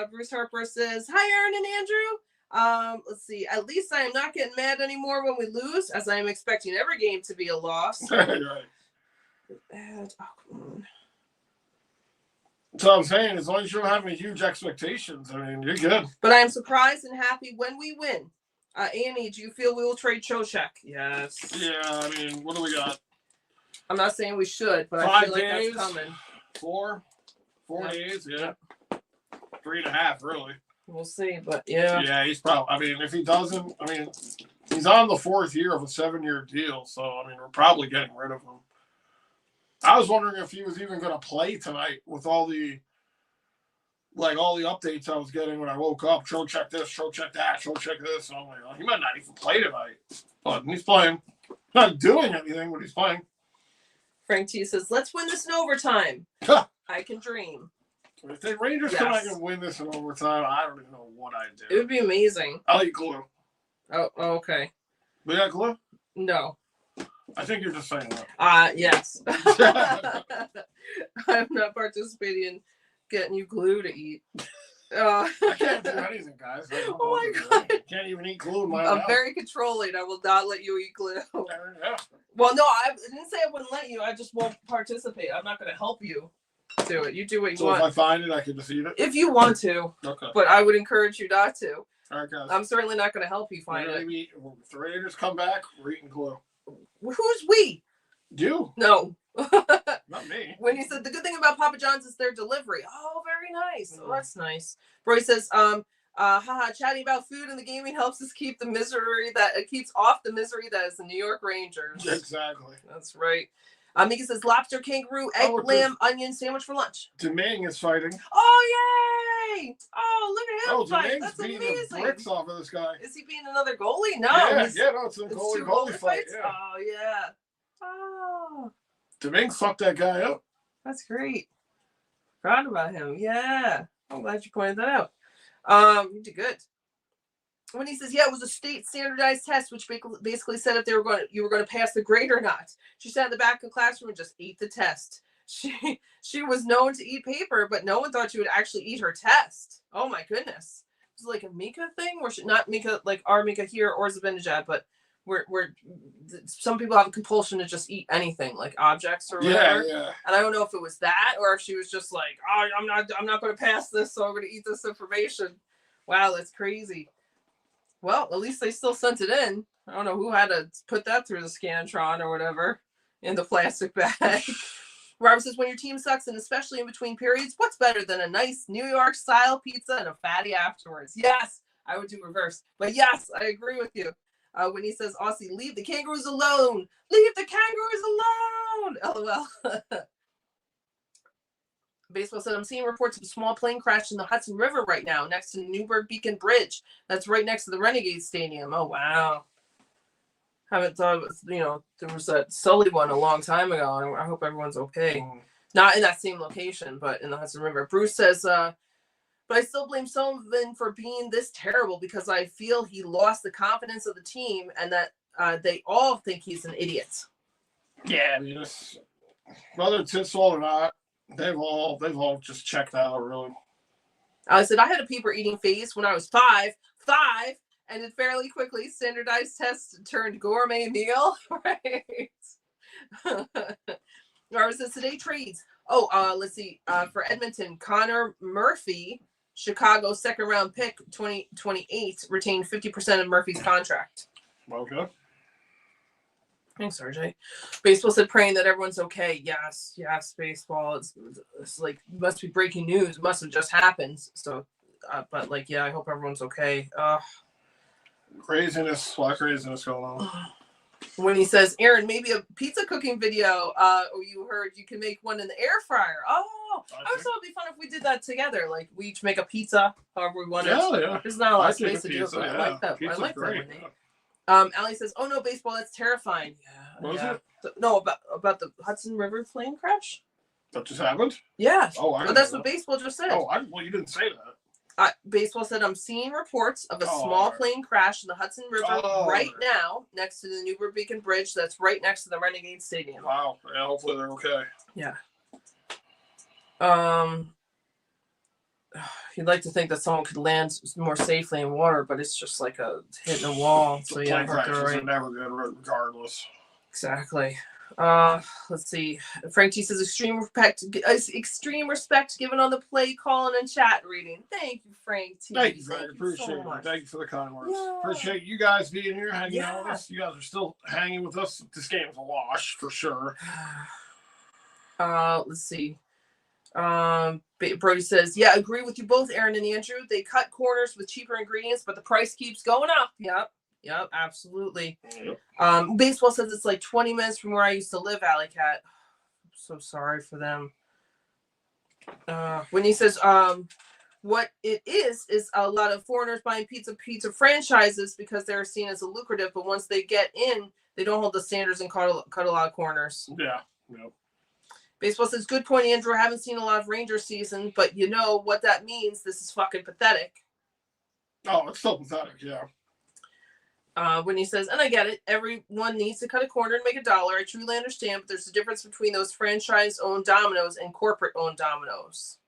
Bruce Harper says, hi, Aaron and Andrew. Let's see. At least I am not getting mad anymore when we lose, as I am expecting every game to be a loss. Right. Bad. Oh, come on. So I'm saying, as long as you don't have any huge expectations, I mean, you're good. But I am surprised and happy when we win. Annie, do you feel we will trade Chochek? Yes. Yeah, I mean, what do we got? I'm not saying we should, but 5 I feel like days, that's coming. 4 days, yeah. 3.5, really. We'll see, but yeah. Yeah, he's probably, I mean, if he doesn't, I mean, he's on the 4th year of a 7-year deal, so, I mean, we're probably getting rid of him. I was wondering if he was even going to play tonight with all the updates I was getting when I woke up. Check this, check that, check this. So I'm like, oh, he might not even play tonight. But he's playing. Not doing anything, but he's playing. Frank T says, let's win this in overtime. I can dream. If the Rangers come back and win this in overtime, I don't even know what I'd do. It would be amazing. I'll eat glue. Oh, okay. We got glue? No. I think you're just saying that. Yes. I'm not participating in getting you glue to eat. I can't do anything, guys. Oh my God. I can't even eat glue in my mouth. I'm very controlling. I will not let you eat glue. Yeah. Well, no, I didn't say I wouldn't let you. I just won't participate. I'm not going to help you do it. You do what you want. So if I find it, I can just eat it? If you want to. Okay. But I would encourage you not to. All right, guys. I'm certainly not going to help you find it. If the Raiders come back, we're eating glue. Who's we? You? No. Not me. When he said the good thing about Papa John's is their delivery. Oh, very nice. Oh, that's nice. Roy says, chatting about food and the gaming helps us keep the misery keeps off the misery that is the New York Rangers. Exactly. That's right. Mika says lobster, kangaroo, egg, lamb, onion sandwich for lunch. Deming is fighting. Oh, yay! Oh, look at him fight. That's beating amazing. The bricks off of this guy. Is he being another goalie? No. No, it's a goalie fight. Yeah. Oh, yeah. Oh. Deming fucked that guy up. That's great. Forgot about him. Yeah. I'm glad you pointed that out. You did good. When he says, it was a state standardized test, which basically said if you were going to pass the grade or not. She sat in the back of the classroom and just ate the test. She was known to eat paper, but no one thought she would actually eat her test. Oh my goodness. It's like a Mika thing, where not Mika like our Mika here or Zabinajad, but where some people have a compulsion to just eat anything, like objects or whatever. Yeah. And I don't know if it was that or if she was just like, oh, I'm not going to pass this, so I'm going to eat this information. Wow, that's crazy. Well, at least they still sent it in. I don't know who had to put that through the Scantron or whatever in the plastic bag. Robert says, when your team sucks, and especially in between periods, what's better than a nice New York style pizza and a fatty afterwards? Yes, I would do reverse. But yes, I agree with you. When he says, Aussie, leave the kangaroos alone. Leave the kangaroos alone. LOL. Baseball said, I'm seeing reports of a small plane crash in the Hudson River right now, next to Newburgh Beacon Bridge. That's right next to the Renegade Stadium. Oh, wow. Haven't thought, there was that Sully one a long time ago. I hope everyone's okay. Not in that same location, but in the Hudson River. Bruce says, but I still blame Sullivan for being this terrible because I feel he lost the confidence of the team and that they all think he's an idiot. Yeah, whether it's his fault or not, they've all just checked out, really. I said, I had a paper eating phase when I was five, ended fairly quickly. Standardized test turned gourmet meal. Right. Or says today trades. Oh, let's see. For Edmonton, Connor Murphy, Chicago second round pick 2028, retained 50% of Murphy's contract. Okay. Thanks, RJ. Baseball said praying that everyone's okay. Yes, baseball. It's like must be breaking news. It must have just happened. So, but like, yeah, I hope everyone's okay. Craziness, a lot of craziness going on. When he says, Aaron, maybe a pizza cooking video, or you heard you can make one in the air fryer. Oh, I thought it'd be fun if we did that together. Like we each make a pizza, however we want it. Yeah. There's not a lot of space to do it, but I like that. Pizza's I like great. that. Ali says, "Oh no, baseball, that's terrifying." Yeah. What was it? No, about the Hudson River plane crash. That just happened? Yeah. Oh, but that's what baseball just said. Oh, well, you didn't say that. Baseball said, I'm seeing reports of a small plane crash in the Hudson River right now next to the Newburgh Beacon Bridge. That's right next to the Renegade Stadium. Wow. Yeah, hopefully they're okay. Yeah. You'd like to think that someone could land more safely in water, but it's just like a hitting a wall. So yeah, plane crashes are never good regardless. Exactly. Let's see. Frank T says extreme respect given on the play calling and chat reading. Thank you, Frank T. Thank you, Frank. Appreciate it. Thank you for the kind words. Yeah. Appreciate you guys being here, hanging out with us. You guys are still hanging with us. This game's a wash for sure. Let's see. Brody says, yeah, agree with you both, Aaron and Andrew. They cut corners with cheaper ingredients, but the price keeps going up. Yep, absolutely. Yep. Baseball says it's like 20 minutes from where I used to live, Alley Cat. I'm so sorry for them. When he says, what it is a lot of foreigners buying pizza franchises because they're seen as a lucrative, but once they get in, they don't hold the standards and cut a lot of corners. Yeah. Yep. Baseball says, good point, Andrew. I haven't seen a lot of Ranger season, but you know what that means. This is fucking pathetic. Oh, it's so pathetic, yeah. When he says, and I get it, everyone needs to cut a corner and make $1. I truly understand, but there's a difference between those franchise-owned Domino's and corporate-owned Domino's.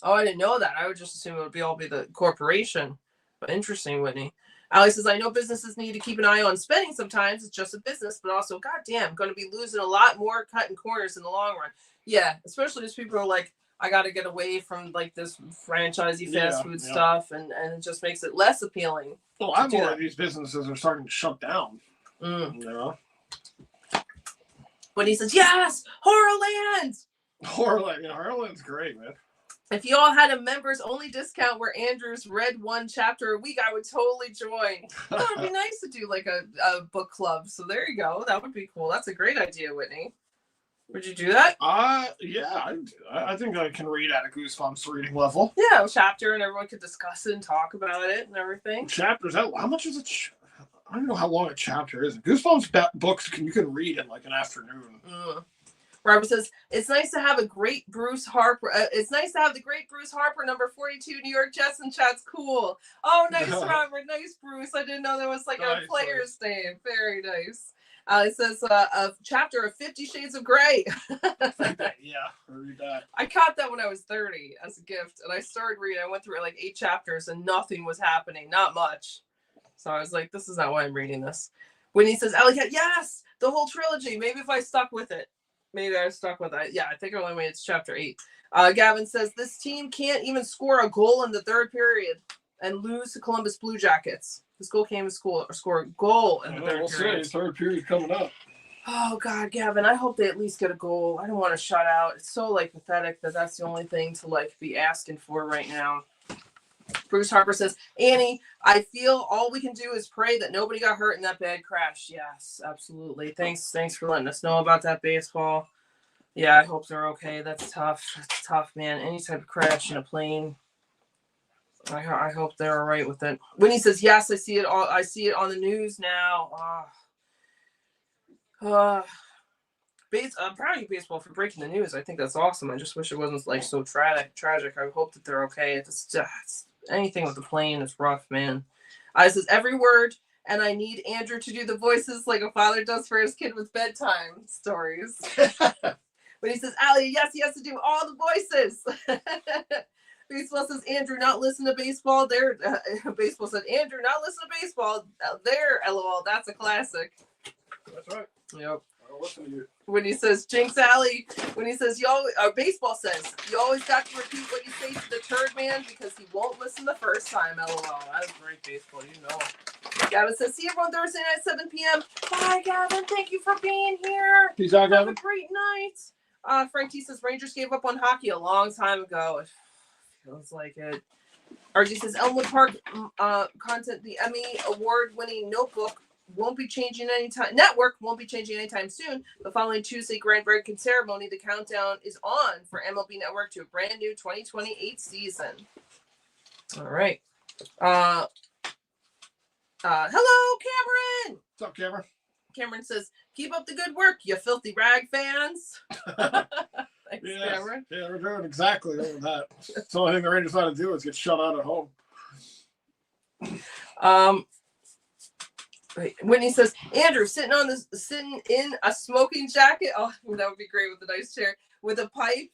Oh, I didn't know that. I would just assume it would all be the corporation. But interesting, Whitney. Ali says, I know businesses need to keep an eye on spending sometimes. It's just a business, but also, goddamn, going to be losing a lot more cutting corners in the long run. Yeah, especially as people are like, I got to get away from like this franchisey fast food stuff, and it just makes it less appealing. Well, I'm more of these businesses are starting to shut down. You know? But he says, yes, Horrorland! Horrorland's great, man. If you all had a members only discount where Andrews read one chapter a week, I would totally join. That would be nice to do like a book club. So there you go. That would be cool. That's a great idea, Whitney. Would you do that? Yeah, I think I can read at a Goosebumps reading level. Yeah, a chapter, and everyone could discuss it and talk about it and everything. Chapters? How much is it? I don't know how long a chapter is. Goosebumps books you can read in like an afternoon. Robert says it's nice to have a great Bruce Harper. It's nice to have the great Bruce Harper, number 42, New York Jets, and chat's cool. Oh, nice, Robert. Nice, Bruce. I didn't know there was like a player's name. Very nice. It says a chapter of 50 Shades of Grey. Yeah, read that. I caught that when I was 30 as a gift, and I started reading. I went through like 8 chapters, and nothing was happening, not much. So I was like, this is not why I'm reading this. When he says, Alley Cat, yes, the whole trilogy. Maybe if I stuck with it. Maybe I stuck with it. Yeah, I think I only made it to chapter 8. Gavin says, this team can't even score a goal in the third period and lose to Columbus Blue Jackets. This goal can't even score a goal in the third period. Third period coming up. Oh, God, Gavin, I hope they at least get a goal. I don't want to shut out. It's so, like, pathetic that that's the only thing to, like, be asking for right now. Bruce Harper says, Annie, I feel all we can do is pray that nobody got hurt in that bad crash. Yes, absolutely. Thanks for letting us know about that baseball. Yeah, I hope they're okay. That's tough. That's tough, man. Any type of crash in a plane. I hope they're all right with it. When he says, yes, I see it on the news now. I'm proud of you, baseball, for breaking the news. I think that's awesome. I just wish it wasn't like so tragic. I hope that they're okay. It's anything with the plane is rough, man. It says every word, and I need Andrew to do the voices like a father does for his kid with bedtime stories. When he says, Allie, yes, he has to do all the voices. Baseball says, Andrew, not listen to baseball. There, baseball said, Andrew, not listen to baseball. There, LOL. That's a classic. That's right. Yep. I'll listen to you. When he says, Jinx Alley, when he says, baseball says, you always got to repeat what you say to the turd man because he won't listen the first time, LOL. That was great baseball, you know. Gavin says, see everyone Thursday night at 7 p.m. Bye, Gavin. Thank you for being here. Peace out, Gavin. Have a great night. Frank T says, Rangers gave up on hockey a long time ago. It feels like it. RG says, Elmwood Park content, the Emmy award-winning Notebook won't be changing anytime. Network won't be changing anytime soon. The following Tuesday groundbreaking ceremony, the countdown is on for MLB Network to a brand new 2028 season. All right. Hello, Cameron. What's up, Cameron? Cameron says, keep up the good work, you filthy rag fans. Thanks, yes. Cameron. Yeah, we're doing exactly that. It's the only thing the Rangers ought to do is get shut out at home. When he says, Andrew, sitting in a smoking jacket. Oh, that would be great with a nice chair. With a pipe,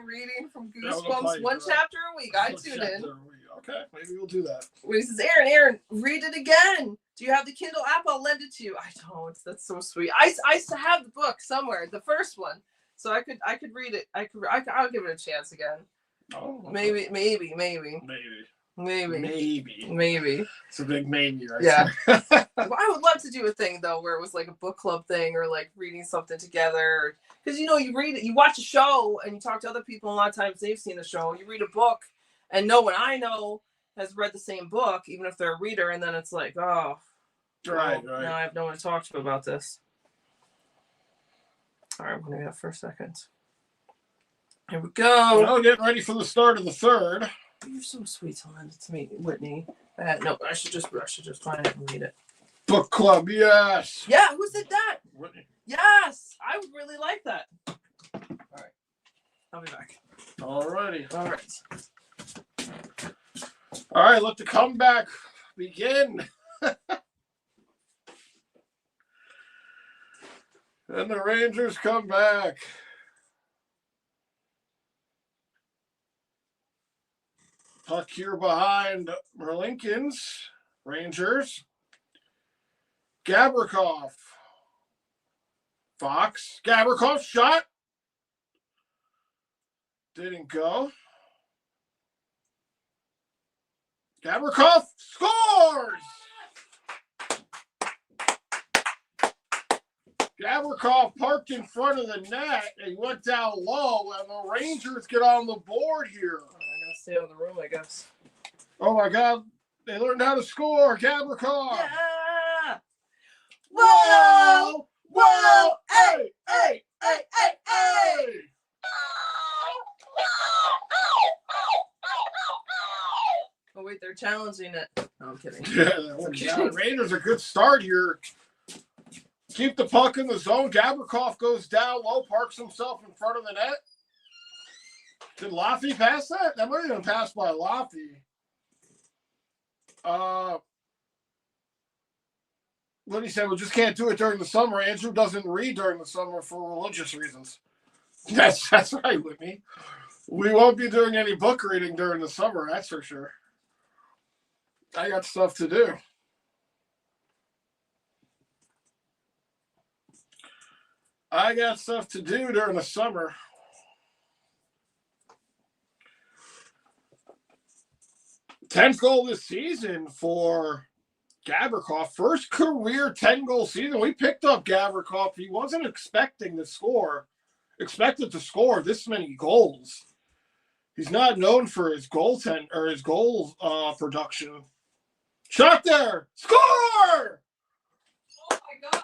reading from Goosebumps. One chapter a week. I tune in. Okay, maybe we'll do that. When he says, Aaron, read it again. Do you have the Kindle app? I'll lend it to you. I don't. That's so sweet. I used to have the book somewhere, the first one, so I could read it. I'll give it a chance again. Oh, okay. Maybe. It's a big maybe, right? Yeah. I would love to do a thing though where it was like a book club thing or like reading something together. Because you read it, you watch a show and you talk to other people, and a lot of times they've seen the show. You read a book and no one I know has read the same book, even if they're a reader, and then it's like, oh, right. Now I have no one to talk to about this. All right, I'm gonna do that for a second. Here we go. Well, getting ready for the start of the third. You're so sweet to lend it to me, Whitney. No, I should just find it and read it. Book club, yes. Yeah, who said that? Whitney. Yes, I would really like that. All right, I'll be back. Alrighty. All right. All right, let the comeback begin. And the Rangers come back. Puck here behind Merlinkins. Rangers. Gavrikov. Fox. Gavrikov shot. Didn't go. Gavrikov scores! Gavrikov parked in front of the net and he went down low, and the Rangers get on the board here. I gotta stay out of the room, I guess. Oh my God, they learned how to score, Gavrikov. Yeah! Whoa! Whoa! Hey! Hey! Hey! Hey! Hey! Oh wait, they're challenging it. No, I'm kidding. Yeah, the Rangers a good start here. Keep the puck in the zone. Gavrikov goes down low, parks himself in front of the net. Did Laffy pass that? That might have been passed by Laffy. What he said, we just can't do it during the summer. Andrew doesn't read during the summer for religious reasons. That's right, Whitney. We won't be doing any book reading during the summer, that's for sure. I got stuff to do. I got stuff to do during the summer. Tenth goal this season for Gavrikov. First career 10-goal season. We picked up Gavrikov. He wasn't expected to score this many goals. He's not known for his goal production. Shot there! Score! Oh my God!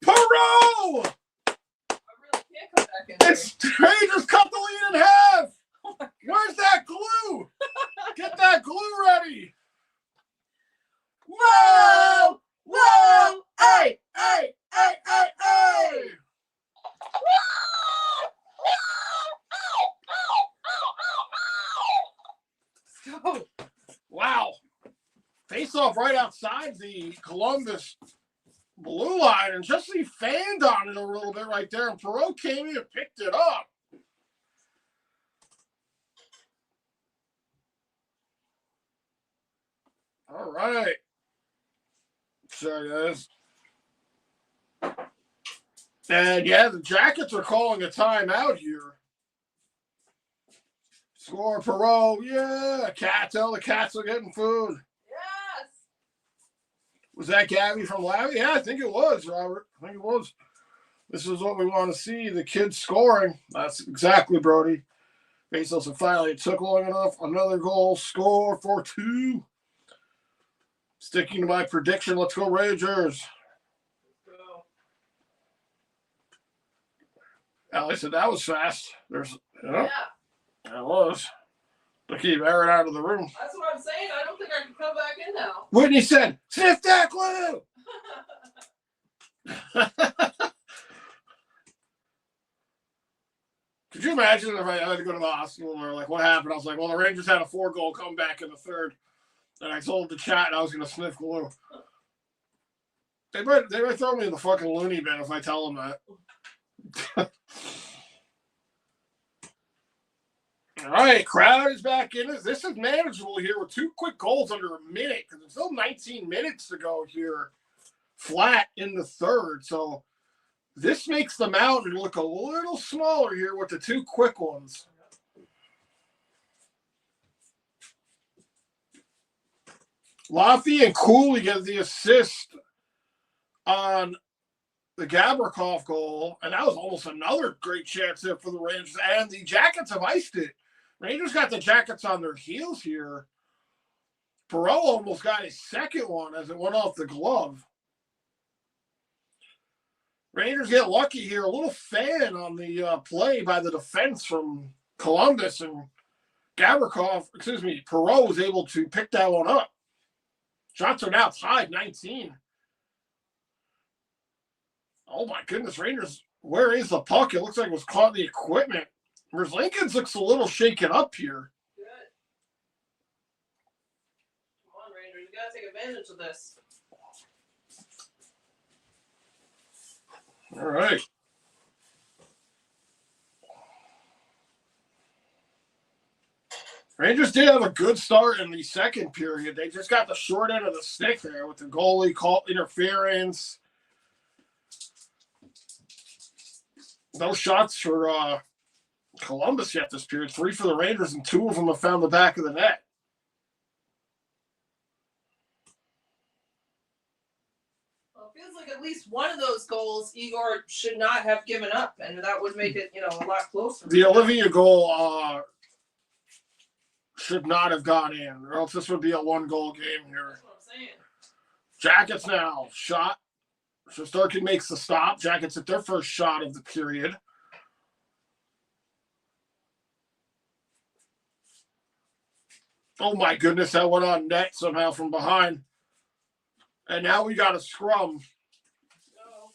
Perot! I really can't come back in. It's Rangers cut the lead in half. Oh, where's that glue? Get that glue ready. Whoa! Whoa! Hey! Hey! Hey! Hey! Hey! Let's go. Wow. Face off right outside the Columbus blue line, and just he fanned on it a little bit right there, and Perot came in and picked it up. All right. So, guys. And, yeah, the Jackets are calling a timeout here. Score, Perot. Yeah. Tell the Cats are getting food. Yes. Was that Gabby from Labby? Yeah, I think it was, Robert. I think it was. This is what we want to see. The kids scoring. That's exactly, Brody. Bezos and finally it took long enough. Another goal. Score for 2. Sticking to my prediction. Let's go, Rangers. Go. Allie said that was fast. Yeah. That was. To keep Aaron out of the room. That's what I'm saying. I don't think I can come back in now. Whitney said, sniff that glue. Could you imagine if I had to go to the hospital or like what happened? I was like, well, the Rangers had a 4-goal comeback in the third. And I told the chat I was going to sniff glue. They might throw me in the fucking loony bin if I tell them that. All right, crowd is back in. This is manageable here with 2 quick goals under a minute because there's still 19 minutes to go here, flat in the third. So this makes the Mountain look a little smaller here with the 2 quick ones. Laffy and Cooley get the assist on the Gavrikov goal, and that was almost another great chance there for the Rangers. And the Jackets have iced it. Rangers got the Jackets on their heels here. Perot almost got his second one as it went off the glove. Rangers get lucky here. A little fan on the play by the defense from Columbus, and Perot was able to pick that one up. Shots are now tied, 19. Oh, my goodness, Rangers, where is the puck? It looks like it was caught in the equipment. Whereas Lincoln's looks a little shaken up here. Good. Come on, Rangers. You got to take advantage of this. All right. Rangers did have a good start in the second period. They just got the short end of the stick there with the goalie call interference. No shots for Columbus yet this period. 3 for the Rangers, and 2 of them have found the back of the net. Well, it feels like at least one of those goals Igor should not have given up, and that would make it, a lot closer. The Olivia goal should not have gone in, or else this would be a 1-goal game here. That's what I'm saying. Jackets now. Shot. Shesterkin makes the stop. Jackets at their first shot of the period. Oh, my goodness. That went on net somehow from behind. And now we got a scrum. No.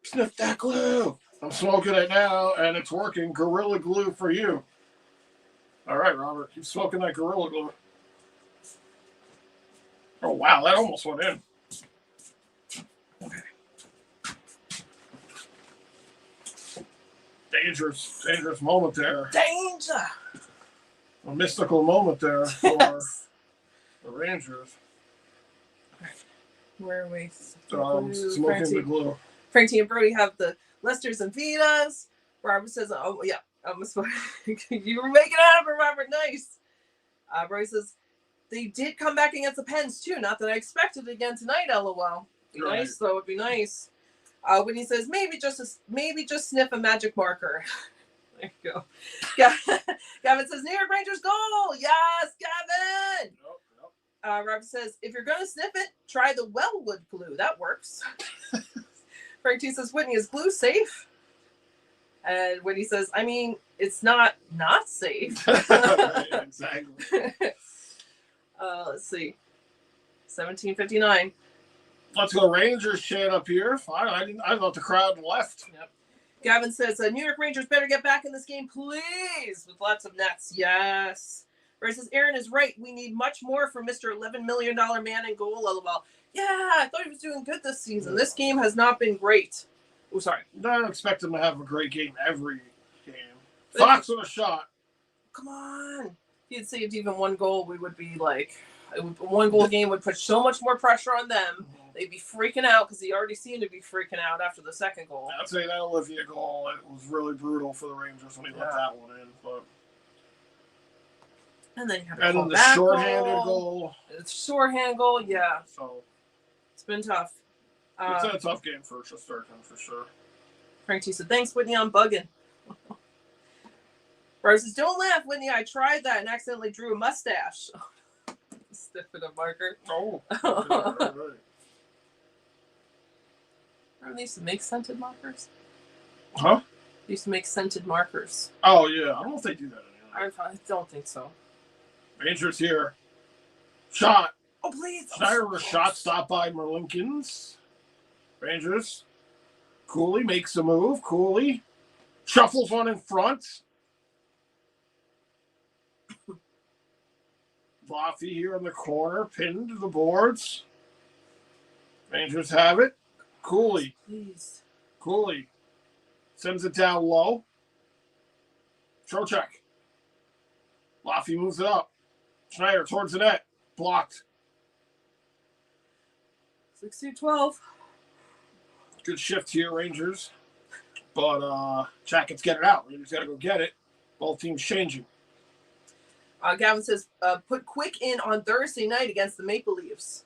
Sniff that glue. I'm smoking it now, and it's working. Gorilla Glue for you. All right, Robert. Keep smoking that Gorilla Glue. Oh, wow. That almost went in. Okay. Dangerous moment there. Danger! A mystical moment there for the Rangers. Where are we? Smoking the glue. Frankie and Brody have the Lesters and Vitas. Robert says, oh, yeah. You were making it happen, Robert. Nice. Brody says, they did come back against the Pens, too. Not that I expected it again tonight, LOL. Be right. Nice, though. It'd be nice. When he says, maybe just sniff a magic marker. There you go. Gavin says, New York Rangers goal. Yes, Gavin. Nope. Robert says, if you're going to sniff it, try the Wellwood glue. That works. Frank T says, Whitney, is glue safe? And Whitney says, I mean, it's not safe. Right, exactly. Let's see. 17:59. Let's go Rangers chant up here. I thought the crowd left. Yep. Gavin says, New York Rangers better get back in this game, please, with lots of nets. Yes. Versus Aaron is right. We need much more from Mr. $11 million man in goal, LOL. Yeah, I thought he was doing good this season. This game has not been great. Oh, sorry. I don't expect him to have a great game every game. Fox with a shot. Come on. If he had saved even one goal, we would be like, one goal game would put so much more pressure on them. They'd be freaking out because he already seemed to be freaking out after the second goal. I'd say that Olivia goal, it was really brutal for the Rangers when he let that one in. But and then you have the shorthanded goal. It's shorthand goal, yeah. So it's been tough. It's been a tough game for Shesterkin, for sure. Frank T said, thanks, Whitney, I'm bugging. Rose says, don't laugh, Whitney. I tried that and accidentally drew a mustache. Stiffing a marker. Oh. Right. Remember they used to make scented markers? Huh? They used to make scented markers. Oh, yeah. I don't know if they do that anymore. I don't think so. Rangers here. Shot. Oh, please. Schneider with a shot stopped by Merlinkins. Rangers. Cooley makes a move. Cooley shuffles one in front. Boffy here in the corner, pinned to the boards. Rangers have it. Cooley. Please. Cooley sends it down low. Trocheck. Boffy moves it up. Schneider towards the net. Blocked. 6-12. Good shift here, Rangers. But Jackets get it out. Rangers got to go get it. Both teams changing. Gavin says, put Quick in on Thursday night against the Maple Leafs.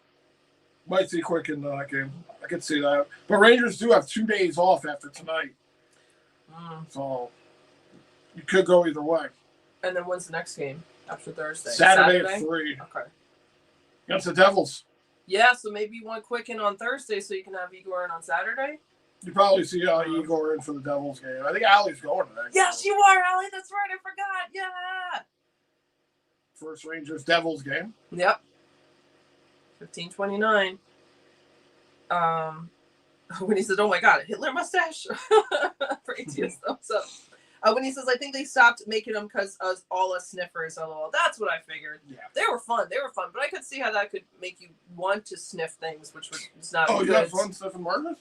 Might see Quick in that game. I could see that. But Rangers do have 2 days off after tonight. So you could go either way. And then when's the next game after Thursday? Saturday at 3. Okay. Against the Devils. Yeah, so maybe you want Quick in on Thursday so you can have Igor in on Saturday? You probably see Igor in for the Devils game. I think Allie's going to that game. Yes, you are, Allie. That's right. I forgot. Yeah. First Rangers-Devils game. Yep. 15:29. When he says, oh my God, Hitler mustache. For ATS thumbs up. When he says, I think they stopped making them because all us sniffers. LOL. That's what I figured. Yeah. They were fun. But I could see how that could make you want to sniff things, which was not good. Oh, you have fun sniffing markers?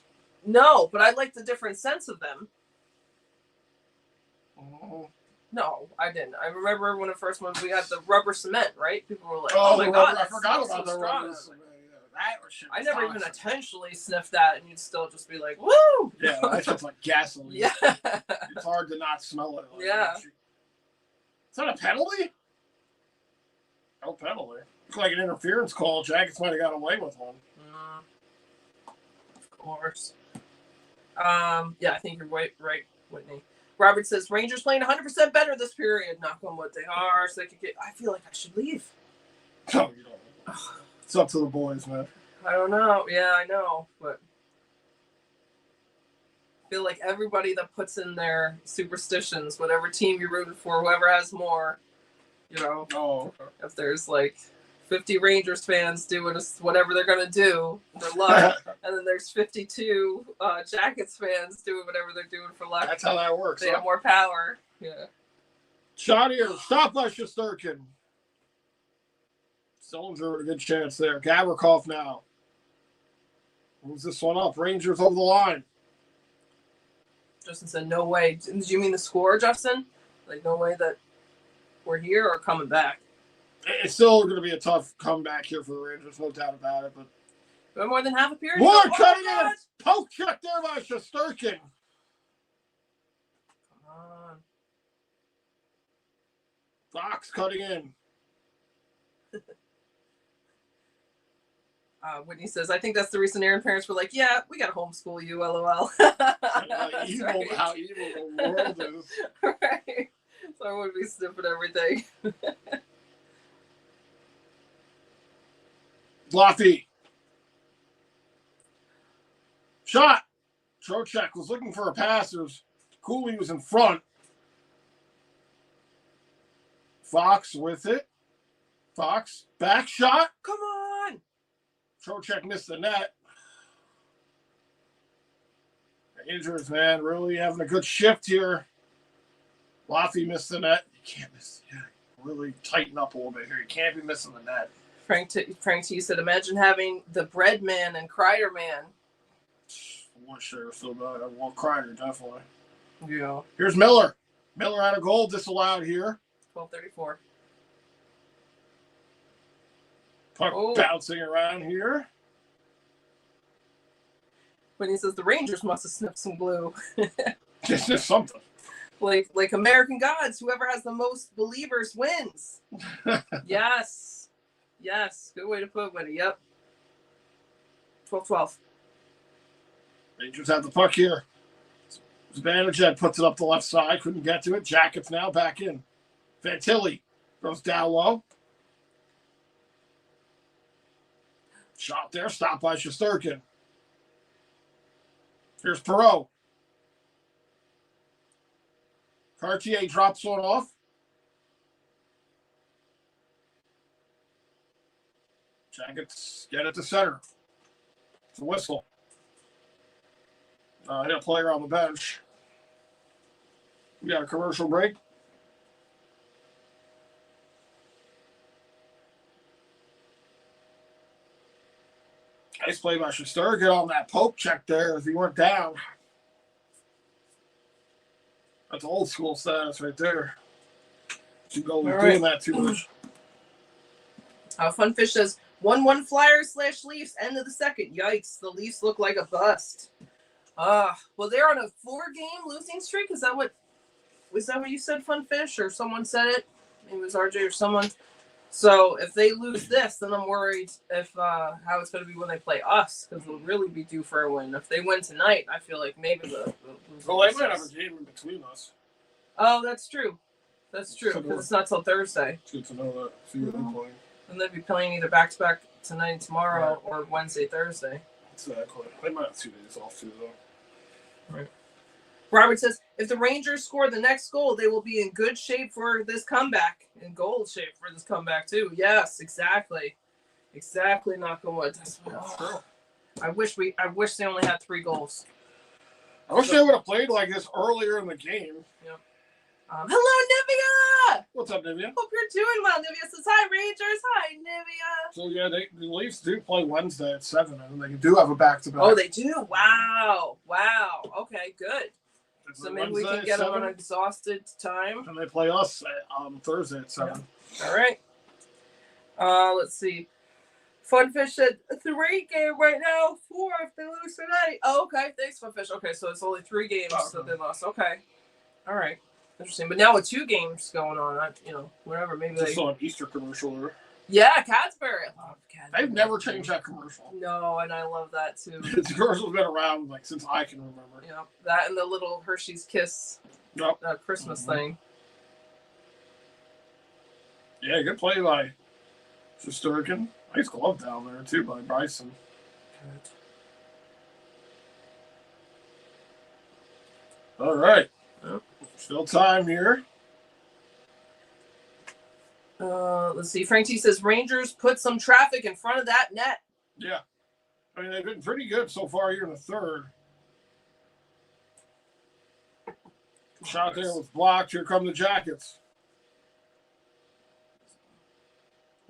No, but I like the different sense of them. Oh. No, I didn't. I remember when the first one we had the rubber cement, right? People were like, "Oh my God, I forgot about the rubber cement." I never even intentionally sniffed that, and you'd still just be like, "Woo!" Yeah, that's just like gasoline. Yeah, it's hard to not smell it. Like, yeah, is that a penalty? No penalty. It's like an interference call. Jackets might have got away with one. Of course. Yeah, I think you're right, Whitney. Robert says, Rangers playing 100% better this period. Knock on wood, they are. So they could get. I feel like I should leave. No, you don't. It's up to the boys, man. I don't know. Yeah, I know. But I feel like everybody that puts in their superstitions, whatever team you're rooting for, whoever has more, if there's like 50 Rangers fans doing whatever they're going to do for luck, and then there's 52 Jackets fans doing whatever they're doing for luck. That's how that works. They have more power. Yeah. Shot here. Stop by Shesterkin. Sillinger with a good chance there. Gavrikov now. Moves this one up. Rangers over the line. Justin said, no way. Did you mean the score, Justin? Like, no way that we're here or coming back? It's still going to be a tough comeback here for the Rangers, no doubt about it. But more than half a period. More cutting in a poke check there by Shesterkin. Come on. Fox cutting in. Whitney says, I think that's the reason Aaron parents were like, yeah, we got to homeschool you, LOL. How evil the world is. Right. So I would be sniffing everything. Bluffy. Shot. Trocheck was looking for a passers. Cooley was in front. Fox with it. Fox. Back shot. Come on. Trocheck missed the net. Rangers, man, really having a good shift here. Bluffy missed the net. You can't miss. Yeah, really tighten up a little bit here. You can't be missing the net. Frank T said, imagine having the bread man and Kreider man. Sure, still got well, Kreider, definitely. Yeah. Here's Miller. Miller out of goal, disallowed here. 12:34. Puck bouncing around here. When he says the Rangers must have sniffed some glue. It's just something. Like American Gods, whoever has the most believers wins. Yes. Yes. Good way to put it. Yep. 12-12. Rangers have the puck here. Zibanejad puts it up the left side. Couldn't get to it. Jackets now back in. Fantilli goes down low. Shot there. Stopped by Shesterkin. Here's Perreault. Cartier drops one off. Jackets get it to center. It's a whistle. Hit a player on the bench. We got a commercial break. Nice play by Shesterkin on that poke check there as he went down. That's old school status right there. You go doing that too much. Funfish says 1-1 Flyers / Leafs, end of the second. Yikes, the Leafs look like a bust. Well, they're on a 4-game losing streak. Was that what you said, Funfish? Or someone said it? Maybe it was RJ or someone. So if they lose this, then I'm worried if how it's going to be when they play us, because they'll really be due for a win. If they win tonight, I feel like maybe they'll lose. Well, they might have a game in between us. Oh, that's true. That's true, because it's not till Thursday. It's good to know that. See what they're playing. And they'll be playing either back-to-back tonight and tomorrow or Wednesday, Thursday. Exactly. They might have 2 days off too, though. Right. Robert says, if the Rangers score the next goal, they will be in good shape for this comeback. In goal shape for this comeback, too. Yes, exactly. Exactly, knock on wood. That's what, I wish they only had 3 goals. I wish they would have played like this earlier in the game. Yeah. Hello, Nivea! What's up, Nivea? Hope you're doing well. Nivea says, hi, Rangers. Hi, Nivea. So, yeah, the Leafs do play Wednesday at 7, and they do have a back-to-back. Oh, they do? Wow. Okay, good. It's so maybe Wednesday we can get them 7, on exhausted time. And they play us on Thursday at 7. Yeah. All right. Let's see. Funfish said 3-game right now. 4 if they lose tonight. Oh, okay. Thanks, Funfish. Okay, so it's only 3 games that they lost. Okay. All right. Interesting. But now with 2 games going on, whatever. Maybe Just saw an Easter commercial there. Yeah, Cadbury. I love Cadbury. They've never changed that commercial. No, and I love that too. The commercial's been around since I can remember. Yeah, that and the little Hershey's Kiss Christmas thing. Yeah, good play by Shesterkin. Nice glove down there too by Bryson. Good. All right. Yep. Still time here. Let's see. Frank T says Rangers put some traffic in front of that net. Yeah. I mean, they've been pretty good so far here in the third. Shot there was blocked. Here come the Jackets.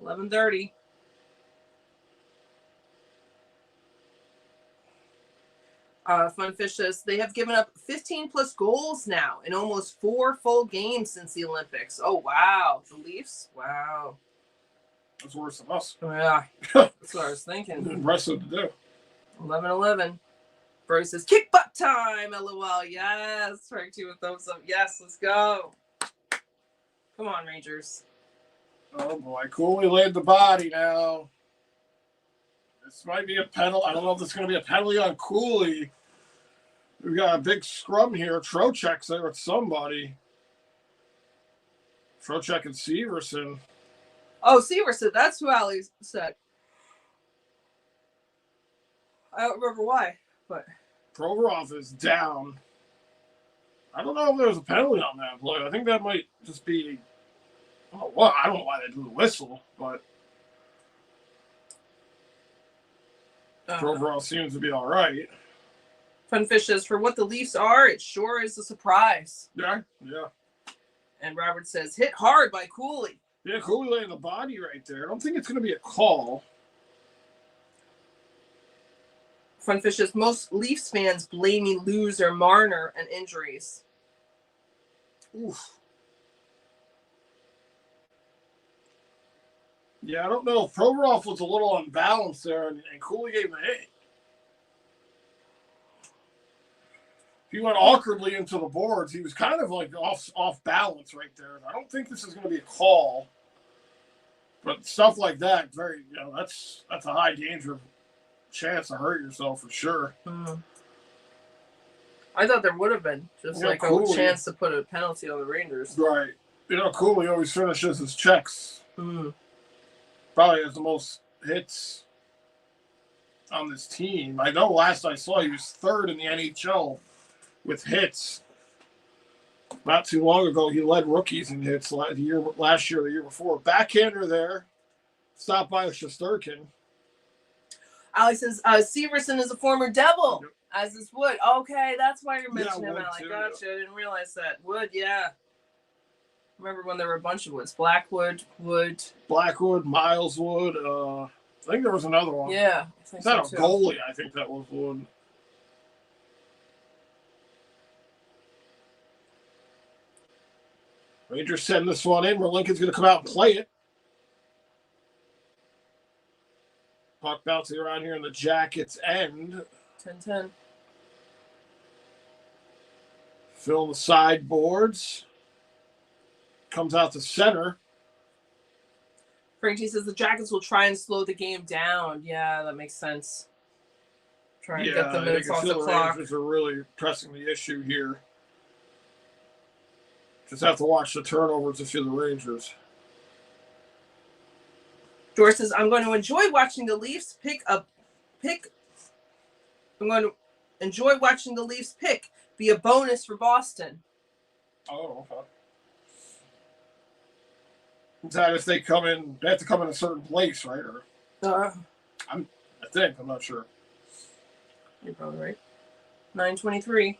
11:30. Funfish says they have given up 15 plus goals now in almost 4 full games since the Olympics. Oh, wow. The Leafs? Wow. That's worse than us. Oh, yeah. That's what I was thinking. Impressive to do. 11-11. Brody says, kick butt time, LOL. Yes. Frank 2 with thumbs up. Yes, let's go. Come on, Rangers. Oh, boy. Cooley laid the body now. This might be a penalty. I don't know if this is going to be a penalty on Cooley. We've got a big scrum here. Trocheck's there with somebody. Trocheck and Severson. Oh, Severson. That's who Ali said. I don't remember why, but Provorov is down. I don't know if there's a penalty on that play. I think that might just be. Oh, well, I don't know why they blew the whistle, but Provorov seems to be all right. Funfish says, for what the Leafs are, it sure is a surprise. Yeah. And Robert says, hit hard by Cooley. Yeah, Cooley laying the body right there. I don't think it's going to be a call. Funfish says, most Leafs fans blaming loser Marner and injuries. Oof. Yeah, I don't know. Provorov was a little unbalanced there, and Cooley gave him a hit. He went awkwardly into the boards. He was kind of like off balance right there. I don't think this is going to be a call, but stuff like that, that's a high danger chance to hurt yourself for sure. I thought there would have been just like Cooley, a chance to put a penalty on the Rangers. Right. Cooley always finishes his checks. Probably has the most hits on this team. I know last I saw he was third in the NHL with hits. Not too long ago, he led rookies in hits last year, the year before. Backhander there. Stopped by Shesterkin. Alex says, Severson is a former Devil, yep. As is Wood. Okay, that's why you're mentioning him, Alex. Gotcha. I didn't realize that. Wood, yeah. Remember when there were a bunch of Woods. Blackwood, Miles Wood. I think there was another one. Yeah. Is that a goalie? I think that was Wood. Rangers send this one in where Lincoln's going to come out and play it. Puck bouncing around here in the Jackets' end. 10-10. Fill the sideboards. Comes out to center. Frankie says the Jackets will try and slow the game down. Yeah, that makes sense. Try and get the minutes off the clock. Rangers are really pressing the issue here. Just have to watch the turnovers if you're the Rangers. George says, I'm going to enjoy watching the Leafs pick. I'm going to enjoy watching the Leafs pick. Be a bonus for Boston. Oh, okay. Is that if they come in, they have to come in a certain place, right? Or I'm not sure. You're probably right. 9:23.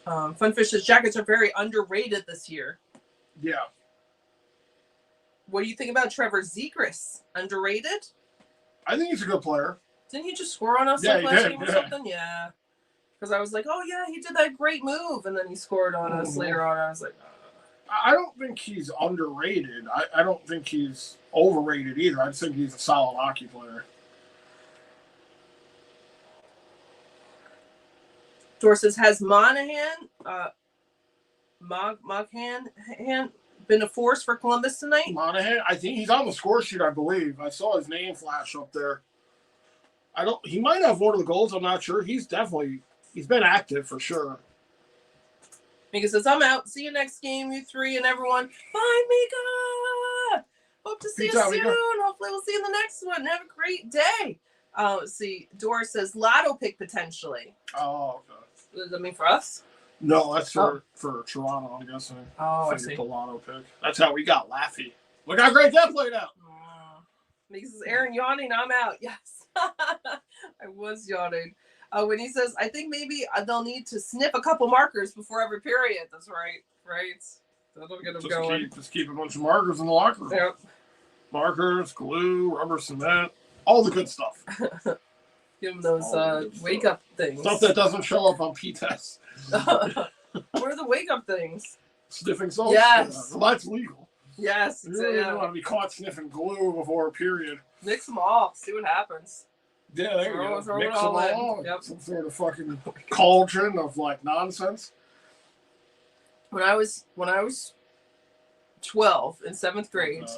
Funfish says Jackets are very underrated this year. Yeah. What do you think about Trevor Zegras? Underrated? I think he's a good player. Didn't he just score on us last game or something? Yeah. Because I was like, oh, yeah, he did that great move. And then he scored on us later on. I was like, I don't think he's underrated. I don't think he's overrated either. I just think he's a solid hockey player. Dor says, has Monahan been a force for Columbus tonight? Monahan, I think he's on the score sheet, I believe. I saw his name flash up there. He might have one of the goals, I'm not sure. He's been active for sure. Mika says, I'm out. See you next game, you three and everyone. Bye, Mika. Hope to see you soon. Mika. Hopefully we'll see you in the next one. Have a great day. Let's see. Doris says, lotto pick potentially. Oh, okay. Does that mean for us? No, that's for Toronto, I'm guessing. Oh, I see. The lotto pick. That's how we got Laffy. Look how great that played out. Mika says, Aaron yawning, I'm out. Yes. I was yawning. When he says, I think maybe they'll need to sniff a couple markers before every period. That's right. Right? That'll get them going. Just keep a bunch of markers in the locker room. Yep. Markers, glue, rubber cement, all the good stuff. Give them those wake-up things. Stuff that doesn't show up on P-tests. What are the wake-up things? Sniffing salts? Yes. Yeah. Well, that's legal. Yes. You really don't want to be caught sniffing glue before a period. Mix them all. See what happens. Yeah, there you go. Throw Mix it all them all. in. Yep. Some sort of fucking cauldron of like nonsense. When I was 12 in 7th grade,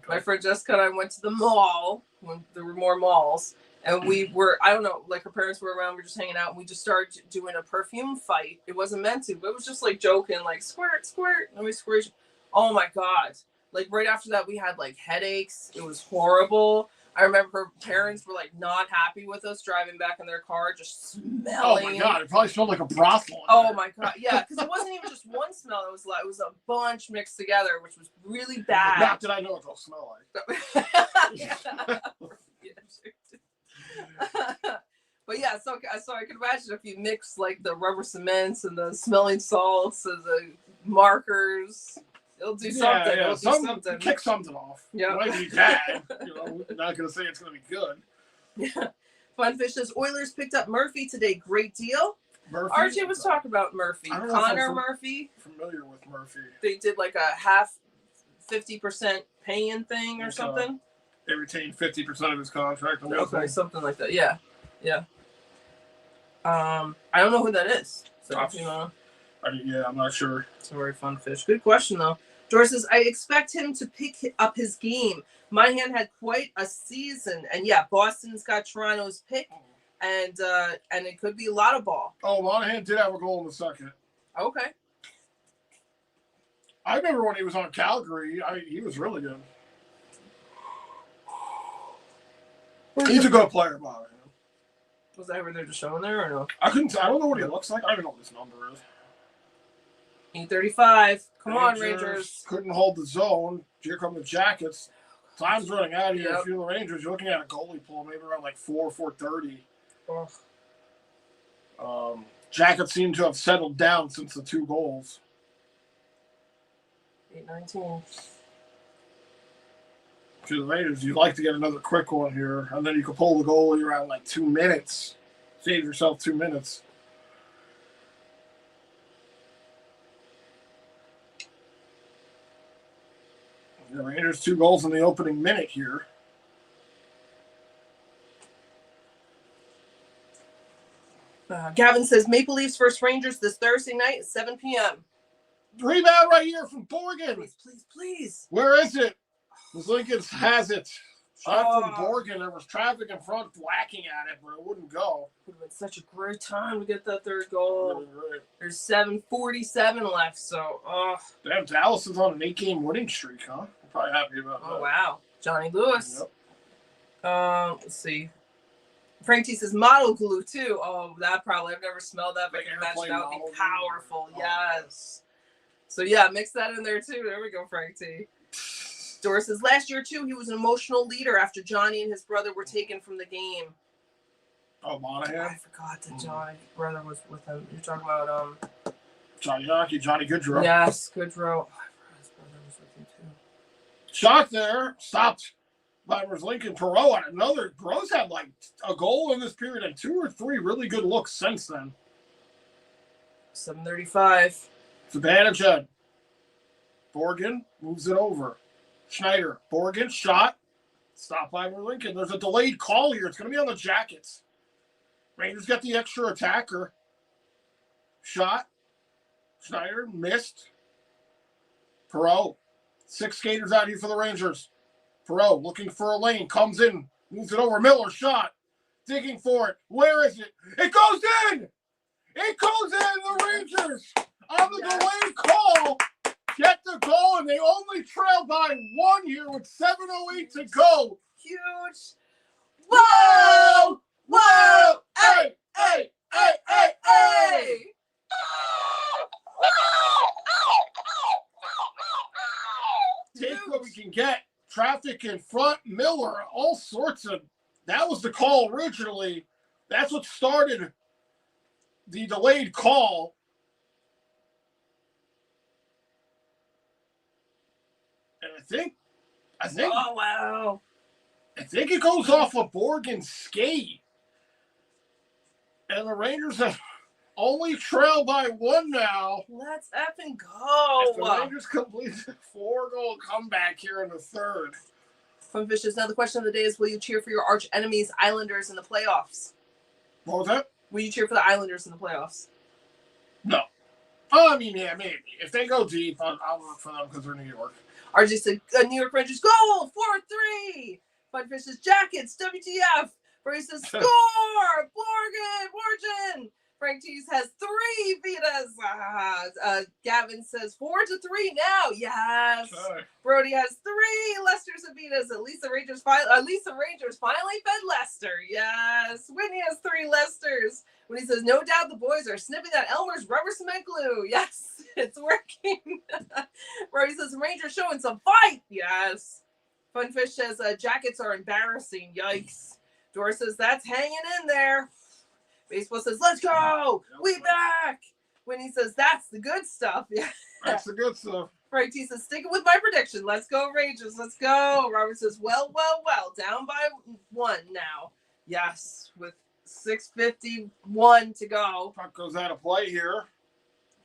my friend Jessica and I went to the mall when there were more malls, and we were, I don't know, like her parents were around, we were just hanging out, and we just started doing a perfume fight. It wasn't meant to, but it was just like joking, like squirt, squirt, and we squirt. Oh my God. Like right after that, we had like headaches. It was horrible. I remember her parents were like not happy with us driving back in their car, just smelling. Oh my God, it probably smelled like a brothel. Oh my God, yeah, because it wasn't even just one smell. It was a bunch mixed together, which was really bad. Not that I know what they'll smell like. But yeah, so I can imagine if you mix like the rubber cements and the smelling salts and the markers. It'll do something. Yeah. It'll do something. Kick something off. Yeah. It might be bad. Not going to say it's going to be good. Yeah. Funfish says Oilers picked up Murphy today. Great deal. Murphy? RJ was talking about Murphy. Connor Murphy. Familiar with Murphy. They did like a half 50% pay-in thing or something. They retained 50% of his contract. Okay, something like that. Yeah. Yeah. I don't know who that is. So, I'm not sure. Sorry, Funfish. Good question, though. George says, I expect him to pick up his game. Monahan had quite a season. And yeah, Boston's got Toronto's pick. And it could be a lot of ball. Oh, Monahan did have a goal in the second. Okay. I remember when he was on Calgary, he was really good. He's a good player, Monahan. Was that ever there just showing there or no? I don't know what he looks like. I don't know what his number is. 8:35. Come on, Rangers. Couldn't hold the zone. Here come the Jackets. Time's running out here. Yep. If you're the Rangers, you're looking at a goalie pull maybe around like 4:30. Jackets seem to have settled down since the 2 goals. 8:19. If you're the Rangers, you'd like to get another quick one here, and then you could pull the goalie around like 2 minutes. Save yourself 2 minutes. The Rangers 2 goals in the opening minute here. Gavin says Maple Leafs versus Rangers this Thursday night at 7 p.m. Rebound right here from Borgen. Please. Where is it? Lincoln has it. Shot from Borgen. There was traffic in front whacking at it, but it wouldn't go. It would have been such a great time to get that third goal. Right. There's 7:47 left, so Damn, Dallas is on an 8-game winning streak, huh? I'm probably happy about that. Oh wow. Johnny Lewis. Yep. Let's see. Frank T says model glue too. Oh, that probably I've never smelled that, but I can imagine that would be powerful. Yes. So yeah, mix that in there too. There we go, Frank T. Doris says last year too, he was an emotional leader after Johnny and his brother were taken from the game. Oh, Monahan? I forgot that Johnny's brother was with him. You're talking about Johnny Hockey, Johnny Goodrow. Yes, Goodrow. Oh, I forgot his brother was with him too. Shot there, stopped by Lincoln. Perot on another. Perot's had like a goal in this period and 2 or 3 really good looks since then. 7:35. Zibanejad. Borgen moves it over. Schneider. Borgen shot. Stopped by Lincoln. There's a delayed call here. It's going to be on the Jackets. Rangers get the extra attacker. Shot. Schneider missed. Perot. 6 skaters out here for the Rangers. Perot looking for a lane. Comes in. Moves it over. Miller shot. Digging for it. Where is it? It goes in! It goes in! The Rangers on the delayed call get the goal, and they only trail by 1 here with 7:08 to go. Huge. Whoa! Whoa! Hey! Hey! Hey! Hey! Hey! Take what we can get. Traffic in front. Miller. All sorts of. That was the call originally. That's what started the delayed call. And I think I think. Oh, wow. I think it goes off a Borgen skate. And the Rangers have only trailed by 1 now. Let's effing go. If the Rangers complete a 4-goal comeback here in the 3rd. Funfish, another question of the day is, will you cheer for your arch enemies, Islanders, in the playoffs? What was that? Will you cheer for the Islanders in the playoffs? No. Oh, I mean, yeah, maybe. If they go deep, I'll look for them because they're New York. RJ said, New York Rangers goal, 4-3. Funfish's Jackets, WTF. Brady says, score, Borgen. Frank Tees has 3 Vitas. Gavin says 4-3 now. Yes. Sorry. Brody has 3 Lester's and Vitas. At least the Rangers finally fed Lester. Yes. Whitney has 3 Lesters. When he says, no doubt the boys are snipping that Elmer's rubber cement glue. Yes, it's working. Brody says, Rangers showing some fight. Yes. Funfish says, Jackets are embarrassing. Yikes. Doris says, that's hanging in there. Baseball says, let's go. We back. Winnie says, that's the good stuff. Yeah. That's the good stuff. Frank T says, sticking with my prediction. Let's go, Rangers. Let's go. Robert says, well. Down by 1 now. Yes, with 6:51 to go. Puck goes out of play here.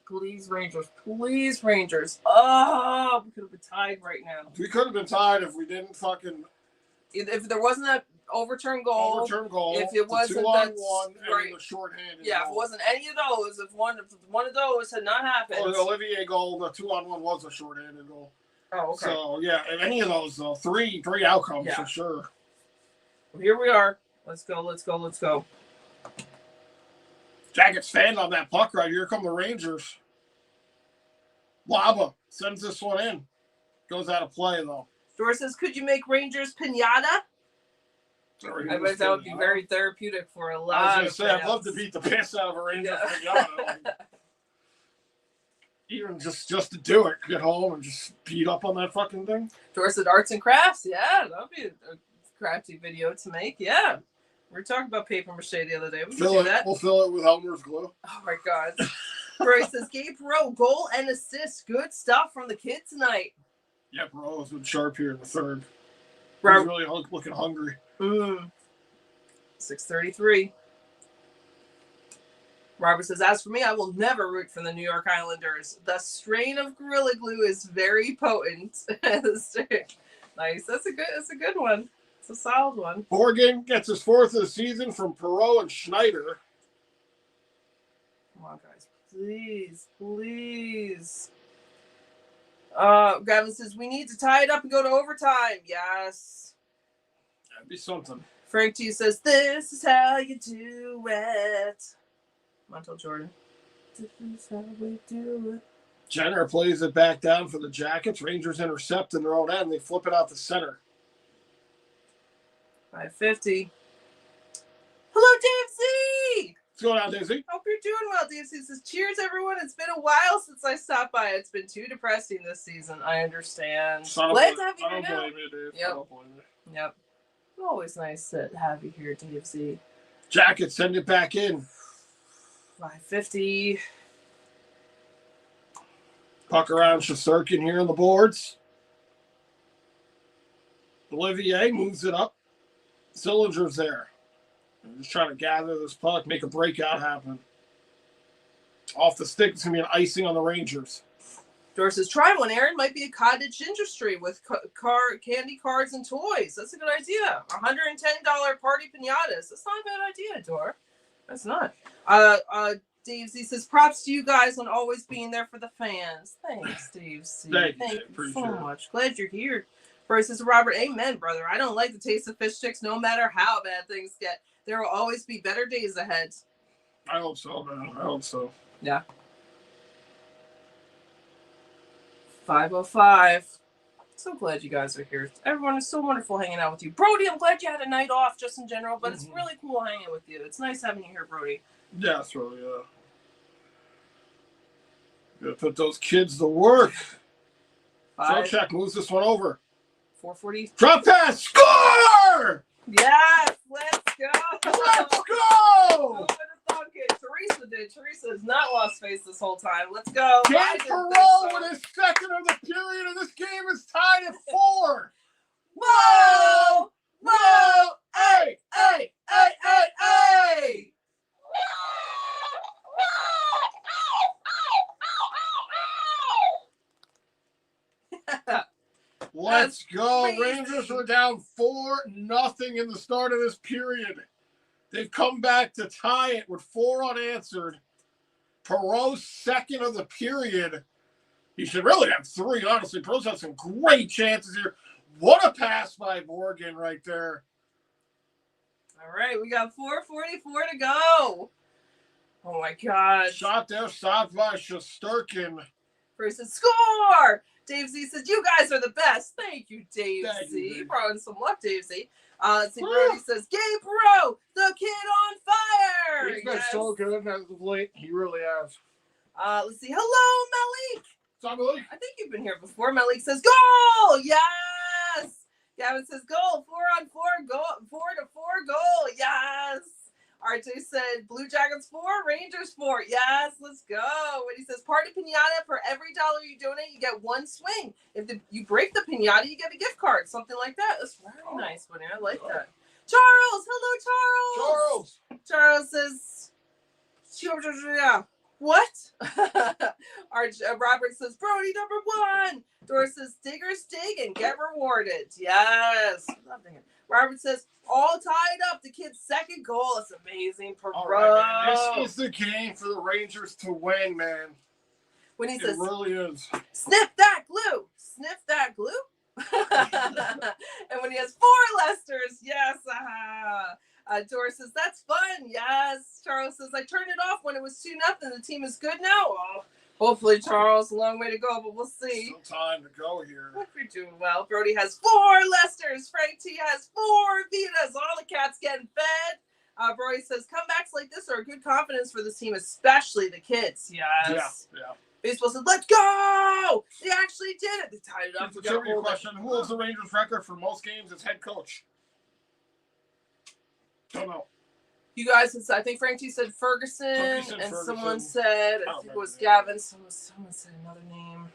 Please, Rangers. Please, Rangers. Oh, we could have been tied right now. We could have been tied if we didn't fucking... If there wasn't that overturned goal. If it wasn't that 2-on-1 right. And the shorthanded Yeah, goal. if it wasn't any of those, if one of those had not happened. Well, the Olivier goal, the 2-on-1 was a shorthanded goal. Oh, okay. So yeah, any of those though, three outcomes for sure. Well, here we are. Let's go. Jackets fan on that puck right here. Come the Rangers. Laba sends this one in. Goes out of play though. Doris says, could you make Rangers pinata? I bet that would be very therapeutic for a lot of I was going to say, I'd love to beat the piss out of a Rangers pinata. Even just to do it. Get home and just beat up on that fucking thing. Doris said, arts and crafts. Yeah, that would be a crafty video to make. Yeah. We were talking about paper mache the other day. We can do that. We'll fill it with Elmer's glue. Oh, my God. Doris says, Gabe Rowe, goal and assist. Good stuff from the kid tonight. Yeah, Perot has been sharp here in the 3rd. He's really looking hungry. 6:33. Robert says, as for me, I will never root for the New York Islanders. The strain of Gorilla Glue is very potent. Nice. That's a good one. It's a solid one. Borgen gets his 4th of the season from Perot and Schneider. Come on, guys. Please. Gavin says, we need to tie it up and go to overtime. Yes. That'd be something. Frank T says, this is how you do it. Montel Jordan. This is how we do it. Jenner plays it back down for the Jackets. Rangers intercept in their own end. They flip it out the center. 5:50. Hello, DFC! What's going on, Daisy? Hope you're doing well. DFC says, cheers, everyone. It's been a while since I stopped by. It's been too depressing this season. I understand. Glad to have you here now. I don't blame you, dude. Yep. I don't blame you. Yep. Always nice to have you here, DFC. Jackets send it back in. 5:50. Puck around Shesterkin here on the boards. Olivier moves it up. Sillinger's there. I'm just trying to gather this puck, make a breakout happen. Off the stick, it's going to be an icing on the Rangers. George says, try one, Aaron. Might be a cottage industry with candy, cards, and toys. That's a good idea. $110 party pinatas. That's not a bad idea, Dor. That's not. Dave Z says, props to you guys on always being there for the fans. Thanks, Dave Z. Thank you so much. Glad you're here. Bryce says, Robert, amen, brother. I don't like the taste of fish sticks no matter how bad things get. There will always be better days ahead. I hope so, man. I hope so. Yeah. 5:05. So glad you guys are here. Everyone is so wonderful hanging out with you. Brody, I'm glad you had a night off just in general, but it's really cool hanging with you. It's nice having you here, Brody. Yeah, it's really, gotta put those kids to work. Check moves this one over. 4:40. Drop pass. Score! Yes, let's go. Let's go! Teresa did. Teresa has not lost face this whole time. Let's go. Dan Perot with his 2nd of the period, and this game is tied at 4. Whoa! Whoa! Hey! Hey! Hey! Hey! Hey! Let's go. Crazy. Rangers were down 4-0 in the start of this period. They've come back to tie it with 4 unanswered. Perreault's second of the period. He should really have 3, honestly. Perreault's had some great chances here. What a pass by Morgan right there. All right, we got 4:44 to go. Oh, my God. Shot there, stopped by Shesterkin. Versus score! Dave Z says, you guys are the best. Thank you, Dave Z. Brought in some luck, Dave Z. Let's see, Brody says, Gabe Perreault, the kid on fire! He's been so good as of late. He really has. Let's see. Hello, Malik. What's up, Malik? I think you've been here before. Malik says, goal! Yes! Gavin says, goal. 4-on-4, goal. 4-4 goal. Yes! RJ said, Blue Jackets 4, Rangers 4. Yes, let's go. And he says, party pinata, for every $1 you donate, you get 1 swing. If you break the pinata, you get a gift card. Something like that. That's very nice, Winnie. I like that. Charles! Hello, Charles! Charles says, what? Robert says, Brody #1. Doris says, Diggers dig and get rewarded. Yes. Robert says, all tied up. The kid's second goal. It's amazing. All right, man. This is the game for the Rangers to win, man. When he says, it really is. Sniff that glue. Sniff that glue. And when he has 4 Lesters, yes. Doris says, that's fun. Yes. Charles says, I turned it off when it was 2-0. The team is good now. Oh, hopefully, Charles, a long way to go, but we'll see. Still time to go here. You're doing well. Brody has 4 Lesters. Frank T has 4 Vitas. All the cats getting fed. Brody says, comebacks like this are a good confidence for this team, especially the kids. Yes. Yeah. Baseball said, let's go! They actually did it. They tied it up. It's a trivia question. Who holds the Rangers record for most games as head coach? Don't know. You guys, I think Frank T said Ferguson, and Ferguson. Someone said, I think it was Gavin. Someone said another name.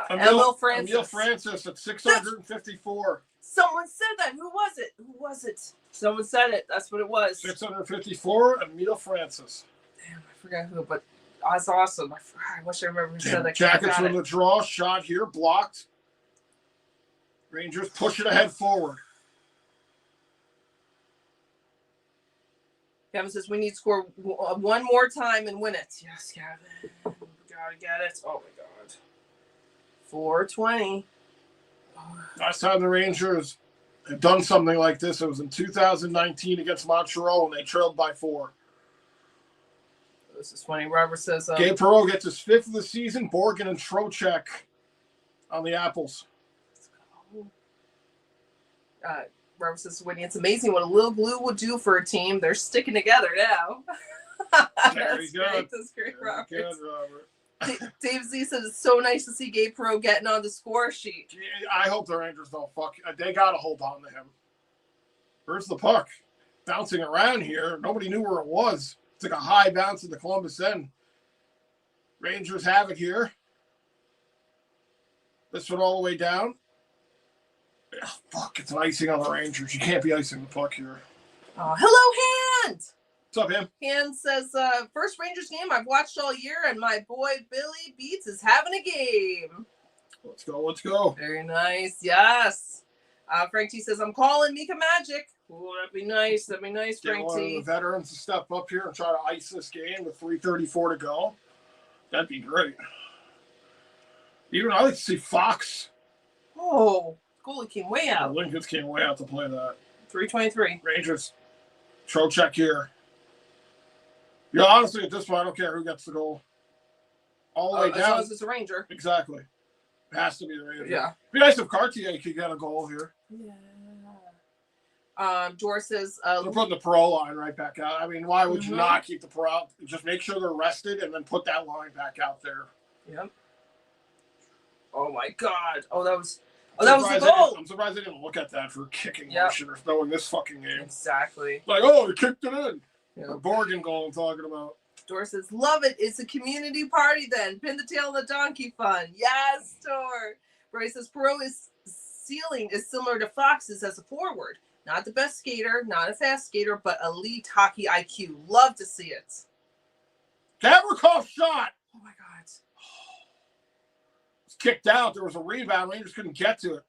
Emil Francis. Emil Francis at 654. Someone said that. Who was it? Someone said it. That's what it was. 654, Emil Francis. Damn, I forgot who, but that's awesome. I wish I remember who said that. Jackets from the draw. Shot here, blocked. Rangers push it ahead forward. Gavin says, we need to score 1 more time and win it. Yes, Gavin. We gotta get it. Oh, my God. 4:20. Last time the Rangers had done something like this, it was in 2019 against Montreal when they trailed by 4. This is funny. Robert says... Gabe Perreault gets his 5th of the season. Borgen and Trocheck on the Apples. Robert says, Whitney, it's amazing what a little glue will do for a team. They're sticking together now. Very good. That's great, Robert. Good, Robert. Dave Z says, it's so nice to see Gabe Perreault getting on the score sheet. I hope the Rangers don't fuck. They got to hold on to him. Where's the puck? Bouncing around here. Nobody knew where it was. It's like a high bounce at the Columbus end. Rangers have it here. This one all the way down. Oh, fuck, it's an icing on the Rangers. You can't be icing the puck here. Hello, Hand! What's up, Hand? Hand says, first Rangers game I've watched all year, and my boy Billy Beats is having a game. Let's go. Very nice, yes. Frank T says, I'm calling Mika Magic. Oh, that'd be nice, Frank T. Get one of the veterans to step up here and try to ice this game with 3:34 to go. That'd be great. Even I'd like to see Fox. Oh, goalie came way out. Lincolns came way out to play that. 3:23. Rangers. Trocheck here. Yeah, honestly, at this point, I don't care who gets the goal. All the way down. As long as it's a Ranger. Exactly. It has to be the Rangers. Yeah. It'd be nice if Cartier could get a goal here. Yeah. Doris says... they're putting the Perreault line right back out. I mean, why would you not keep the Perreault? Just make sure they're rested and then put that line back out there. Yep. Oh, my God. Oh, that was the goal. I'm surprised they didn't look at that for kicking motion or throwing this fucking game. Exactly. Like, oh, he kicked it in. Yeah. The Borgen goal I'm talking about. Dor says, love it. It's a community party then. Pin the tail on the donkey fun. Yes, Dor. Bryce says Perot's ceiling is similar to Fox's as a forward. Not the best skater, not a fast skater, but elite hockey IQ. Love to see it. Gavrikov shot. Oh my God. It's kicked out. There was a rebound. Rangers couldn't get to it.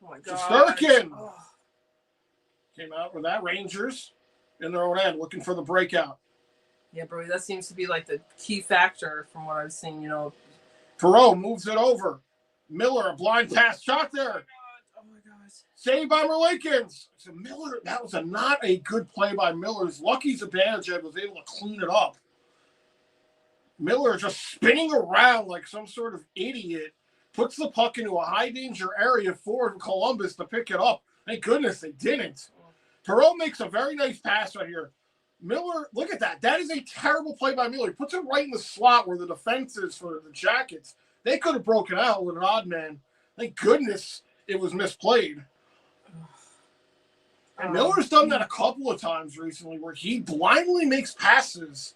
Oh my God. Shesterkin came out with that. Rangers in their own end looking for the breakout. Yeah, bro, that seems to be like the key factor from what I've seen, you know. Perot moves it over. Miller, a blind pass shot there. Oh my God. Saved by Merlikins. So Miller, that was not a good play by Miller's. Lucky's advantage was able to clean it up. Miller just spinning around like some sort of idiot, puts the puck into a high danger area for Columbus to pick it up. Thank goodness they didn't. Perot makes a very nice pass right here. Miller, look at that. That is a terrible play by Miller. He puts it right in the slot where the defense is for the Jackets. They could have broken out with an odd man. Thank goodness it was misplayed. And Miller's done that a couple of times recently where he blindly makes passes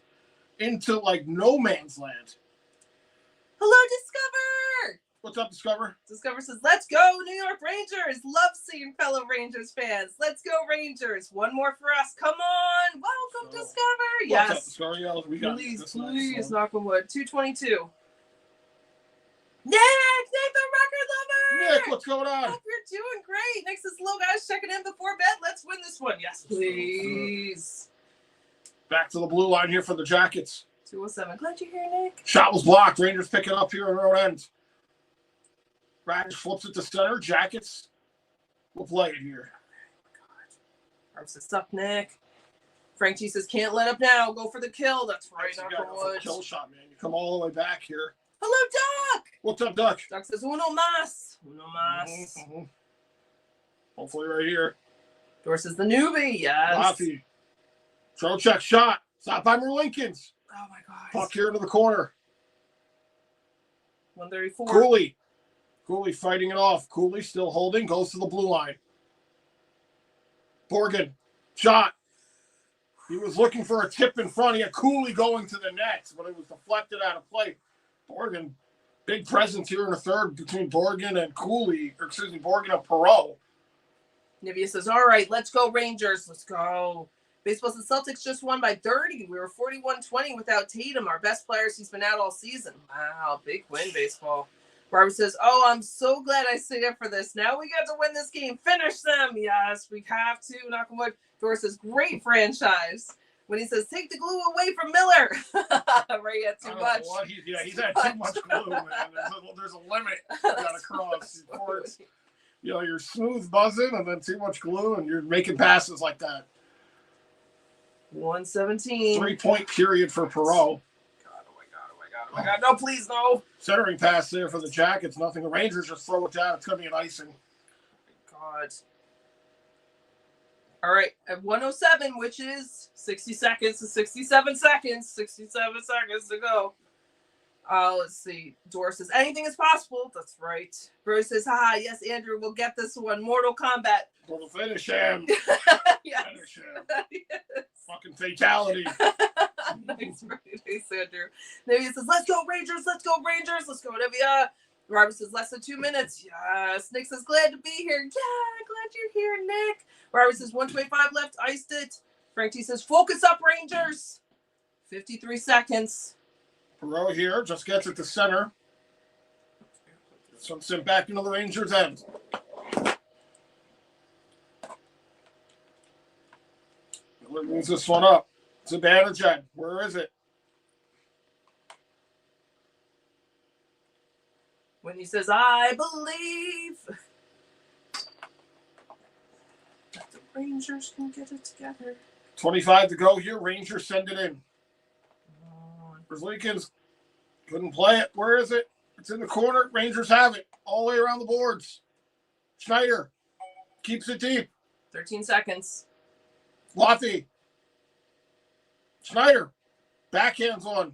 into like no man's land. Hello, Discover! What's up, Discover? Discover says, let's go, New York Rangers! Love seeing fellow Rangers fans. Let's go, Rangers. One more for us. Come on. Welcome, Discover. Yes. What's up, Discover? Yeah, we got please, knock on wood. 222. Nick the record lover! Nick, what's going on? Hope you're doing great. Nick says, hello, guys. Checking in before bed. Let's win this one. Yes, please. Back to the blue line here for the Jackets. 207. Glad you're here, Nick. Shot was blocked. Rangers pick it up here on their own end. Rangers flips it to center. Jackets will play it here. Arms it up, Nick. Frank G says, can't let up now. Go for the kill. That's right, knock on wood. Kill shot, man. You come all the way back here. Hello, Duck. What's up, Duck? Duck says, uno más. Uno más. Mm-hmm. Hopefully right here. Dor says, the newbie. Yes. Lofty. Trocheck shot. Stopped by Merlikins. Oh, my God. Puck here into the corner. 134. Cooley fighting it off. Cooley still holding. Goes to the blue line. Borgen. Shot. He was looking for a tip in front. He had Cooley going to the net, but it was deflected out of play. Borgen, big presence here in the third between Borgen and Cooley. Or excuse me, Borgen and Perot. Nivea says, all right, let's go Rangers. Let's go. Baseball says Celtics just won by 30. We were 41-20 without Tatum, our best players. He's been out all season. Wow, big win, baseball. Barbara says, oh, I'm so glad I stayed up for this. Now we got to win this game. Finish them. Yes, we have to. Knock on wood. Doris says, great franchise. When he says, take the glue away from Miller. Right, had too much. He's had too much glue, man. There's a limit you got to cross. You're smooth buzzing and then too much glue and you're making passes like that. 117. 3-point period for Perot. Oh my God. No, please, no. Centering pass there for the Jackets. Nothing. The Rangers just throw it down. It's going to be an icing. God. All right. At 107, which is 60 seconds to 67 seconds. 67 seconds to go. Let's see. Doris says, anything is possible. That's right. Bruce says, haha, yes, Andrew, we'll get this one. Mortal Kombat. We'll finish him. Yes. Finish him. Yes. Fucking fatality. Nice, Andrew. Nivea says, let's go Rangers. Let's go Rangers. Let's go Nivea. Robert says, less than 2 minutes. Yes. Nick says, glad to be here. Yeah, glad you're here, Nick. Robert says, 125 left. Iced it. Frank T says, focus up, Rangers. 53 seconds. Perot here just gets it to center. Some sent back into the Rangers' end. Miller moves this one up. It's advantage end. Where is it? When he says, I believe that the Rangers can get it together. 25 to go here. Rangers send it in. Merlikins couldn't play it. Where is it? It's in the corner. Rangers have it all the way around the boards. Schneider keeps it deep. 13 seconds. Lothy. Schneider. Backhands on.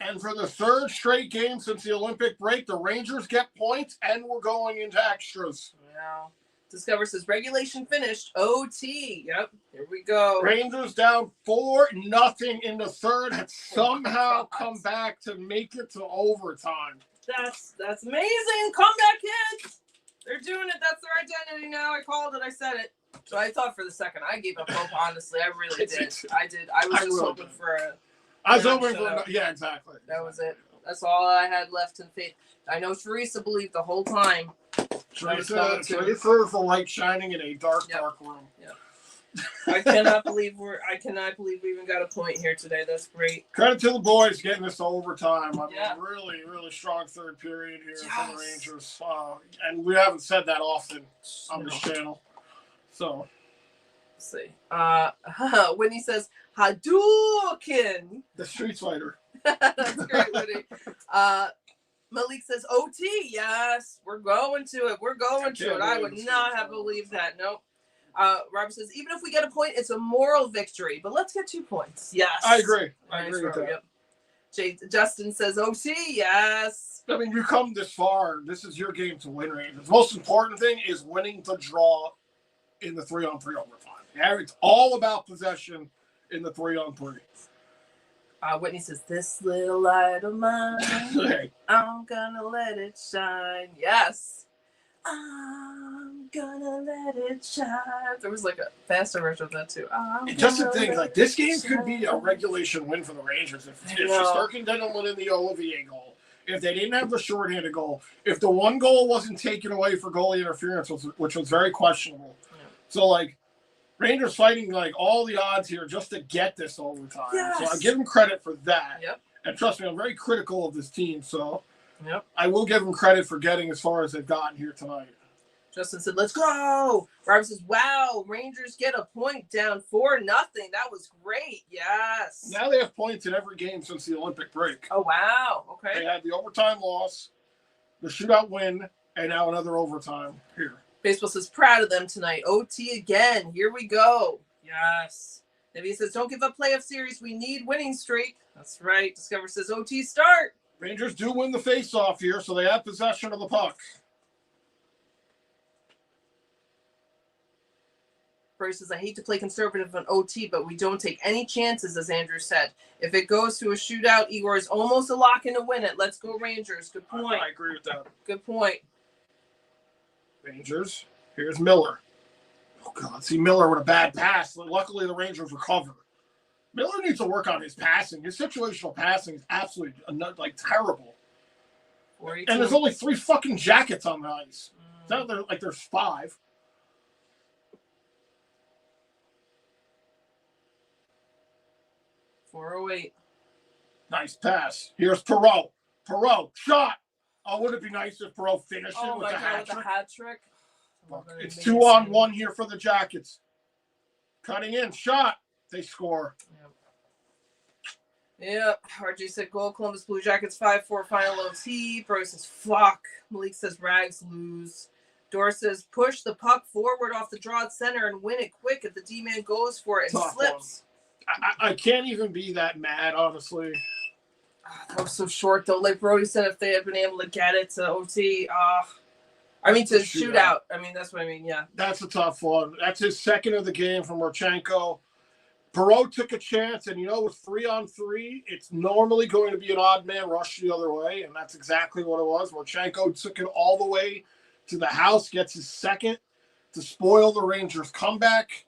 And for the third straight game since the Olympic break, the Rangers get points and we're going into extras. Yeah. Discover says regulation finished. OT. Yep. Here we go. Rangers down 4-0 in the third had somehow come back to make it to overtime. That's amazing. Comeback kids. They're doing it. That's their identity now. I called it. I said it. So I thought for the second I gave up hope. Honestly, I really did. I did. I was just hoping for a. I was hoping for. Yeah, exactly. That was it. That's all I had left in faith. I know Teresa believed the whole time. Teresa is the light shining in a dark room. Yep. I cannot believe we even got a point here today. That's great. Credit to the boys getting this to overtime. I mean, really, really strong third period here for the Rangers. And we haven't said that often on this channel. So let's see. Whitney says Hadouken. The Street Fighter. That's great, Whitney. Malik says OT. Yes, we're going to it. We're going to it. I would not have believed that. Nope. Robert says even if we get a point, it's a moral victory. But let's get 2 points. Yes, I agree. I agree with that. Yep. Justin says OT. Yes. I mean, you come this far. This is your game to win, Rangers. The most important thing is winning the draw in the 3-on-3 overtime. Yeah, it's all about possession in the 3-on-3. Whitney says, this little light of mine, hey. I'm gonna let it shine. Yes. I'm gonna let it shine. There was like a faster version of that too. Just to think, like, this game could be a regulation win for the Rangers if Shesterkin didn't win in the Olivier goal. If they didn't have the shorthanded goal. If the one goal wasn't taken away for goalie interference, which was very questionable. Yeah. So, like, Rangers fighting like all the odds here just to get this overtime. Yes. So I give them credit for that. Yep. And trust me, I'm very critical of this team. So I will give them credit for getting as far as they've gotten here tonight. Justin said, let's go. Robert says, wow, Rangers get a point down 4-0. That was great. Yes. Now they have points in every game since the Olympic break. Oh, wow. Okay. They had the overtime loss, the shootout win, and now another overtime here. Baseball says, proud of them tonight. OT again. Here we go. Yes. Maybe says, don't give up playoff series. We need winning streak. That's right. Discover says, OT start. Rangers do win the face-off here, so they have possession of the puck. Brody says, I hate to play conservative on OT, but we don't take any chances, as Andrew said. If it goes to a shootout, Igor is almost a lock in to win it. Let's go Rangers. Good point. I agree with that. Good point. Rangers. Here's Miller. Oh, God. See Miller with a bad pass. Luckily, the Rangers recover. Miller needs to work on his passing. His situational passing is absolutely, like, terrible. 42. And there's only 3 fucking Jackets on the ice. It's not like there's 5. .408. Nice pass. Here's Perreault. Perreault. Shot. Oh, would it be nice if Perreault finished it with a hat trick? It's 2-on-1 here for the Jackets. Cutting in. Shot. They score. Yep. RJ said goal. Columbus Blue Jackets 5-4 final OT. Bro says fuck. Malik says Rags lose. Dora says push the puck forward off the draw at center and win it quick if the D-man goes for it and slips. I can't even be that mad, honestly. That was so short, though. Like Brody said, if they had been able to get it to OT, I mean, to shootout. I mean, that's what I mean, yeah. That's a tough one. That's his second of the game from Marchenko. Perreault took a chance, and, with 3-on-3, it's normally going to be an odd man rush the other way, and that's exactly what it was. Marchenko took it all the way to the house, gets his second to spoil the Rangers' comeback.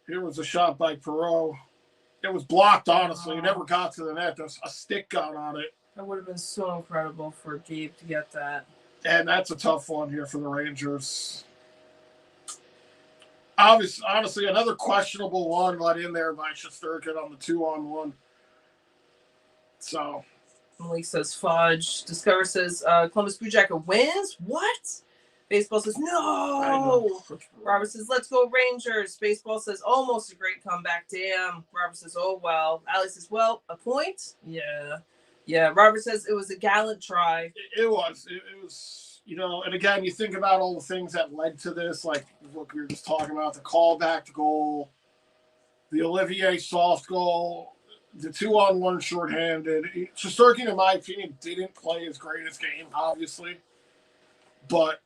Here was a shot by Perreault. It was blocked, honestly. It never got to the net. There's a stick got on it. That would have been so incredible for Gabe to get that. And that's a tough one here for the Rangers. Honestly, another questionable one let in there by Shesterkin on the 2-on-1. So. Malik says fudge. Discover says Columbus Blue Jacket wins? What? Baseball says, no. Robert says, let's go Rangers. Baseball says, almost a great comeback. Damn. Robert says, oh, well. Ali says, well, a point? Yeah. Yeah. Robert says it was a gallant try. It was. It was, and again, you think about all the things that led to this, like what we were just talking about, the callback goal, the Olivier soft goal, the 2-on-1 shorthanded. Shesterkin, in my opinion, didn't play his greatest game, obviously. But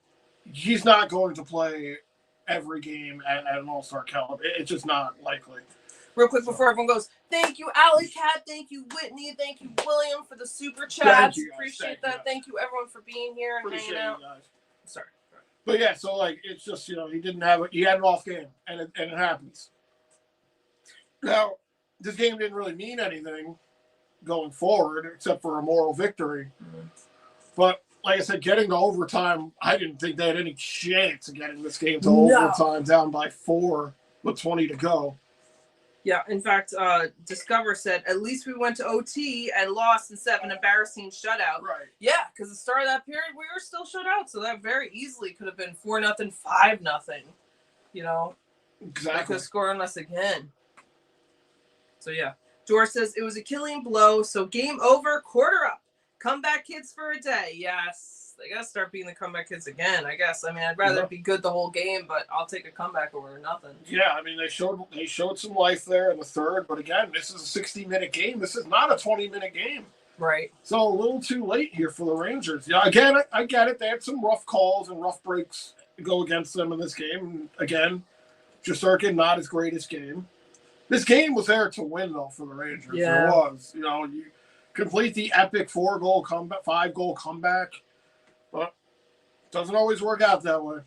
he's not going to play every game at an all-star caliber. It's just not likely. Real quick before everyone goes, thank you, Alley Cat, thank you, Whitney, thank you, William, for the super chats. Appreciate that. Thank you, everyone, for being here and hanging out. Sorry. But yeah, so like it's just he had an off game, and it happens. Now, this game didn't really mean anything going forward except for a moral victory. Mm-hmm. But like I said, getting to overtime, I didn't think they had any chance of getting this game to overtime down by 4 with 20 to go. Yeah, in fact, Discover said, at least we went to OT and lost instead of an embarrassing shutout. Right. Yeah, because the start of that period, we were still shut out. So that very easily could have been 4-0, 5-0. You know? Exactly. They could have scored on us again. So, yeah. George says, it was a killing blow. So, game over, quarter up. Comeback kids for a day. Yes. They got to start being the comeback kids again, I guess. I mean, I'd rather be good the whole game, but I'll take a comeback over nothing. Yeah, I mean, they showed some life there in the third, but again, this is a 60-minute game. This is not a 20-minute game. Right. So a little too late here for the Rangers. Yeah, again, I get it. They had some rough calls and rough breaks go against them in this game. And again, Jasturkin, not his greatest game. This game was there to win, though, for the Rangers. Yeah. It was. You know, you complete the epic 4-goal comeback, 5-goal comeback. But it doesn't always work out that way.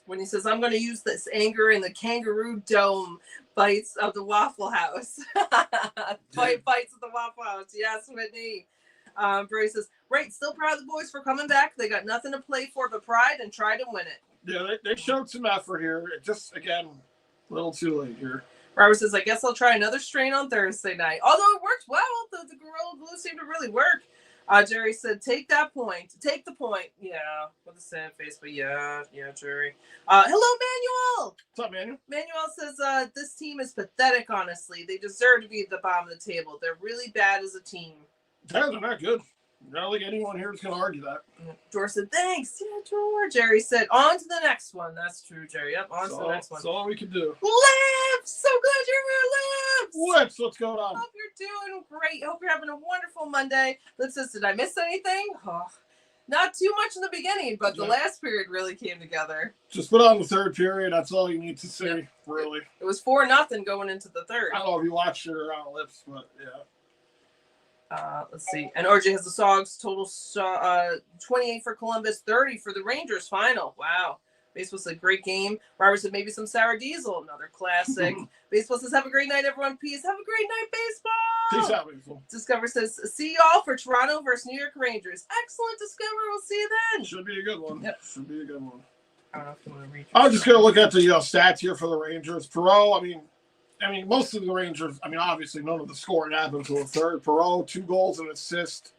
When he says, I'm going to use this anger in the Kangaroo Dome bites of the Waffle House. Bites of the Waffle House. Yes, Whitney. Bray says, right, still proud of the boys for coming back. They got nothing to play for but pride and try to win it. Yeah, they showed some effort here. It just, again, a little too late here. Robert says, I guess I'll try another strain on Thursday night. Although it worked well. The Gorilla Glue seemed to really work. Jerry said, take that point. Take the point. Yeah, with a sad face, but yeah, Jerry. Hello, Manuel. What's up, Manuel? Manuel says, this team is pathetic, honestly. They deserve to be at the bottom of the table. They're really bad as a team. Yeah, they're not good. I don't think anyone here is going to argue that. George said, thanks. Yeah, George. Jerry said, on to the next one. That's true, Jerry. Yep, on to the next one. That's all we can do. Lips! So glad you're here, Lips! What's going on? Hope you're doing great. Hope you're having a wonderful Monday. Lips says, did I miss anything? Oh, not too much in the beginning, but the last period really came together. Just put on the third period. That's all you need to say, really. It was 4-0 going into the third. I don't know if you watched it around Lips, but yeah. Let's see. And RJ has the Sogs total 28 for Columbus, 30 for the Rangers final. Wow. Baseball said, great game. Robert said, maybe some sour diesel. Another classic. Baseball says, have a great night, everyone. Peace. Have a great night, baseball. Peace out, baseball. Discover says, see y'all for Toronto versus New York Rangers. Excellent, Discover. We'll see you then. Should be a good one. Yep. Should be a good one. I don't know if you want to read. I'm just going to look at the stats here for the Rangers. Perot, I mean, most of the Rangers, obviously none of the scoring happened until the third. Perot, 2 goals and assist.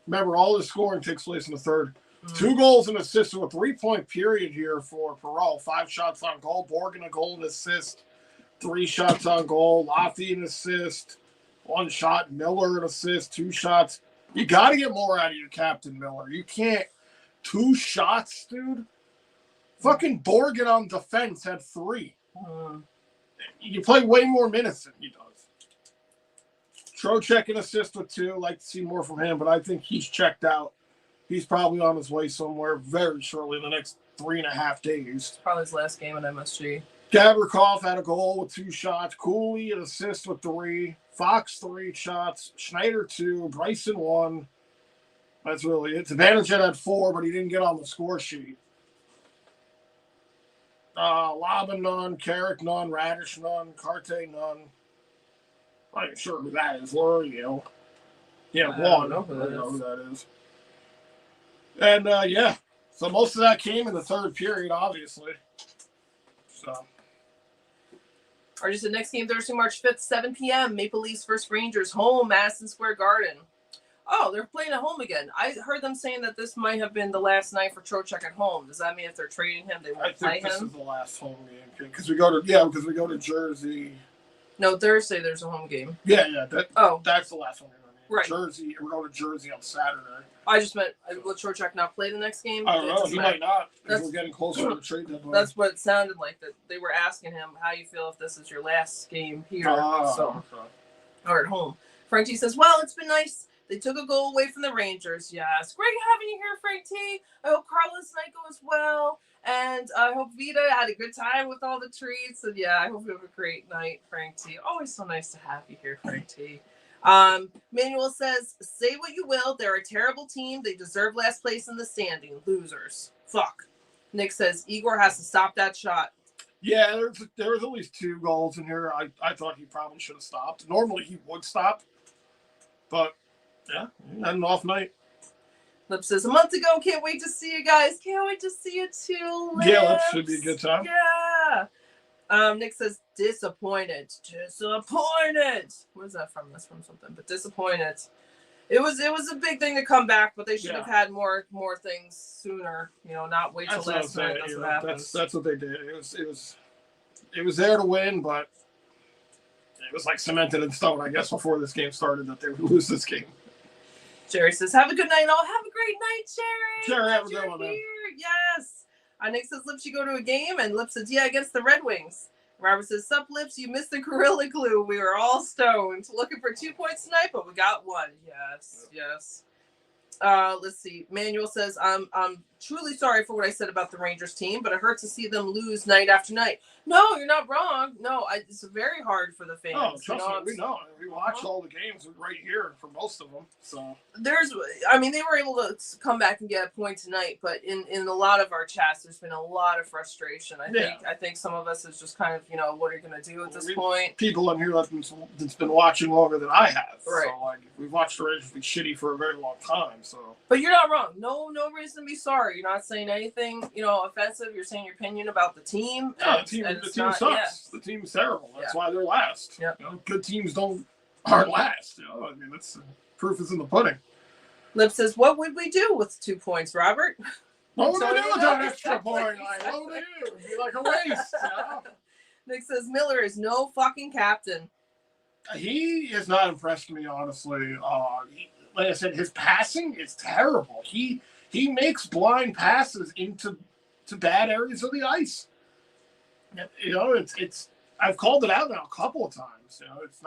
Remember, all the scoring takes place in the third. 2 goals and assists, so a 3-point period here for Perot. 5 shots on goal. Borgen, a goal and assist. 3 shots on goal. Lofty, an assist. 1 shot. Miller, an assist. 2 shots. You got to get more out of your captain, Miller. You can't. 2 shots, dude? Fucking Borgen on defense had 3. You play way more minutes than he does. Trocheck an assist with 2. Like to see more from him, but I think he's checked out. He's probably on his way somewhere very shortly in the next 3.5 days. Probably his last game at MSG. Gavrikov had a goal with 2 shots. Cooley an assist with 3. Fox 3 shots. Schneider 2. Bryson 1. That's really it. Zibanejad had 4, but he didn't get on the score sheet. Laban none, Carrick none, Radish none, Cartier none. I'm not sure who that is. L'Oreal. Yeah, one. I don't know who that is. And so most of that came in the third period, obviously. So. Our just the next game Thursday, March 5th, 7 p.m. Maple Leafs versus Rangers, home, Madison Square Garden. Oh, they're playing at home again. I heard them saying that this might have been the last night for Trocheck at home. Does that mean if they're trading him, they won't play him? I think this is the last home game because we go to Jersey. No, Thursday there's a home game. Yeah. That's the last home game. Right. Jersey. We're going to Jersey on Saturday. I just meant, will Trocheck not play the next game? I don't know. He might not. Because we're getting closer to the trade deadline. That's what it sounded like. That they were asking him, how you feel if this is your last game here. Or at home. Frankie says, well, it's been nice. They took a goal away from the Rangers. Yes. Great having you here, Frank T. I hope Carlos night goes well. And I hope Vita had a good time with all the treats. And yeah, I hope you have a great night, Frank T. Always so nice to have you here, Frank T. Manuel says, say what you will. They're a terrible team. They deserve last place in the standing. Losers. Fuck. Nick says, Igor has to stop that shot. Yeah, there was at least 2 goals in here. I thought he probably should have stopped. Normally he would stop. But, yeah, had an off night. Lip says, a month ago, can't wait to see you guys. Can't wait to see you too, Lips. Yeah, that should be a good time. Yeah. Nick says, disappointed. Disappointed. Where's that from? That's from something. But disappointed. It was a big thing to come back, but they should have had more things sooner. You know, not wait till last minute. That's what happens. That's what they did. It was there to win, but it was like cemented in stone, I guess, before this game started that they would lose this game. Jerry says, have a good night, all. Have a great night, Jerry. Jerry, have a good one, man. Yes. Nick says, Lips, you go to a game? And Lips says, yeah, against the Red Wings. Robert says, sup, Lips, you missed the Gorilla Glue. We were all stoned. Looking for 2 points tonight, but we got 1. Yes. Let's see. Manuel says, I'm truly sorry for what I said about the Rangers team, but it hurts to see them lose night after night. No, you're not wrong. No, it's very hard for the fans. Oh, trust me, we know. We watched all the games right here for most of them. So they were able to come back and get a point tonight, but in a lot of our chats, there's been a lot of frustration. I think some of us is just kind of, what are you going to do at this point? People on here that's been watching longer than I have. Right. So we've watched the Rangers be shitty for a very long time. So. But you're not wrong. No reason to be sorry. You're not saying anything, offensive. You're saying your opinion about the team. Yeah, the team sucks. Yeah. The team's terrible. That's why they're last. Yeah. Good teams aren't last. That's proof is in the pudding. Lip says, what would we do with 2 points, Robert? What would we do with that extra point? What would we do? It'd be like a waste. Nick says, Miller is no fucking captain. He has not impressed me, honestly. Like I said, his passing is terrible. He makes blind passes into bad areas of the ice. It's I've called it out now a couple of times. It's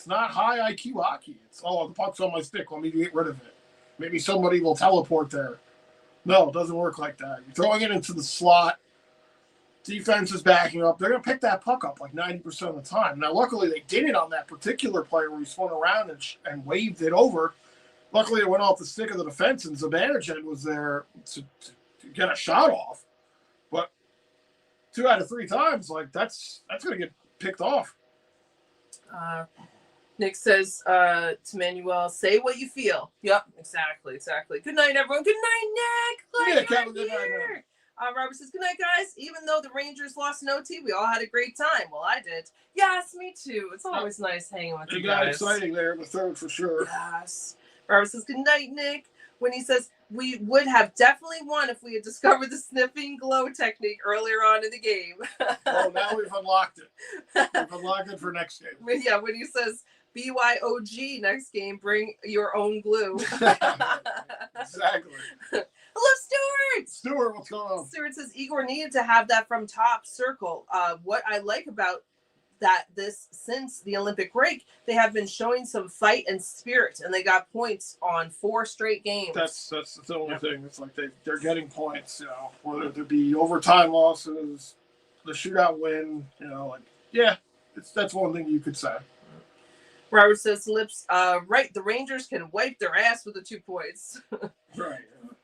not high IQ hockey. It's the puck's on my stick. Let me get rid of it. Maybe somebody will teleport there. No, it doesn't work like that. You're throwing it into the slot. Defense is backing up. They're going to pick that puck up like 90% of the time. Now, luckily, they did it on that particular play where he swung around and waved it over. Luckily, it went off the stick of the defense, and Zibanejad was there to get a shot off. But 2 out of 3 times, that's going to get picked off. Nick says to Manuel, say what you feel. Yep, exactly. Good night, everyone. Good night, Nick. Glad you're here. Robert says, good night, guys. Even though the Rangers lost in OT, we all had a great time. Well, I did. Yes, me too. It's always nice hanging with you guys. It got exciting there in the third for sure. Yes. Robert says, good night, Nick. When he says, we would have definitely won if we had discovered the sniffing glow technique earlier on in the game. Well, now we've unlocked it. We've unlocked it for next game. When he says, BYOG next game, bring your own glue. Exactly. Hello, Stuart. Stuart, what's going on? Stuart says Igor needed to have that from top circle. What I like about that since the Olympic break, they have been showing some fight and spirit, and they got points on 4 straight games. That's the only thing. It's like they're getting points, whether it be overtime losses, the shootout win, that's one thing you could say. Robert says, Lips, right, the Rangers can wipe their ass with the 2 points. Right.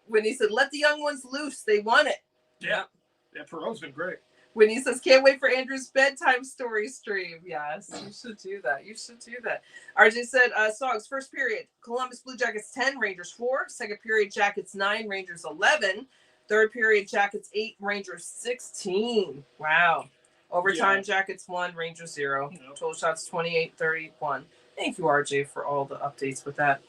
When he said, let the young ones loose, they won it. Yeah, Perot's been great. When he says, can't wait for Andrew's bedtime story stream. Yes, you should do that. RJ said, Sogs, first period, Columbus Blue Jackets 10, Rangers 4. Second period, Jackets 9, Rangers 11. Third period, Jackets 8, Rangers 16. Wow. Overtime, Jackets 1, Rangers 0. Yep. Total shots 28-31. Thank you, RJ, for all the updates with that.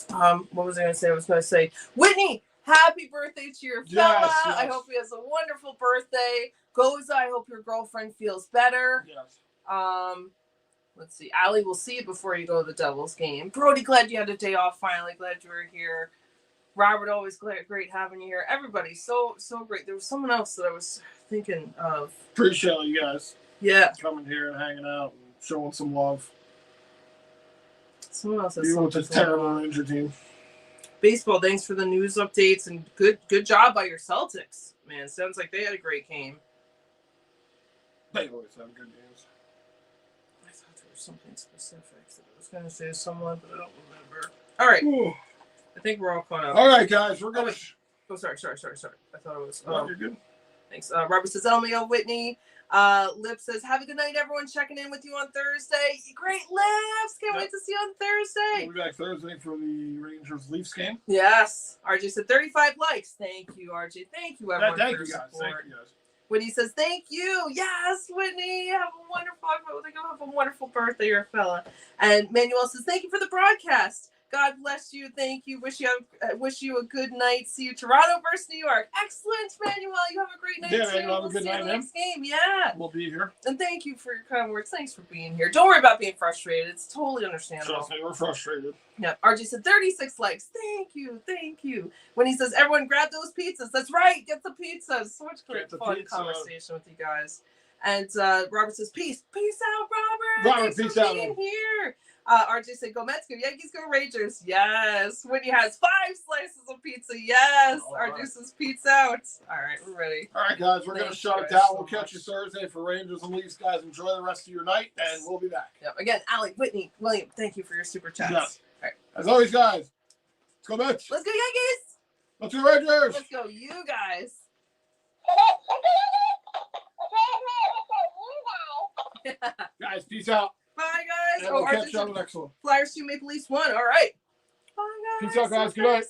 What was I going to say? I was going to say, Whitney, happy birthday to your fella. Yes. I hope he has a wonderful birthday. Goza, I hope your girlfriend feels better. Yes. Let's see. Allie, we'll see you before you go to the Devils game. Brody, glad you had a day off finally. Glad you were here. Robert, always great having you here. Everybody, so great. There was someone else that I was thinking of. Appreciate you guys. Yeah. Coming here and hanging out and showing some love. Someone else has even with something. this terrible Ranger team. Baseball, thanks for the news updates and good job by your Celtics. Man, sounds like they had a great game. They always have good games. I thought there was something specific that I was going to say to someone, but I don't remember. All right. Ooh. I think we're all caught up. All right, guys. We're going to... Oh, sorry. I thought it was... Oh, you're good. Thanks. Robert says, Elmio, Whitney. Lip says, have a good night, everyone. Checking in with you on Thursday. Great, Lips. Can't wait to see you on Thursday. We'll be back Thursday for the Rangers-Leafs game. Yes. RJ said 35 likes. Thank you, RJ. Thank you, everyone. Thank you, guys. Thank you, guys. Whitney says, thank you. Yes, Whitney. Have a wonderful birthday, your fella. And Manuel says, thank you for the broadcast. God bless you. Thank you. Wish you a good night. See you Toronto versus New York. Excellent, Manuel. You have a great night too. Have a good night, the next game. Yeah. We'll be here. And thank you for your kind words. Thanks for being here. Don't worry about being frustrated. It's totally understandable. Trust me, we're frustrated. Yeah. RJ said 36 likes. Thank you. When he says everyone grab those pizzas. That's right. Get the pizzas. So much great fun conversation with you guys. And Robert says, peace out, Robert. Thanks peace for out. Being here. RJ said, go Mets, go Yankees, go Rangers. Yes. Whitney has 5 slices of pizza. Yes. RJ says, peace out. All right, we're ready. All right, guys, we're going to shut it down. We'll catch you Thursday for Rangers and Leafs, guys. Enjoy the rest of your night, and we'll be back. Yep. Again, Allie, Whitney, William, thank you for your super chats. Yes. All right. As always, guys, let's go Mets. Let's go Yankees. Let's go Rangers. Let's go you guys. Guys, peace out. Bye, guys. And we'll catch you on the next one. Flyers 2, Maple Leafs 1. All right. Bye, guys. Peace out, guys. Good night.